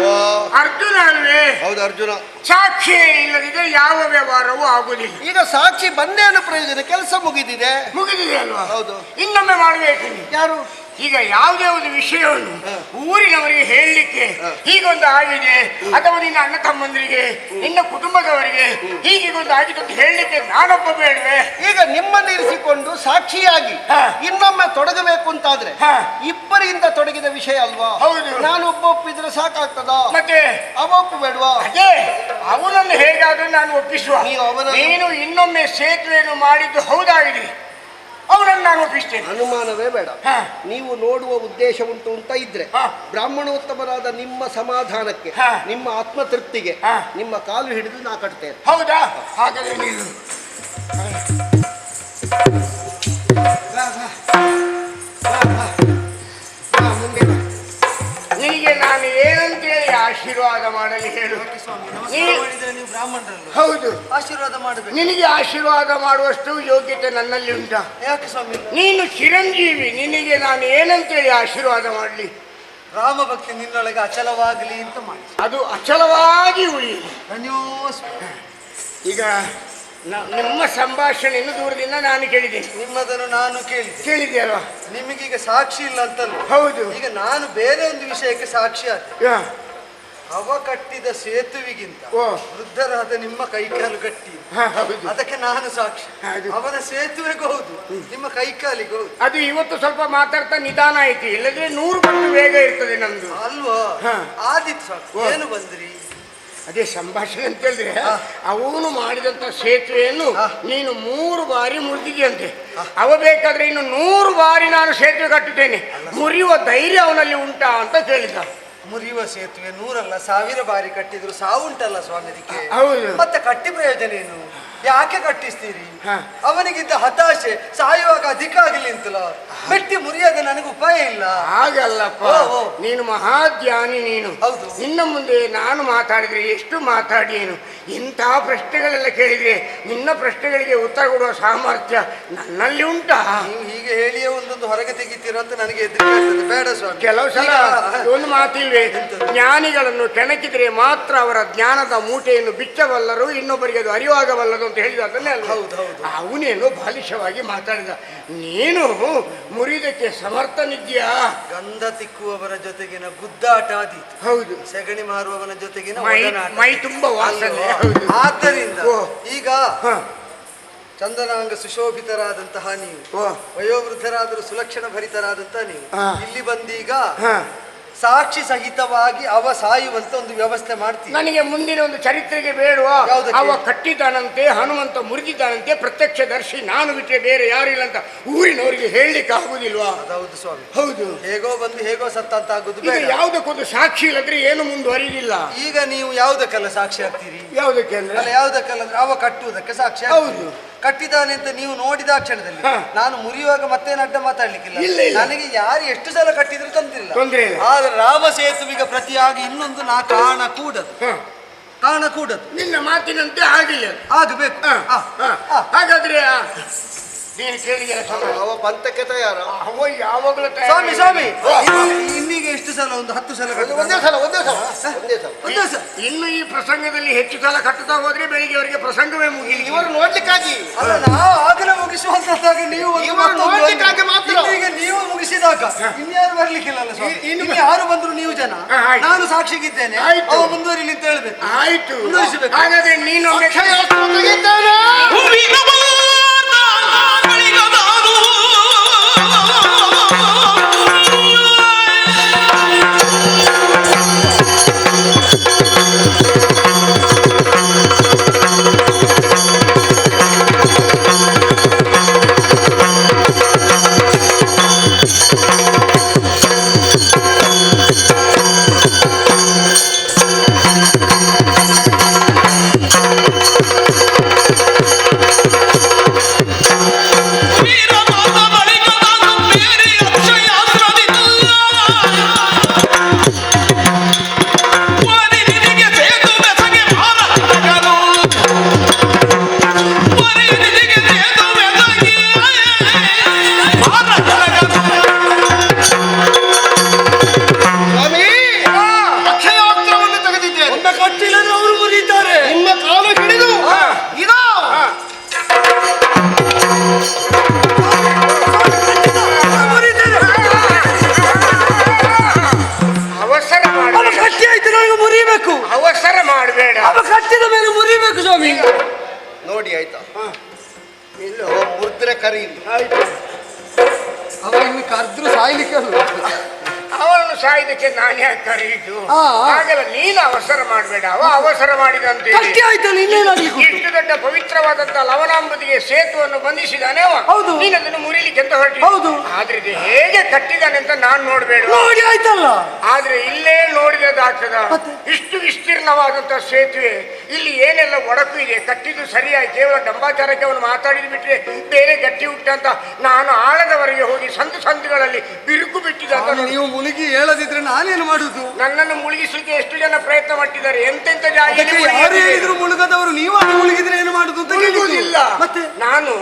ಓ, ಅರ್ಜುನ ಅಲ್ವೇ? ಹೌದು ಅರ್ಜುನ. ಸಾಕ್ಷಿ ಇಲ್ಲದಿದ್ರೆ ಯಾವ ವ್ಯವಹಾರವೂ ಆಗುದಿಲ್ಲ. ಈಗ ಸಾಕ್ಷಿ ಬಂದೇನು ಪ್ರಯೋಜನ? ಕೆಲಸ ಮುಗಿದಿದೆ. ಮುಗಿದಿದೆ ಅಲ್ವಾ? ಹೌದು. ಇನ್ನೊಮ್ಮೆ ಮಾಡಬೇಕು ನೀವು. ಯಾರು? ಈಗ ಯಾವುದೇ ಒಂದು ವಿಷಯವನ್ನು ಊರಿನವರಿಗೆ ಹೇಳಲಿಕ್ಕೆ ಹೀಗೊಂದು ಆಗಿದೆ, ಅಥವಾ ನಿನ್ನ ಅಣ್ಣ ತಮ್ಮಂದರಿಗೆ ನಿನ್ನ ಕುಟುಂಬದವರಿಗೆ ಹೀಗೊಂದು ಆಗಿದೆ ಅಂತ ಹೇಳಲಿಕ್ಕೆ ನಾನೊಬ್ಬ ಬೇಡವೆ? ಈಗ ನಿಮ್ಮನ್ನು ಇರಿಸಿಕೊಂಡು ಸಾಕ್ಷಿಯಾಗಿ ಹಾ. ಇನ್ನೊಮ್ಮೆ ತೊಡಗಬೇಕು ಅಂತಾದ್ರೆ ಹಾ. ಇಬ್ಬರಿಂದ ತೊಡಗಿದ ವಿಷಯ ಅಲ್ವಾ? ಹೌದು. ನಾನು ಒಬ್ಬ ಒಪ್ಪಿದ್ರೆ ಸಾಕಾಗ್ತದ? ಮತ್ತೆ ಅವ ಒಪ್ಪಬೇಡ್ವಾ? ಅದೇ ಅವನನ್ನು ಹೇಗಾದ್ರೂ ನಾನು ಒಪ್ಪಿಸುವ. ನೀವು ಅವನನ್ನು- ನೀನು ಇನ್ನೊಮ್ಮೆ ಸೇತುವೆಯನ್ನು ಮಾಡಿದ್ದು ಹೌದಾಗಿದೆ, ಅವನನ್ನು ನಾನು ಒಪ್ಪಿಸ್ತೇನೆ. ಅನುಮಾನವೇ ಬೇಡ. ಹಾ. ನೀವು ನೋಡುವ ಉದ್ದೇಶ ಉಂಟು ಅಂತ ಇದ್ರೆ ಹಾ. ಬ್ರಾಹ್ಮಣೋತ್ತಮರಾದ ನಿಮ್ಮ ಸಮಾಧಾನಕ್ಕೆ, ಹಾ. ನಿಮ್ಮ ಆತ್ಮತೃಪ್ತಿಗೆ ಹಾ. ನಿಮ್ಮ ಕಾಲು ಹಿಡಿದು ನಾ ಕಟ್ತೇನೆ. ಹೌದಾ? ಹಾಗಾದ್ರೆ ನೀನು ಬಾ, ಬಾ. ಬಾ, ಬಾ. ಬಾ, ಮುಂದೆ ಬಾ. ಆಶೀರ್ವಾದ ಮಾಡಲಿ ಹೇಳು. ಸ್ವಾಮಿ ನೀ- ನಮಸ್ಕಾರ ಮಾಡಿದ್ರೆ ನೀವು ಬ್ರಾಹ್ಮಣರಲ್ಲ, ಹೌದು, ಆಶೀರ್ವಾದ ಮಾಡಬೇಕು. ನಿನಗೆ ಆಶೀರ್ವಾದ ಮಾಡುವಷ್ಟು ಯೋಗ್ಯತೆ ನನ್ನಲ್ಲಿ ಉಂಟಾ? ಯಾಕೆ ಸ್ವಾಮಿ? ನೀನು ಚಿರಂಜೀವಿ, ನಿನಗೆ ನಾನು ಏನಂತೇಳಿ ಆಶೀರ್ವಾದ ಮಾಡಲಿ? ರಾಮ ಭಕ್ತಿ ನಿನ್ನೊಳಗೆ ಅಚಲವಾಗಲಿ ಅಂತ ಮಾಡಿ. ಅದು ಅಚಲವಾಗಿ ಉಳಿಯಲಿ. ಧನ್ಯೋಸ್ಮಿ. ಈಗ ನಿಮ್ಮ ಸಂಭಾಷಣೆಯನ್ನು ದೂರದಿಂದ ನಾನು ಕೇಳಿದ್ದೇನೆ. ನಿಮ್ಮದನ್ನು ನಾನು ಕೇಳಿದೆ. ಕೇಳಿದೆ ಅಲ್ವಾ? ನಿಮಗೀಗ ಸಾಕ್ಷಿ ಇಲ್ಲ ಅಂತಲ್ಲ. ಹೌದು. ಈಗ ನಾನು ಬೇರೆ ಒಂದು ವಿಷಯಕ್ಕೆ ಸಾಕ್ಷಿ ಆದ. ಯಾ. ಅವ ಕಟ್ಟಿದ ಸೇತುವೆಗಿಂತ ಓ. ವೃದ್ಧರಾದ ನಿಮ್ಮ ಕೈಕಾಲು ಗಟ್ಟಿ, ಹಾ, ಹೌದು. ಅದಕ್ಕೆ ನಾನು ಸಾಕ್ಷಿ. ಹೌದು. ಅವನ ಸೇತುವೆಗೂ ಹೌದು, ನಿಮ್ಮ ಕೈಕಾಲಿಗೂ ಹೌದು. ಅದು ಇವತ್ತು ಸ್ವಲ್ಪ ಮಾತಾಡ್ತಾ ನಿಧಾನ ಆಯ್ತು, ಇಲ್ಲದ್ರೆ 100 ಪಟ್ಟು ಬೇಗ ಇರ್ತದೆ ನಮ್ದು. ಅಲ್ವಾ? ಹಾ. ಆದಿತ್ತು ಸಾಕು. ಓ. ಏನು ಬಂದ್ರಿ? ಅದೇ ಸಂಭಾಷಣೆ ಅಂತ ಹೇಳಿದ್ರೆ, ಅವನು ಮಾಡಿದಂತ ಸೇತುವೆಯನ್ನು ನೀನು 3 ಬಾರಿ ಮುರಿದಿದೆಯಂತೆ. ಅವ ಬೇಕಾದ್ರೆ ಇನ್ನು 100 ಬಾರಿ ನಾನು ಸೇತುವೆ ಕಟ್ಟುತ್ತೇನೆ, ಮುರಿಯುವ ಧೈರ್ಯ ಅವನಲ್ಲಿ ಉಂಟಾ ಅಂತ ಕೇಳಿದ. ಮುರಿಯುವ ಸೇತುವೆ 100 ಅಲ್ಲ 1000 ಬಾರಿ ಕಟ್ಟಿದ್ರು ಸಾವುಂಟಲ್ಲ ಸ್ವಾಮಿ ಅದಕ್ಕೆ. ಹೌದು. ಮತ್ತೆ ಕಟ್ಟಿ ಪ್ರಯೋಜನ ಏನು? ಯಾಕೆ ಕಟ್ಟಿಸ್ತೀರಿ? ಹಾ. ಅವನಿಗಿದ್ದ ಹತಾಶೆ ಸಾಯುವಾಗ ಅಧಿಕ ಆಗಲಿ ಅಂತಲ್ಲ, ಮೆಟ್ಟಿ ಮುರಿಯಾಗ ನನಗೆ ಉಪಾಯ ಇಲ್ಲ. ಹಾಗಲ್ಲಪ್ಪ, ಓ, ಓ. ನೀನು ಮಹಾಜ್ಞಾನಿ. ನೀನು ಹೌದು. ನಿನ್ನ ಮುಂದೆ ನಾನು ಮಾತಾಡಿದ್ರೆ ಎಷ್ಟು ಮಾತಾಡಿಯೇನು? ಇಂತಹ ಪ್ರಶ್ನೆಗಳೆಲ್ಲ ಕೇಳಿದ್ರೆ ನಿನ್ನ ಪ್ರಶ್ನೆಗಳಿಗೆ ಉತ್ತರ ಕೊಡುವ ಸಾಮರ್ಥ್ಯ ನನ್ನಲ್ಲಿ ಉಂಟಾ? ನೀವು ಹೀಗೆ ಹೇಳಿಯೇ ಒಂದೊಂದು ಹೊರಗೆ ತೆಗಿತೀರ ಅಂತ ನನಗೆ ಹೆದರಿಕೆ ಆಗ್ತದೆ. ಬೇಡ ಸ್ವಾಮಿ. ಕೆಲವು ಸಲ ಈಗ- ಒಂದು ಮಾತಿಲ್ವೇ, ಜ್ಞಾನಿಗಳನ್ನು ಕೆಣಕಿದ್ರೆ ಮಾತ್ರ ಅವರ ಜ್ಞಾನದ ಮೂಟೆಯನ್ನು ಬಿಚ್ಚಬಲ್ಲರು, ಇನ್ನೊಬ್ಬರಿಗೆ ಅದು ಅರಿವಾಗಬಲ್ಲದು ಅಂತ ಹೇಳಿದ. ಅದನ್ನೇ ಅಲ್ಲ, ಹೌದು, ಹೌದು. ಅವನೇನು ಬಾಲಿಶವಾಗಿ ಮಾತಾಡಿದ. ನೀನು ಮುರಿದಕ್ಕೆ ಸಮರ್ಥನಿದ್ಯಾ? ಗಂಧ ತಿಕ್ಕುವವರ ಜೊತೆಗಿನ ಗುದ್ದಾಟ ಆದೀತು, ಹೌದು. ಸೆಗಣಿ ಮಾರುವವನ ಜೊತೆಗಿನ ಮೈ ಒಡನಾಟ. ಮೈ ತುಂಬ ವಾಸನೆ. ಅಲ್ವಾ? ಹೌದು. ಆದ್ದರಿಂದ ಓ. ಈಗ ಹ. ಚಂದನಾಂಗ ಸುಶೋಭಿತರಾದಂತಹ ನೀವು, ಓ. ವಯೋವೃದ್ಧರಾದರೂ ಸುಲಕ್ಷಣ ಭರಿತರಾದಂತಹ ನೀವು ಹಾ. ಇಲ್ಲಿ ಬಂದೀಗ ಹ. ಸಾಕ್ಷಿ ಸಹಿತವಾಗಿ ಅವ ಸಾಯುವಂತ ಒಂದು ವ್ಯವಸ್ಥೆ ಮಾಡ್ತೀವಿ. ನನಗೆ ಮುಂದಿನ ಒಂದು ಚರಿತ್ರೆಗೆ ಬೇಡುವ. ಯಾವುದಕ್ಕೆ? ಅವ ಕಟ್ಟಿದ್ದಾನಂತೆ, ಹನುಮಂತ ಮುರಿದಿದ್ದಾನಂತೆ, ಪ್ರತ್ಯಕ್ಷದರ್ಶಿ ನಾನು ಬಿಟ್ಟರೆ ಬೇರೆ ಯಾರಿಲ್ಲ ಅಂತ ಊರಿನವರಿಗೆ ಹೇಳಲಿಕ್ಕೆ ಆಗುದಿಲ್ವಾ? ಅದೌದು ಸ್ವಾಮಿ. ಹೌದು. ಹೇಗೋ ಬಂದು ಹೇಗೋ ಸತ್ತ ಅಂತ ಆಗುದು ಈಗ ಬೇಡ. ಯಾವುದಕ್ಕೊಂದು ಸಾಕ್ಷಿ ಇಲ್ಲದ್ರೆ ಏನು ಮುಂದುವರಿಲಿಲ್ಲ. ಈಗ ನೀವು ಯಾವುದಕ್ಕೆಲ್ಲ ಸಾಕ್ಷಿ ಆಗ್ತೀರಿ? ಯಾವುದಕ್ಕೆ ಅಂದ್ರೆ ಅಲ್ಲ, ಯಾವುದಕ್ಕೆಲ್ಲ ಅಂದ್ರೆ ಅವ ಕಟ್ಟುವುದಕ್ಕೆ ಸಾಕ್ಷಿ ಹೌದು. ಆಗ್ತೀರಿ. ಕಟ್ಟಿದ್ದಾನೆ ಅಂತ ನೀವು ನೋಡಿದ ಕ್ಷಣದಲ್ಲಿ ಹಾ. ನಾನು ಮುರಿಯುವಾಗ ಮತ್ತೇನು ಅಡ್ಡ ಮಾತಾಡ್ಲಿಕ್ಕಿಲ್ಲ. ಇಲ್ಲ, ಇಲ್ಲ. ನನಗೆ ಯಾರು ಎಷ್ಟು ಸಲ ಕಟ್ಟಿದ್ರು ತಂದಿಲ್ಲ. ತೊಂದ್ರೆ ಇಲ್ಲ. ಆದ್ರೆ ರಾಮ ಸೇತುವಿಗೆ ಪ್ರತಿಯಾಗಿ ಇನ್ನೊಂದು ನಾ ಕಾಣಕೂಡದು. ಹ. ಕಾಣಕೂಡದು ನಿನ್ನ ಮಾತಿನಂತೆ ಆಗಿಲ್ಲ. ಆಗಬೇಕು. ಹ. ಹ. ಹಾಗಾದ್ರೆ ನೀನು ಕೇಳಿದ ಅವ ಪಂಥಕ್ಕೆ ತಯಾರ. ಅವ ಯಾವಾಗಲೂ ಸ್ವಾಮಿ ಸ್ವಾಮಿ ಓ. ಇನ್ನೀಗ ಎಷ್ಟು ಸಲ? ಒಂದು 10 ಸಲ ಒಂದೇ ಕಟ್ಟಿದ. ಸಲ ಒಂದೇ ಸಲ ಒಂದೇ ಸಲ. ಒಂದೇ ಸಲ. ಇನ್ನು ಈ ಪ್ರಸಂಗದಲ್ಲಿ ಹೆಚ್ಚು ಸಲ ಕಟ್ಟುತ್ತಾ ಹೋದ್ರೆ ಬೆಳಿಗ್ಗೆ ಅವರಿಗೆ ಪ್ರಸಂಗವೇ ಮುಗಿಲಿ. ಇವರು ನೋಡ್ಲಿಕ್ಕಾಗಿ ಅಲ್ಲ, ನಾವು ಆಗಲೇ ಮುಗಿಸುವಂತದ್ದಾಗ ನೀವು ಒಂದು ಇವರು ಮತ್ತೊಂದು ನೋಡ್ಲಿಕ್ಕಾಗಿ ಒಂದು. ಮಾತ್ರ. ಈಗ ನೀವು ಮುಗಿಸಿದಾಗ ಇನ್ಯಾರು ಬರ್ಲಿಕ್ಕಿಲ್ಲಲ್ಲ ಸ್ವಾಮಿ. ಇನ್ನು ಇನ್ನು ಯಾರು ಬಂದ್ರು ನೀವು ಜನ, ಹಾ, ಆಯ್ತು. ನಾನು ಸಾಕ್ಷಿಗಿದ್ದೇನೆ. ಆಯ್ತು. ಅವ ಮುಂದುವರಿಲಿ ಅಂತ ಹೇಳ್ಬೇಕು. ಆಯ್ತು. ಮುಂದುವರಿಸಬೇಕು. ಹಾಗಾದ್ರೆ ನೀನು ಅಕ್ಷಯಾಸ್ತ್ರ ತೆಗಿತಾನೆ. ಹೂವಿನ ಬಾದ ಬಳಿಗದಾರು. ವೀರಮಾತ ಬಳಿಗದಾರು ಬೇರೆ ಅಕ್ಷಯಾಸ್ತ್ರವಿಲ್ಲ. ವರಿ ನಿನಗೆ ಸೇತುವೆ ಸಗೆ ಭಾರತಗನು. ವರಿ ನಿನಗೆ ಸೇತುವೆ ಸಗೆ ಭಾರತಗನು. ಸ್ವಾಮಿ, ಅಕ್ಷಯಾಸ್ತ್ರವನ್ನು ತೆಗೆದಿದ್ದೇನೆ. ಒಮ್ಮೆ ಕಟ್ಟಿಲ್ಲ ಅವರು ಮುರಿತಾರೆ. ನಿಮ್ಮ ಕಾಲು ಹಿಡಿದು ಇದೋ ಅವಸರ ಅವ ಮಾಡಬೇಡ. ಕಟ್ಟಿ ಆಯ್ತು, ನನಗೆ ಮುರಿಬೇಕು. ಅವಸರ ಮಾಡಬೇಡ. ಅವ ಕಟ್ಟಿದ ಮೇಲೆ ಮುರಿಬೇಕು ಸ್ವಾಮಿ. ನೋಡಿ ಆಯ್ತಾ? ಅವ ಮುದ್ರೆ ಕರೀಲಿ. ಅವ ಇನ್ನು ಕರ್ದ್ರು ಸಾಯ್ಲಿಕ್ಕೆ ಅಲ್ಲ. ಅವನನ್ನು ಸಾಯುವುದಕ್ಕೆ ನಾನು ಯಾಕೆ ಕರೆಯಿತು? ಆ. ಹಾಗಲ್ಲ, ನೀನು ಅವಸರ ಮಾಡಬೇಡ. ಅವ ಅವಸರ ಮಾಡಿದಂತೆ ಕಟ್ಟಿ ಆಯ್ತಲ್ಲ, ಇನ್ನೇನಾಗ್ಲಿಕ್ಕೆ ಉಂಟು? ಇಷ್ಟು ದೊಡ್ಡ ಪವಿತ್ರವಾದಂತ ಲವಣಾಂಬುದಿಗೆ ಸೇತುವನ್ನು ಬಂಧಿಸಿದಾನೆ ಅವ. ಹೌದು. ನೀನು ಅದನ್ನು ಮುರಿಲಿಕ್ಕೆ ಅಂತ ಹೊರಟಿ. ಹೌದು. ಆದ್ರೆ ಇದು ಹೇಗೆ ಕಟ್ಟಿದಾನೆ ಅಂತ ನಾನು ನೋಡ್ಬೇಡ. ನೋಡಿ ಆಯ್ತಲ್ಲ. ಆದ್ರೆ ಇಲ್ಲೇ ನೋಡಿದಾಗ್ತದ. ಮತ್ತೆ? ಇಷ್ಟು ವಿಸ್ತೀರ್ಣವಾದಂತ ಸೇತುವೆ, ಇಲ್ಲಿ ಏನೆಲ್ಲ ಒಡಕು ಇದೆ. ಕಟ್ಟಿದ್ದು ಸರಿಯಾಗಿ ಕೇವಲ ಡಂಬಾಚಾರಕ್ಕೆ ಅವನು ಮಾತಾಡಿದ್ ಬಿಟ್ರೆ ಬೇರೆ ಗಟ್ಟಿ ಉಂಟಂತ ನಾನು ಆಳದವರೆಗೆ ಹೋಗಿ ಸಂದುಗಳಲ್ಲಿ ಬಿರುಕು ಬಿಟ್ಟಿದ್ದ ಅಂತ ಸ್ವಾಮಿ, ನೀವು ಮುಳುಗಿ ಹೇಳದಿದ್ರೆ ನಾನೇನು ಮಾಡುದು? ನನ್ನನ್ನು ಮುಳುಗಿಸ್ಲಿಕ್ಕೆ ಎಷ್ಟು ಜನ ಪ್ರಯತ್ನ ಮಾಡಿದ್ದಾರೆ, ಎಂತೆಂತ ಜಾಗ ಅದಕ್ಕೆ ಯಾರು ಹೇಳಿದ್ರು ಮುಳುಗದವರು, ನೀವಾಗಿ ಮುಳುಗಿದ್ರೆ ಏನು ಮಾಡುದು ಅಂತ ಮುಳುಗುವುದಿಲ್ಲ. ಮತ್ತೆ ನಾನು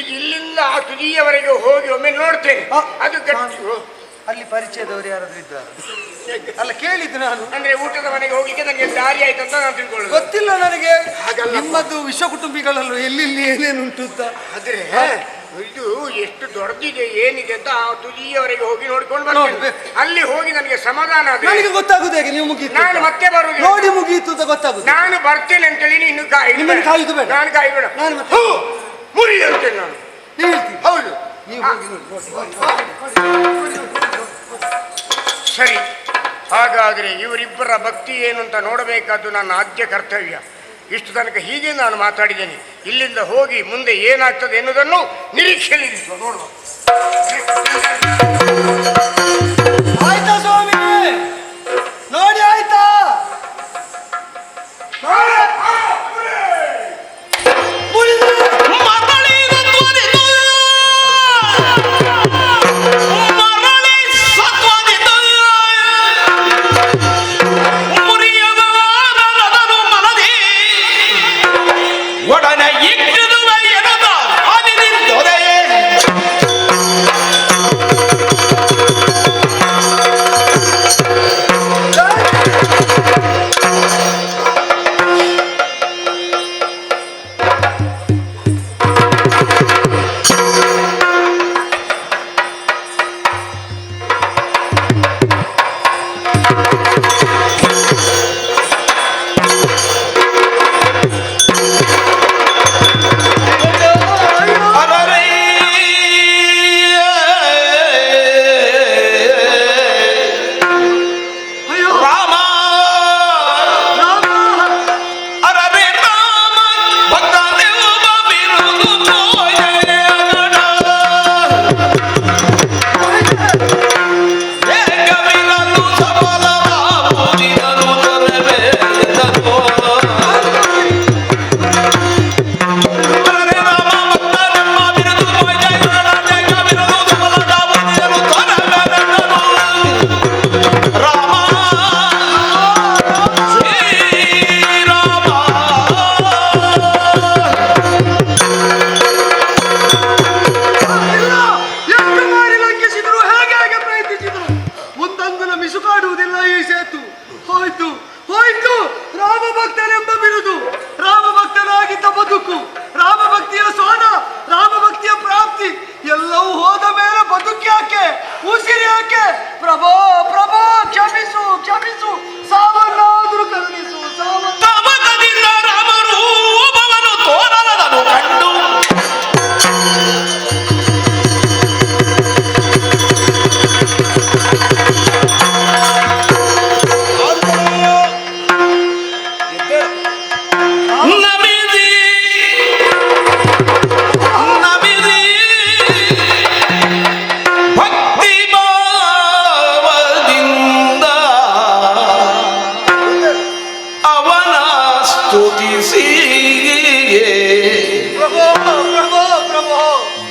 ಇಲ್ಲಿಂದ ಆ ತುದಿಯವರೆಗೆ ಹೋಗಿ ಒಮ್ಮೆ ನೋಡ್ತೇನೆ. ಅದು ಗಟ್ಟಿ ಅಲ್ಲಿ ಪರಿಚಯದವರು ಯಾರಾದ್ರೂ ಇದ್ದಾರೆ? ಅಲ್ಲ ಕೇಳಿದ್ದು ನಾನು. ಅಂದ್ರೆ ಊಟದ ಮನೆಗೆ ಹೋಗ್ಲಿಕ್ಕೆ ನನಗೆ ದಾರಿ ಆಯ್ತು ಅಂತ ನಾನು ತಿಳ್ಕೊಳ್ಳೋದು. ಗೊತ್ತಿಲ್ಲ ನನಗೆ. ಹಾಗಲ್ಲ. ನಿಮ್ಮದು ವಿಶ್ವ ಕುಟುಂಬಿಗಳಲ್ಲೂ ಎಲ್ಲಿ ಏನೇನುಂಟು ಅಂತ. ಆದ್ರೆ ಇದು ಎಷ್ಟು ದೊಡ್ಡದಿದೆ ಏನಿದೆ ಅಂತ ಆ ತುದಿಯವರೆಗೆ ಹೋಗಿ ನೋಡ್ಕೊಂಡು ಬರ್ತೇನೆ. ಅಲ್ಲಿ ಹೋಗಿ ನನಗೆ ಸಮಾಧಾನ ಆದ್ರೆ ನನಗೆ ಗೊತ್ತಾಗುದು ಹೇಗೆ ನೀವು ಮುಗೀತು? ನಾನು ಮತ್ತೆ ಬರುದು ನೋಡಿ ಮುಗೀತು ಅಂತ ಗೊತ್ತಾಗುದು. ನಾನು ಬರ್ತೇನೆ ಅಂತೇಳಿ ಇನ್ನು ನಿಮ್ಮನ್ನು ಕಾಯುದು ಬೇಡ. ನಾನು ಕಾಯ್ಬೇಡ. ನಾನು ಮತ್ತೆ ಮುರಿ ಅಂತೇನೆ ನಾನು. ನೀವು ಹೇಳ್ತೀವಿ. ಹೌದು. ನೀವು ಹೋಗಿ ನೋಡಿ. ಸರಿ, ಹಾಗಾದ್ರೆ ಇವರಿಬ್ಬರ ಭಕ್ತಿ ಏನು ಅಂತ ನೋಡಬೇಕಾದ್ದು ನನ್ನ ಆದ್ಯ ಕರ್ತವ್ಯ. ಇಷ್ಟು ತನಕ ಹೀಗೆ ನಾನು ಮಾತಾಡಿದ್ದೇನೆ. ಇಲ್ಲಿಂದ ಹೋಗಿ ಮುಂದೆ ಏನಾಗ್ತದೆ ಎನ್ನುವುದನ್ನು ನಿರೀಕ್ಷೆಯಲ್ಲಿ ನೋಡುವ. ಆಯ್ತಾ ಸ್ವಾಮಿ? ನೋಡಿ ಆಯ್ತಾ? ಮರಳಿದ ತ್ವರಿತ ಮರಳಿ ಸತ್ವದಿತ ಮುರಿಯದ ನರನರು ಮನದಿ ಒಡನೆ ಇಟ್ಟಿರುವ ಎನದ ಅನಿನಿಂದೊರೆ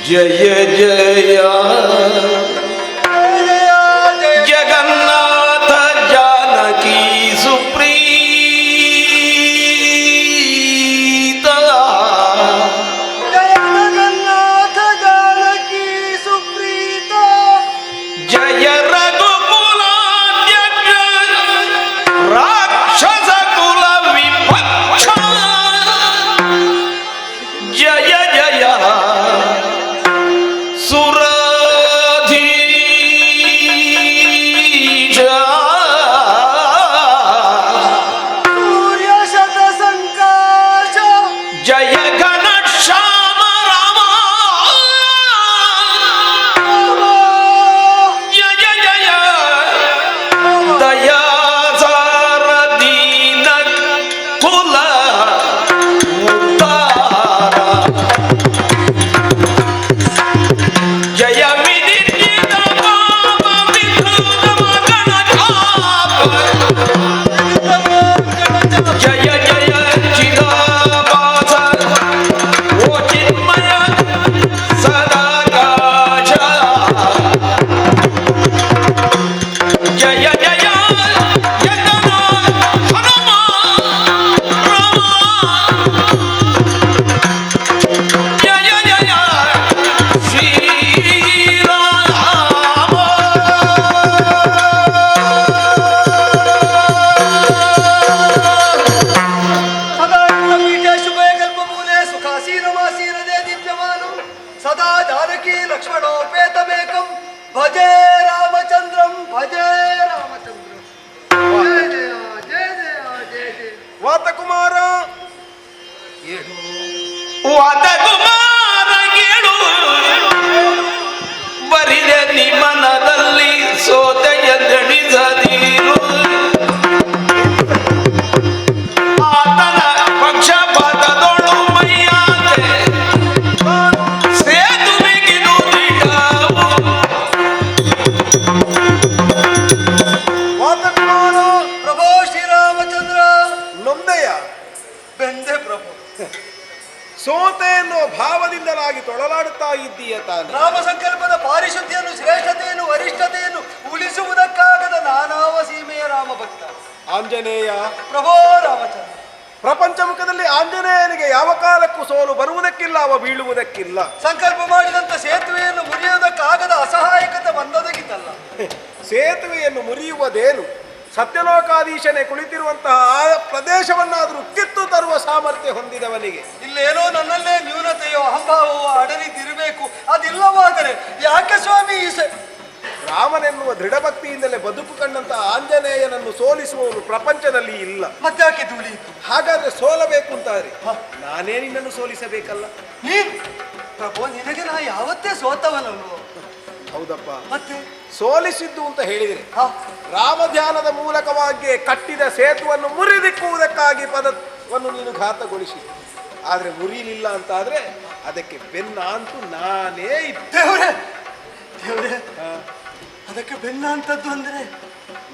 ಜಯ ಜಯ ಜಗನ್ನಾಥ ಜಾನಕಿ ಸುಪ್ರೀತ ಜಗನ್ನಾಥ ಜಾನಕಿ ಸುಪ್ರೀತ ಜಯ ರಘುಕುಲ ರಾಕ್ಷಸ ಕುಲ ವಿಪಕ್ಷ ಜಯ ಜಯ ಸುರಾಧೀಶ ಸೋತೆ ಎನ್ನುವ ಭಾವದಿಂದಲಾಗಿ ತೊಳಲಾಡುತ್ತಾ ಇದ್ದೀಯ ತಾನೆ. ರಾಮ ಸಂಕಲ್ಪದ ಪಾರಿಶುದ್ಧಿಯನ್ನು, ಶ್ರೇಷ್ಠತೆಯನ್ನು, ವರಿಷ್ಠತೆಯನ್ನು ಉಳಿಸುವುದಕ್ಕಾಗದ ನಾನಾವ ಸೀಮೆಯ ರಾಮ ಭಕ್ತ ಆಂಜನೇಯ. ಪ್ರಭೋ ರಾಮಚಂದ್ರ. ಪ್ರಪಂಚ ಮುಖದಲ್ಲಿ ಆಂಜನೇಯನಿಗೆ ಯಾವ ಕಾಲಕ್ಕೂ ಸೋಲು ಬರುವುದಕ್ಕಿಲ್ಲ, ಅವ ಬೀಳುವುದಕ್ಕಿಲ್ಲ. ಸಂಕಲ್ಪ ಮಾಡಿದಂತ ಸೇತುವೆಯನ್ನು ಮುರಿಯುವುದಕ್ಕಾಗದ ಅಸಹಾಯಕತೆ ಬಂದದಕ್ಕಿತ್ತಲ್ಲ. ಸೇತುವೆಯನ್ನು ಮುರಿಯುವುದೇನು? ಸತ್ಯಲೋಕಾಧೀಶನೇ ಕುಳಿತಿರುವಂತಹ ಆ ಪ್ರದೇಶವನ್ನಾದರೂ ಕಿತ್ತು ತರುವ ಸಾಮರ್ಥ್ಯ ಹೊಂದಿದವನಿಗೆ ಇಲ್ಲೇನೋ ನನ್ನಲ್ಲೇ ನ್ಯೂನತೆಯೋ ಅಹಂಭಾವವೋ ಅಡರಿದಿರಬೇಕು. ಅದಿಲ್ಲವಾದರೆ ಯಾಕೆ ಸ್ವಾಮಿ ರಾಮನೆನ್ನುವ ದೃಢಭಕ್ತಿಯಿಂದಲೇ ಬದುಕು ಕಂಡಂತಹ ಆಂಜನೇಯನನ್ನು ಸೋಲಿಸುವವನು ಪ್ರಪಂಚದಲ್ಲಿ ಇಲ್ಲ. ಮತ್ತಾಕೆ ತುಳಿಯಿತು? ಹಾಗಾದ್ರೆ ಸೋಲಬೇಕು ಅಂತಾದ್ರೆ ನಾನೇ ನಿನ್ನನ್ನು ಸೋಲಿಸಬೇಕಲ್ಲ. ನೀನು ಪ್ರಭು, ನಿನಗೆ ನಾ ಯಾವತ್ತೇ ಸೋತವನಲ್ವೋ? ಹೌದಪ್ಪ. ಮತ್ತೆ ಸೋಲಿಸಿದ್ದು ಅಂತ ಹೇಳಿದರೆ ರಾಮಧ್ಯಾನದ ಮೂಲಕವಾಗಿ ಕಟ್ಟಿದ ಸೇತುವನ್ನು ಮುರಿದಿಕ್ಕುವುದಕ್ಕಾಗಿ ಪದವನ್ನು ನೀನು ಘಾತಗೊಳಿಸಿ, ಆದರೆ ಮುರಿಲಿಲ್ಲ ಅಂತಾದ್ರೆ ಅದಕ್ಕೆ ಬೆನ್ನ ಅಂತೂ ನಾನೇ ದೇವ್ರೆ ದೇವ್ರೆ, ಅದಕ್ಕೆ ಬೆನ್ನ ಅಂತದ್ದು ಅಂದ್ರೆ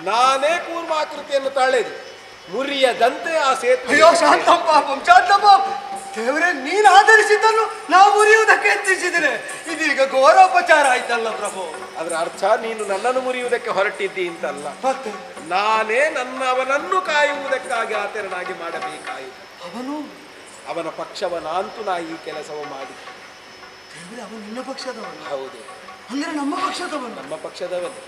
ನಾನೇ ಕೂರ್ಮಾಕೃತಿಯನ್ನು ತಾಳೆದು ಮುರಿಯದಂತೆ ಆ ಸೇತುವೆ. ಅಯ್ಯೋ ಶಾಂತಂ ಪಾಪಂ ಶಾಂತಂ ಪಾಪಂ. ದೇವರೇ, ನೀನು ಆಧರಿಸಿದ್ದನ್ನು ನಾವು ಮುರಿಯುವುದಕ್ಕೆ ಎತ್ತಿಸಿದ್ದೇನೆ. ಇದೀಗ ಘೋರೋಪಚಾರ ಆಯ್ತಲ್ಲ ಪ್ರಭು. ಅದರ ಅರ್ಥ ನೀನು ನನ್ನನ್ನು ಮುರಿಯುವುದಕ್ಕೆ ಹೊರಟಿದ್ದಿ ಅಂತಲ್ಲ, ಮತ್ತೆ ನಾನೇ ಅವನನ್ನು ಕಾಯುವುದಕ್ಕಾಗಿ ಆತರನಾಗಿ ಮಾಡಬೇಕಾಯಿತು. ಅವನ ಪಕ್ಷವನಾಂತೂ ನಾ ಈ ಕೆಲಸವು ಮಾಡಿ. ದೇವರೇ, ಅವನು ನಿನ್ನ ಪಕ್ಷದವನು? ಹೌದು. ಅಂದ್ರೆ ನಮ್ಮ ಪಕ್ಷದವನು? ನಮ್ಮ ಪಕ್ಷದವನು.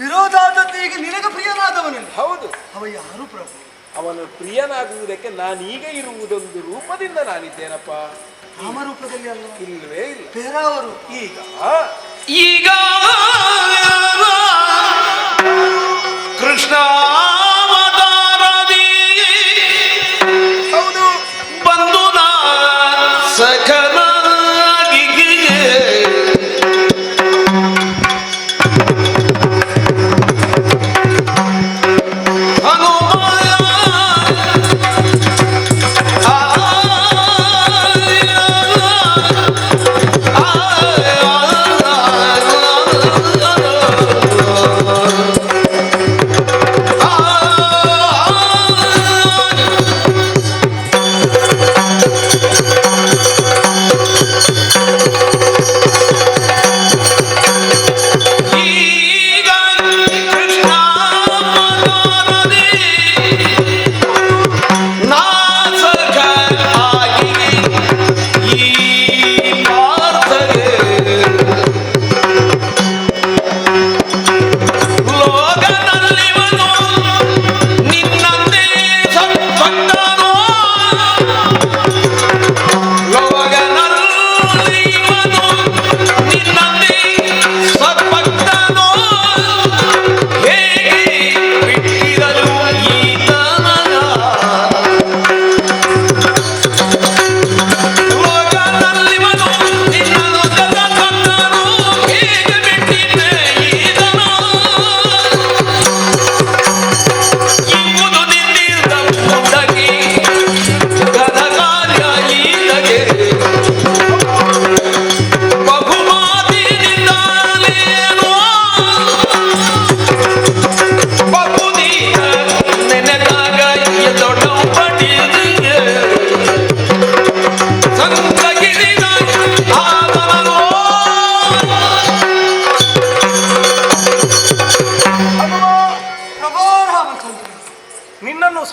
ವಿರೋಧ ಆದದ್ದು ಈಗ ನಿನಗೆ ಪ್ರಿಯನಾದವನು? ಹೌದು. ಅವ ಯಾರು ಪ್ರಭು? ಅವನು ಪ್ರಿಯನಾಗುವುದಕ್ಕೆ ನಾನೀಗ ಇರುವುದೊಂದು ರೂಪದಿಂದ ನಾನಿದ್ದೇನಪ್ಪ. ನಾಮರೂಪದಲ್ಲಿ ಅಲ್ಲ? ಇಲ್ಲವೇ ಇಲ್ಲ. ಬೇರಾವರು ಈಗ ಈಗ ಕೃಷ್ಣಾವತಾರದಿ ಹೌದು ಬಂದು ನಾ ಸಖನಾಗಿ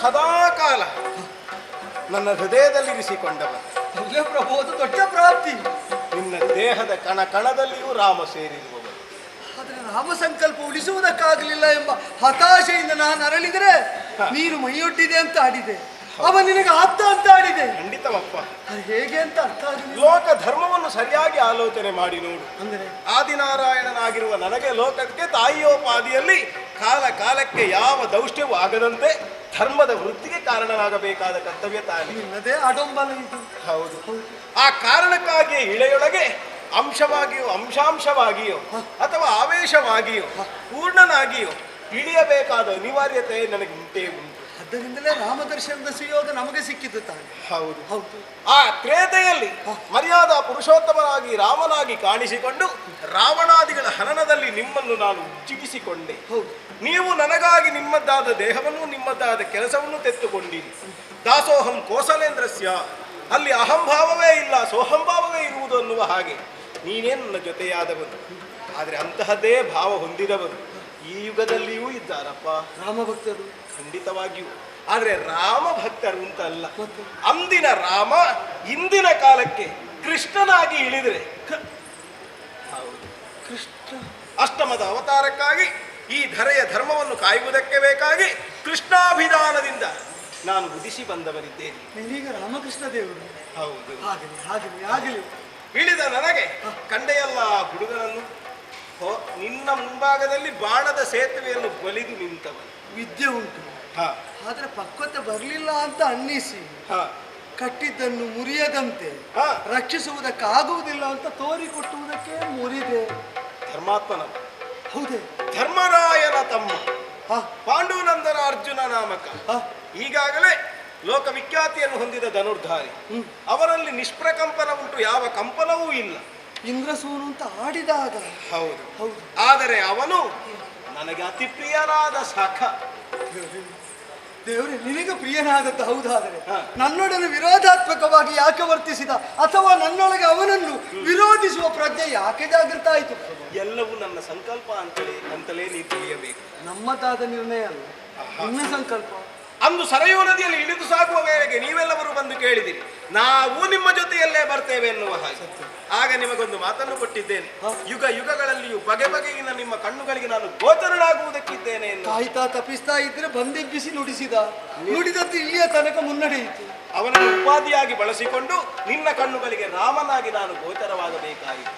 ಸದಾಕಾಲ ನನ್ನ ಹೃದಯದಲ್ಲಿರಿಸಿಕೊಂಡವ. ಅಲ್ಲೇ ಪ್ರಭು, ಅದು ದೊಡ್ಡ ಪ್ರಾಪ್ತಿ. ನಿನ್ನ ದೇಹದ ಕಣ ಕಣದಲ್ಲಿಯೂ ರಾಮ ಸೇರಿರುವವರು. ಆದರೆ ರಾಮ ಸಂಕಲ್ಪ ಉಳಿಸುವುದಕ್ಕಾಗಲಿಲ್ಲ ಎಂಬ ಹತಾಶೆಯಿಂದ ನಾನು ಅರಳಿದರೆ ನೀನು ಮೈಯೊಡ್ಡಿದೆ ಅಂತ ಆಡಿದೆ, ಅವ ನಿನಗೆ ಆಪ್ತ ಅಂತ ಆಡಿದೆ. ಖಂಡಿತವಪ್ಪ. ಅದು ಹೇಗೆ ಅಂತ ಅರ್ಥ ಆಗಲಿಲ್ಲ. ಲೋಕ ಧರ್ಮವನ್ನು ಸರಿಯಾಗಿ ಆಲೋಚನೆ ಮಾಡಿ ನೋಡು. ಅಂದರೆ ಆದಿನಾರಾಯಣನಾಗಿರುವ ನನಗೆ ಲೋಕಕ್ಕೆ ತಾಯಿಯೋಪಾದಿಯಲ್ಲಿ ಕಾಲ ಕಾಲಕ್ಕೆ ಯಾವ ದೌಷ್ಟ್ಯವೂ ಆಗದಂತೆ ಧರ್ಮದ ವೃತ್ತಿಗೆ ಕಾರಣನಾಗಬೇಕಾದ ಕರ್ತವ್ಯ ತಾಯಿ. ನಿನ್ನದೇ ಅಡಂಬಲ ಇದು. ಹೌದು. ಆ ಕಾರಣಕ್ಕಾಗಿಯೇ ಇಳೆಯೊಳಗೆ ಅಂಶವಾಗಿಯೋ ಅಂಶಾಂಶವಾಗಿಯೋ ಅಥವಾ ಆವೇಶವಾಗಿಯೋ ಪೂರ್ಣನಾಗಿಯೋ ಇಳಿಯಬೇಕಾದ ಅನಿವಾರ್ಯತೆ ನನಗೆ ಉಂಟೇ ಉಂಟು. ಅದರಿಂದಲೇ ರಾಮದರ್ಶನದ ಸುಯೋಗ ನಮಗೆ ಸಿಕ್ಕಿದ್ದು ತಾನೆ. ಹೌದು ಹೌದು. ಆ ತ್ರೇತೆಯಲ್ಲಿ ಮರ್ಯಾದಾ ಪುರುಷೋತ್ತಮನಾಗಿ ರಾಮನಾಗಿ ಕಾಣಿಸಿಕೊಂಡು ರಾವಣಾದಿಗಳ ಹನನದಲ್ಲಿ ನಿಮ್ಮನ್ನು ನಾನು ಉಜ್ಜಿಗಿಸಿಕೊಂಡೆ. ಹೌದು. ನೀವು ನನಗಾಗಿ ನಿಮ್ಮದ್ದಾದ ದೇಹವನ್ನು ನಿಮ್ಮದ್ದಾದ ಕೆಲಸವನ್ನು ತೆತ್ತುಕೊಂಡಿರಿ. ದಾಸೋಹಂ ಕೋಸಲೇಂದ್ರಸ್ಯ ಅಲ್ಲಿ ಅಹಂಭಾವವೇ ಇಲ್ಲ, ಸೋಹಂಭಾವವೇ ಇರುವುದು ಅನ್ನುವ ಹಾಗೆ ನೀನೇ ನನ್ನ ಜೊತೆಯಾದವನು. ಆದರೆ ಅಂತಹದ್ದೇ ಭಾವ ಹೊಂದಿದವರು ಈ ಯುಗದಲ್ಲಿಯೂ ಇದ್ದಾರಪ್ಪ, ರಾಮ ಭಕ್ತರು ಖಂಡಿತವಾಗಿಯೂ. ಆದರೆ ರಾಮ ಭಕ್ತರು ಅಂತ ಅಲ್ಲ, ಅಂದಿನ ರಾಮ ಇಂದಿನ ಕಾಲಕ್ಕೆ ಕೃಷ್ಣನಾಗಿ ಇಳಿದರೆ, ಹೌದು ಕೃಷ್ಣ ಅಷ್ಟಮದ ಅವತಾರಕ್ಕಾಗಿ ಈ ಧರೆಯ ಧರ್ಮವನ್ನು ಕಾಯುವುದಕ್ಕೆ ಬೇಕಾಗಿ ಕೃಷ್ಣಾಭಿಧಾನದಿಂದ ನಾನು ಉದಿಸಿ ಬಂದವನಿದ್ದೇನೆ. ನೀನೀಗ ರಾಮಕೃಷ್ಣ ದೇವರು. ಹೌದು, ಆಗಲಿ ಆಗಲಿ ಆಗಲಿ. ಇಳಿದ ನನಗೆ ಕಂಡೆಯಲ್ಲ ಆ ಹುಡುಗನನ್ನು. ನಿನ್ನ ಮುಂಭಾಗದಲ್ಲಿ ಬಾಣದ ಸೇತುವೆಯನ್ನು ಬಲಿದು ನಿಂತವನು. ವಿದ್ಯೆ ಉಂಟು, ಆದ್ರೆ ಪಕ್ವತೆ ಬರಲಿಲ್ಲ ಅಂತ ಅನ್ನಿಸಿ ಕಟ್ಟಿದ್ದನ್ನು ಮುರಿಯದಂತೆ ರಕ್ಷಿಸುವುದಕ್ಕಾಗುವುದಿಲ್ಲ ಅಂತ ತೋರಿಕೊಟ್ಟುವುದಕ್ಕೆ ಮುರಿದೆ. ಧರ್ಮಾತ್ಮನ, ಹೌದೇ, ಧರ್ಮರಾಯನ ತಮ್ಮ ಪಾಂಡುನಂದನ ಅರ್ಜುನ ನಾಮಕ ಈಗಾಗಲೇ ಲೋಕವಿಖ್ಯಾತಿಯನ್ನು ಹೊಂದಿದ ಧನುರ್ಧಾರಿ. ಅವರಲ್ಲಿ ನಿಷ್ಪ್ರಕಂಪನ ಉಂಟು, ಯಾವ ಕಂಪನವೂ ಇಲ್ಲ. ಇಂದ್ರಸೂನು ಅಂತ ಆಡಿದಾಗ. ಹೌದು ಹೌದು. ಆದರೆ ಅವನು ನನಗೆ ಅತಿ ಪ್ರಿಯನಾದ ಸಖ. ದೇವರೇ, ನಿನಗೆ ಪ್ರಿಯನಾದದ್ದು ಹೌದಾದರೆ ನನ್ನೊಡನೆ ವಿರೋಧಾತ್ಮಕವಾಗಿ ಯಾಕೆ ವರ್ತಿಸಿದ, ಅಥವಾ ನನ್ನೊಳಗೆ ಅವನನ್ನು ವಿರೋಧಿಸುವ ಪ್ರಜ್ಞೆ ಯಾಕೆ ಜಾಗೃತ ಆಯಿತು? ಎಲ್ಲವೂ ನನ್ನ ಸಂಕಲ್ಪ ಅಂತಲೇ ನೀವು ತಿಳಿಯಬೇಕು. ನಮ್ಮದಾದ ನಿರ್ಣಯ ಅಲ್ಲ, ನಿನ್ನ ಸಂಕಲ್ಪ. ಅಂದು ಸರಯೂ ನದಿಯಲ್ಲಿ ಇಳಿದು ಸಾಗುವ ವೇಳೆಗೆ ನೀವೆಲ್ಲವರು ಬಂದು ಕೇಳಿದಿರಿ, ನಾವು ನಿಮ್ಮ ಜೊತೆಯಲ್ಲೇ ಬರ್ತೇವೆ ಎನ್ನುವ ಹಾಗೆ. ಆಗ ನಿಮಗೊಂದು ಮಾತನ್ನು ಕೊಟ್ಟಿದ್ದೇನೆ, ಯುಗ ಯುಗಗಳಲ್ಲಿಯೂ ಬಗೆ ಬಗೆಗಿನ ನಿಮ್ಮ ಕಣ್ಣುಗಳಿಗೆ ನಾನು ಗೋಚರನಾಗುವುದಕ್ಕಿದ್ದೇನೆ ಎಂದು. ಕಾಯ್ತಾ ತಪ್ಪಿಸ್ತಾ ಇದ್ರೆ ಬಂದೆಬ್ಬಿಸಿ ನುಡಿಸಿದ, ನುಡಿದದ್ದು ಇಲ್ಲಿಯ ತನಕ ಮುನ್ನಡೆಯಿತು. ಅವನನ್ನು ಉಪಾಧಿಯಾಗಿ ಬಳಸಿಕೊಂಡು ನಿನ್ನ ಕಣ್ಣುಗಳಿಗೆ ರಾಮನಾಗಿ ನಾನು ಗೋಚರವಾಗಬೇಕಾಯಿತು.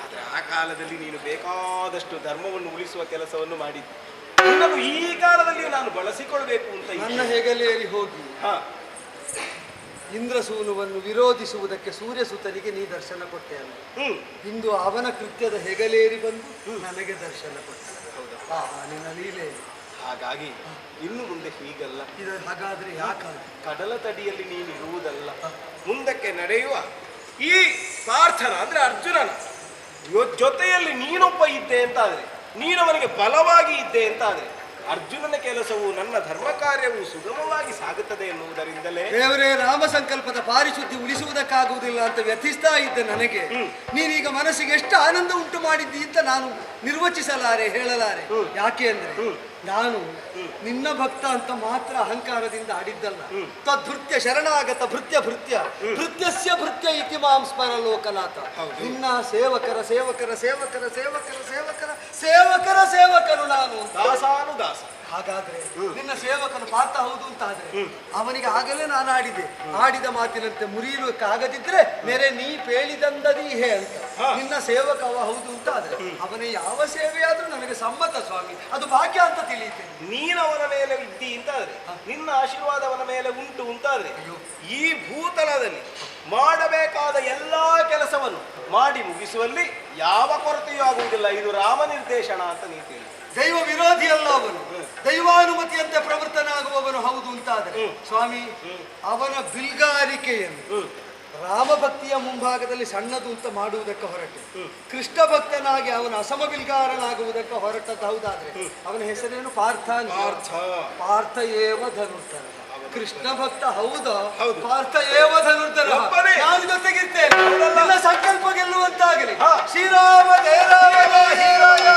ಆದರೆ ಆ ಕಾಲದಲ್ಲಿ ನೀನು ಬೇಕಾದಷ್ಟು ಧರ್ಮವನ್ನು ಉಳಿಸುವ ಕೆಲಸವನ್ನು ಮಾಡಿದ್ದು. ನಿನ್ನನ್ನು ಈ ಕಾಲದಲ್ಲಿ ನಾನು ಬಳಸಿಕೊಳ್ಬೇಕು ಅಂತ ನನ್ನ ಹೆಗಲೇರಿ ಹೋಗಿ ಇಂದ್ರಸೂನುವನ್ನು ವಿರೋಧಿಸುವುದಕ್ಕೆ ಸೂರ್ಯಸುತನಿಗೆ ನೀ ದರ್ಶನ ಕೊಟ್ಟೆ ಅಲ್ಲ. ಇಂದು ಅವನ ಕೃತ್ಯದ ಹೆಗಲೇರಿ ಬಂದು ನನಗೆ ದರ್ಶನ ಕೊಟ್ಟೆ. ನಿನ್ನ ಲೀಲೆ. ಹಾಗಾಗಿ ಇನ್ನು ಮುಂದೆ ಹೀಗಲ್ಲ. ಹಾಗಾದ್ರೆ ಯಾಕೆ ಕಡಲ ತಡಿಯಲ್ಲಿ ನೀನು ಇರುವುದಲ್ಲ, ಮುಂದಕ್ಕೆ ನಡೆಯುವ ಈ ಪಾರ್ಥನ ಅಂದ್ರೆ ಅರ್ಜುನನ ಜೊತೆಯಲ್ಲಿ ನೀನೊಬ್ಬ ಇದ್ದೆ ಅಂತ ಆದ್ರೆ, ನೀನವನಿಗೆ ಬಲವಾಗಿ ಇದ್ದೆ ಅಂತ ಆದ್ರೆ, ಅರ್ಜುನನ ಕೆಲಸವು ನನ್ನ ಧರ್ಮ ಕಾರ್ಯವು ಸುಗಮವಾಗಿ ಸಾಗುತ್ತದೆ ಎನ್ನುವುದರಿಂದಲೇ ದೇವರೇ, ರಾಮ ಸಂಕಲ್ಪದ ಪಾರಿಶುದ್ಧಿ ಉಳಿಸುವುದಕ್ಕಾಗುವುದಿಲ್ಲ ಅಂತ ವ್ಯಥಿಸ್ತಾ ಇದ್ದ ನನಗೆ ನೀನೀಗ ಮನಸ್ಸಿಗೆ ಎಷ್ಟು ಆನಂದ ಉಂಟು ಮಾಡಿದ್ದಿ ಅಂತ ನಾನು ನಿರ್ವಚಿಸಲಾರೆ, ಹೇಳಲಾರೆ. ಯಾಕೆ ಅಂದ್ರೆ ನಾನು ನಿನ್ನ ಭಕ್ತ ಅಂತ ಮಾತ್ರ ಅಹಂಕಾರದಿಂದ ಆಡಿದ್ದಲ್ಲ. ತದ್ಭೃತ್ಯ ಶರಣಾಗತ ಭೃತ್ಯ ಭೃತ್ಯ ಭೃತ್ಯಸ್ಯ ಭೃತ್ಯ ಇತಿ ಮಾಂ ಸ್ಮರ ಲೋಕನಾಥ. ನಿನ್ನ ಸೇವಕರ ಸೇವಕರ ಸೇವಕರ ಸೇವಕರ ಸೇವಕರ ಸೇವಕರ ಸೇವಕರು ನಾನು, ದಾಸಾನು ದಾಸ. ಹಾಗಾದ್ರೆ ನಿನ್ನ ಸೇವಕನು ಪಾರ್ಥ ಹೌದು ಅಂತ ಆದ್ರೆ ಅವನಿಗೆ ಆಗಲೇ ನಾನು ಆಡಿದ ಮಾತಿನಂತೆ ಮುರಿಯಲಿಕ್ಕಾಗದಿದ್ರೆ ನೆರೆ ನೀ ಪೇಳಿದಂದದಿ ಹೇ ಅಂತ ನಿನ್ನ ಸೇವಕ ಅವ ಹೌದು ಅಂತ ಆದ್ರೆ ಅವನ ಯಾವ ಸೇವೆಯಾದ್ರೂ ನನಗೆ ಸಮ್ಮತ ಸ್ವಾಮಿ, ಅದು ಭಾಗ್ಯ ಅಂತ ತಿಳಿಯುತ್ತೇನೆ. ನೀನವನ ಮೇಲೆ ಇದ್ದಿ ಅಂತಾದ್ರೆ, ನಿನ್ನ ಆಶೀರ್ವಾದವನ ಮೇಲೆ ಉಂಟು ಅಂತಾದ್ರೆ, ಈ ಭೂತಲದಲ್ಲಿ ಮಾಡಬೇಕಾದ ಎಲ್ಲಾ ಕೆಲಸವನ್ನು ಮಾಡಿ ಮುಗಿಸುವಲ್ಲಿ ಯಾವ ಕೊರತೆಯೂ ಆಗುವುದಿಲ್ಲ. ಇದು ರಾಮ ನಿರ್ದೇಶನ ಅಂತ ನೀವು ತಿಳಿ. ದೈವ ವಿರೋಧಿ ಅಲ್ಲ ಅವನು, ದೈವಾನುಮತಿಯಂತೆ ಪ್ರವರ್ತನಾಗುವವನು ಹೌದು ಅಂತಾದರೆ ಸ್ವಾಮಿ ಅವನ ಬಿಲ್ಗಾರಿಕೆಯನ್ನು ರಾಮಭಕ್ತಿಯ ಮುಂಭಾಗದಲ್ಲಿ ಸಣ್ಣದು ಅಂತ ಮಾಡುವುದಕ್ಕೆ ಹೊರಟೆ, ಕೃಷ್ಣ ಭಕ್ತನಾಗಿ ಅವನ ಅಸಮ ಬಿಲ್ಗಾರನಾಗುವುದಕ್ಕೆ ಹೊರಟದ್ದು ಹೌದಾದ್ರೆ ಅವನ ಹೆಸರೇನು? ಪಾರ್ಥ. ಪಾರ್ಥ ಏವ ಧನುರ್ಧರ. ಕೃಷ್ಣ ಭಕ್ತ ಹೌದಾ? ಪಾರ್ಥ ಏವ ಧನುರ್ಧರ. ನಾನು ಜೊತೆಗಿರ್ತೇನೆ. ಸಂಕಲ್ಪ ಗೆಲ್ಲುವಂತಾಗಲಿ. ಶ್ರೀರಾಮ ಜಯ ರಾಮ ಜಯ ರಾಮ.